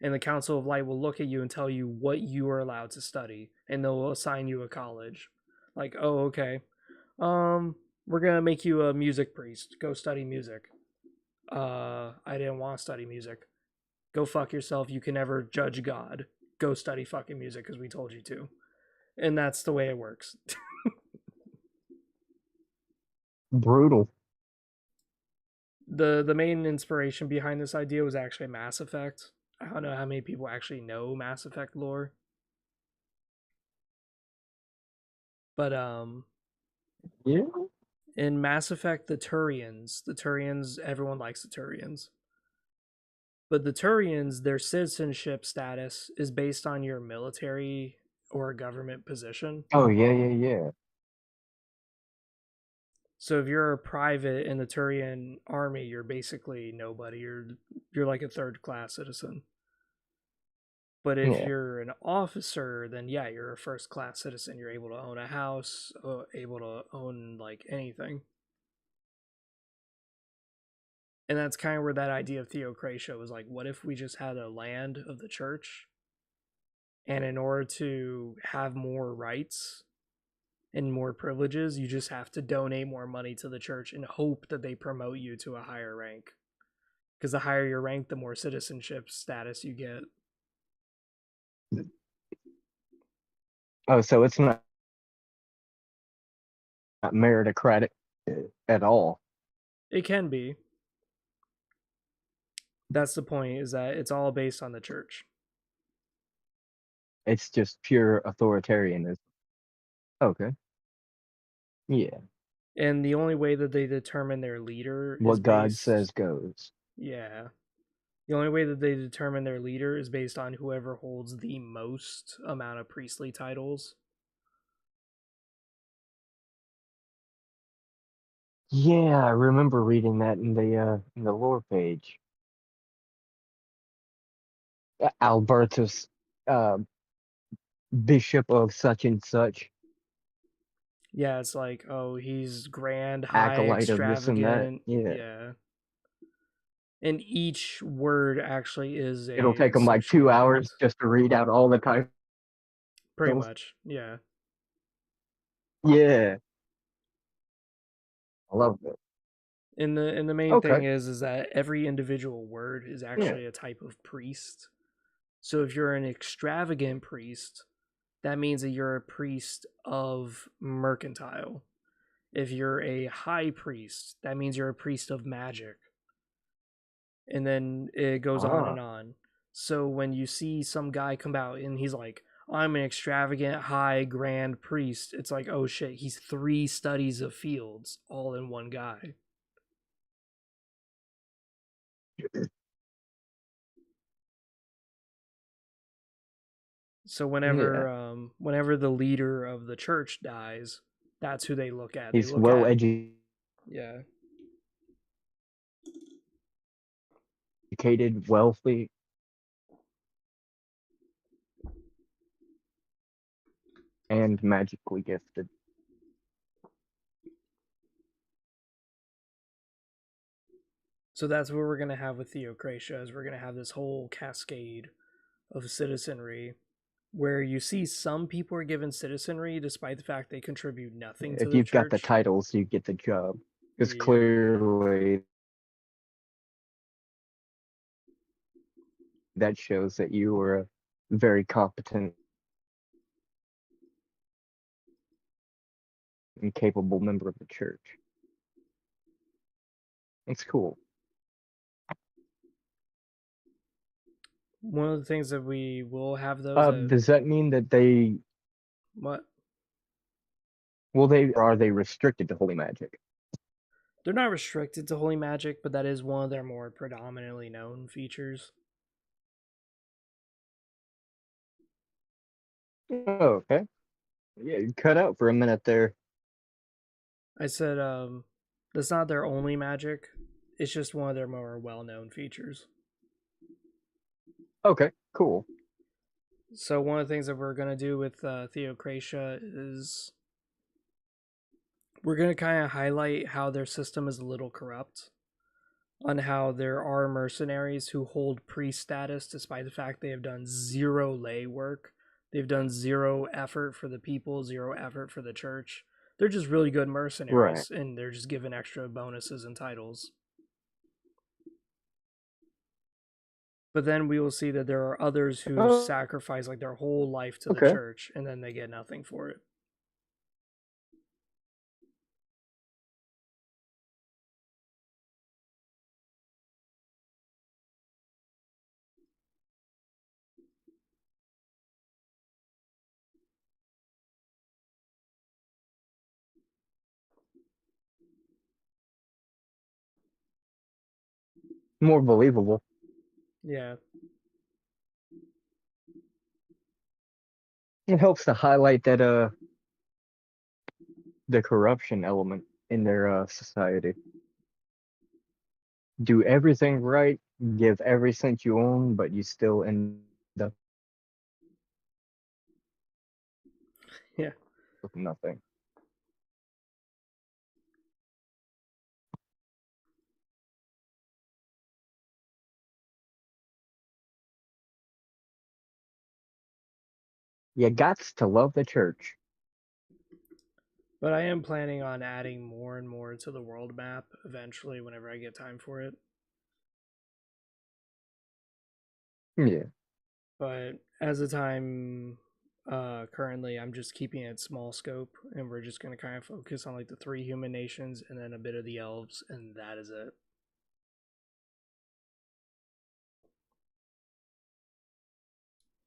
And the Council of Light will look at you and tell you what you are allowed to study, and they'll assign you a college. Like, oh, okay, we're gonna make you a music priest. Go study music. I didn't want to study music. Go fuck yourself. You can never judge God. Go study fucking music because we told you to. And that's the way it works. brutal. The main inspiration behind this idea was actually Mass Effect. I don't know how many people actually know Mass Effect lore, but Yeah. in Mass Effect, the Turians, everyone likes the Turians. But the Turians, their citizenship status is based on your military or government position. Oh yeah, yeah, yeah. So if you're a private in the Turian army, you're basically nobody. You're like a third class citizen. But if Yeah. you're an officer, then yeah, you're a first class citizen. You're able to own a house, able to own like anything. And that's kind of where that idea of theocratia was like, what if we just had a land of the church? And in order to have more rights and more privileges, you just have to donate more money to the church and hope that they promote you to a higher rank. Because the higher your rank, the more citizenship status you get. Oh, so it's not meritocratic at all. It can be. That's the point, is that it's all based on the church. It's just pure authoritarianism. Okay. Yeah. And the only way that they determine their leader is What God based. says goes. Yeah. The only way that they determine their leader is based on whoever holds the most amount of priestly titles. Yeah, I remember reading that in the lore page. Albertus, uh, bishop of such and such, Yeah, it's like, oh, he's grand, high, acolyte of this and that. extravagant. Yeah. Yeah. And each word actually is It'll a take them like social 2 hours act. just to read out all the titles. Pretty much. Yeah. Yeah. I love it. And the main Okay. thing is that every individual word is Yeah. actually a type of priest. So if you're an extravagant priest, that means that you're a priest of mercantile. If you're a high priest, that means you're a priest of magic. And then it goes on Ah. and on. So when you see some guy come out and he's like, I'm an extravagant, high, grand priest, it's like, oh shit, he's 3 studies of fields all in one guy. So Yeah. whenever the leader of the church dies, that's who they look at. They He's look well at, educated, yeah. wealthy. And magically gifted. So that's what we're gonna have with theocratia, is we're gonna have this whole cascade of citizenry where you see some people are given citizenry despite the fact they contribute nothing to If the you've got the church. titles, you get the job. Because Yep. clearly that shows that you were a very competent and capable member of the church. It's cool. One of the things that we will have those Does that mean that they what? are they restricted to holy magic? They're not restricted to holy magic, but that is one of their more predominantly known features. Oh, okay. Yeah, you cut out for a minute there. I said that's not their only magic. It's just one of their more well-known features. Okay, cool. So one of the things that we're gonna do with Theocratia is we're gonna kind of highlight how their system is a little corrupt, on how there are mercenaries who hold priest status despite the fact they have done zero lay work. They've done zero effort for the people, zero effort for the church. They're just really good mercenaries, Right. and they're just given extra bonuses and titles. But then we will see that there are others who Oh, sacrifice like their whole life to the okay. church, and then they get nothing for it. More believable. Yeah. It helps to highlight that the corruption element in their society. Do everything right, give every cent you own, but you still end up Yeah. with nothing. You gots to love the church. But I am planning on adding more and more to the world map eventually whenever I get time for it. Yeah. But as a time currently I'm just keeping it small scope and we're just going to kind of focus on like the three human nations and then a bit of the elves and that is it.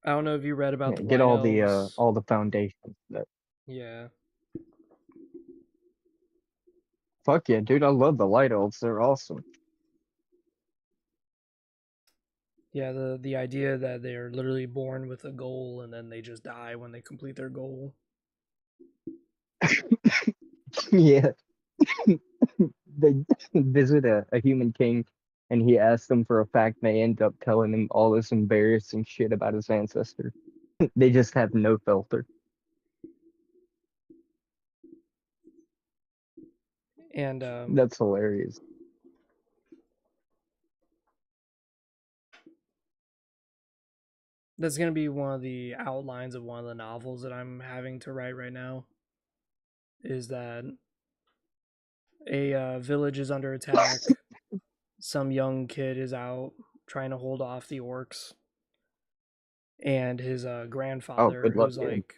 I don't know if you read about Yeah, the get white elves. all the foundations. That Yeah. fuck yeah, dude! I love the light elves. They're awesome. Yeah, the idea that they're literally born with a goal and then they just die when they complete their goal. Yeah, they visit a human king, and he asks them for a fact. And they end up telling him all this embarrassing shit about his ancestor. They just have no filter. And That's hilarious. that's going to be one of the outlines of one of the novels that I'm having to write right now. Is that a village is under attack. Some young kid is out trying to hold off the orcs, and his Oh, grandfather, good luck, who's kid. like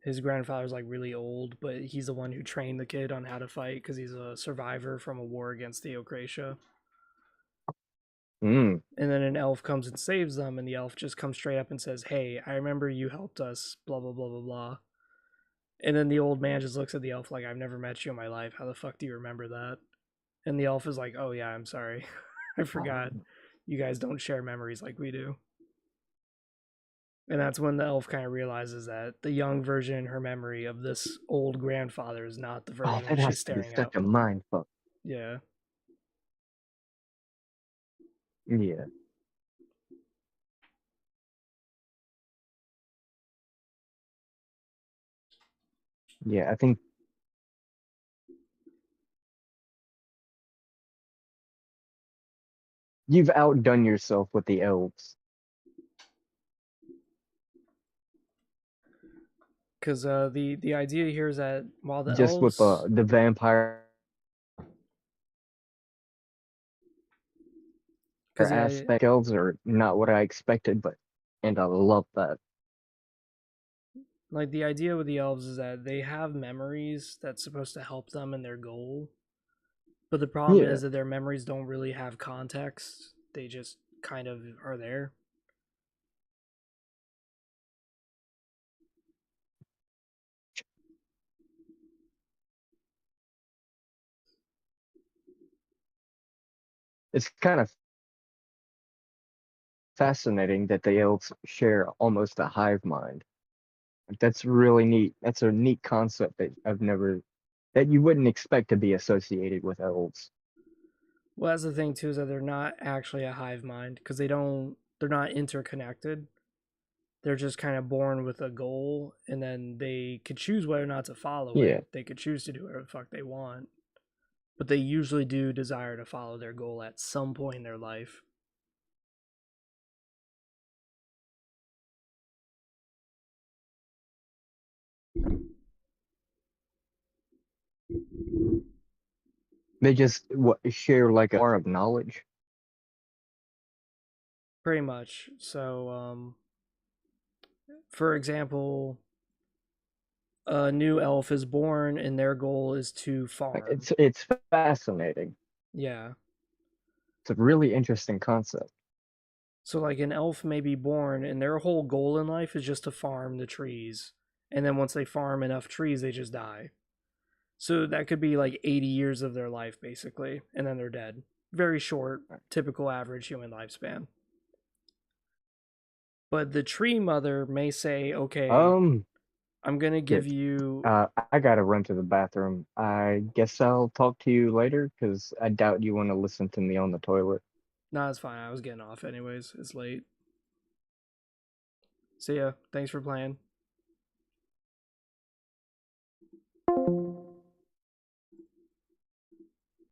his grandfather's like really old, but he's the one who trained the kid on how to fight because he's a survivor from a war against Theocratia. Mm. And then an elf comes and saves them, and the elf just comes straight up and says, "Hey, I remember you helped us." Blah blah blah blah blah. And then the old man just looks at the elf like, "I've never met you in my life. How the fuck do you remember that?" And the elf is like, "Oh yeah, I'm sorry, I forgot. You guys don't share memories like we do." And that's when the elf kind of realizes that the young version in her memory of this old grandfather is not the Oh, version that she's has to be staring at. such a mind fuck. Yeah. Yeah. Yeah, I think you've outdone yourself with the elves. Because the idea here is that while the Just with elves, the vampire because aspect, elves are not what I expected, but and I love that. like the idea with the elves is that they have memories that's supposed to help them in their goal, but the problem Yeah. is that their memories don't really have context. They just kind of are there. It's kind of fascinating that the elves share almost a hive mind. That's really neat. That's a neat concept that that you wouldn't expect to be associated with elves. Well, that's the thing too is that they're not actually a hive mind because they're not interconnected. They're just kind of born with a goal, and then they could choose whether or not to follow Yeah. it. They could choose to do whatever the fuck they want, but they usually do desire to follow their goal at some point in their life. They just share like a bar of knowledge. Pretty much. So, for example, a new elf is born, and their goal is to farm. It's fascinating. Yeah. It's a really interesting concept. So, like, an elf may be born, and their whole goal in life is just to farm the trees. And then once they farm enough trees, they just die. So that could be like 80 years of their life, basically, and then they're dead. Very short, typical average human lifespan. But the tree mother may say, okay, Um, I'm gonna give Good. you. I gotta run to the bathroom. I guess I'll talk to you later because I doubt you want to listen to me on the toilet. No, it's fine. I was getting off anyways. It's late. See ya. Thanks for playing.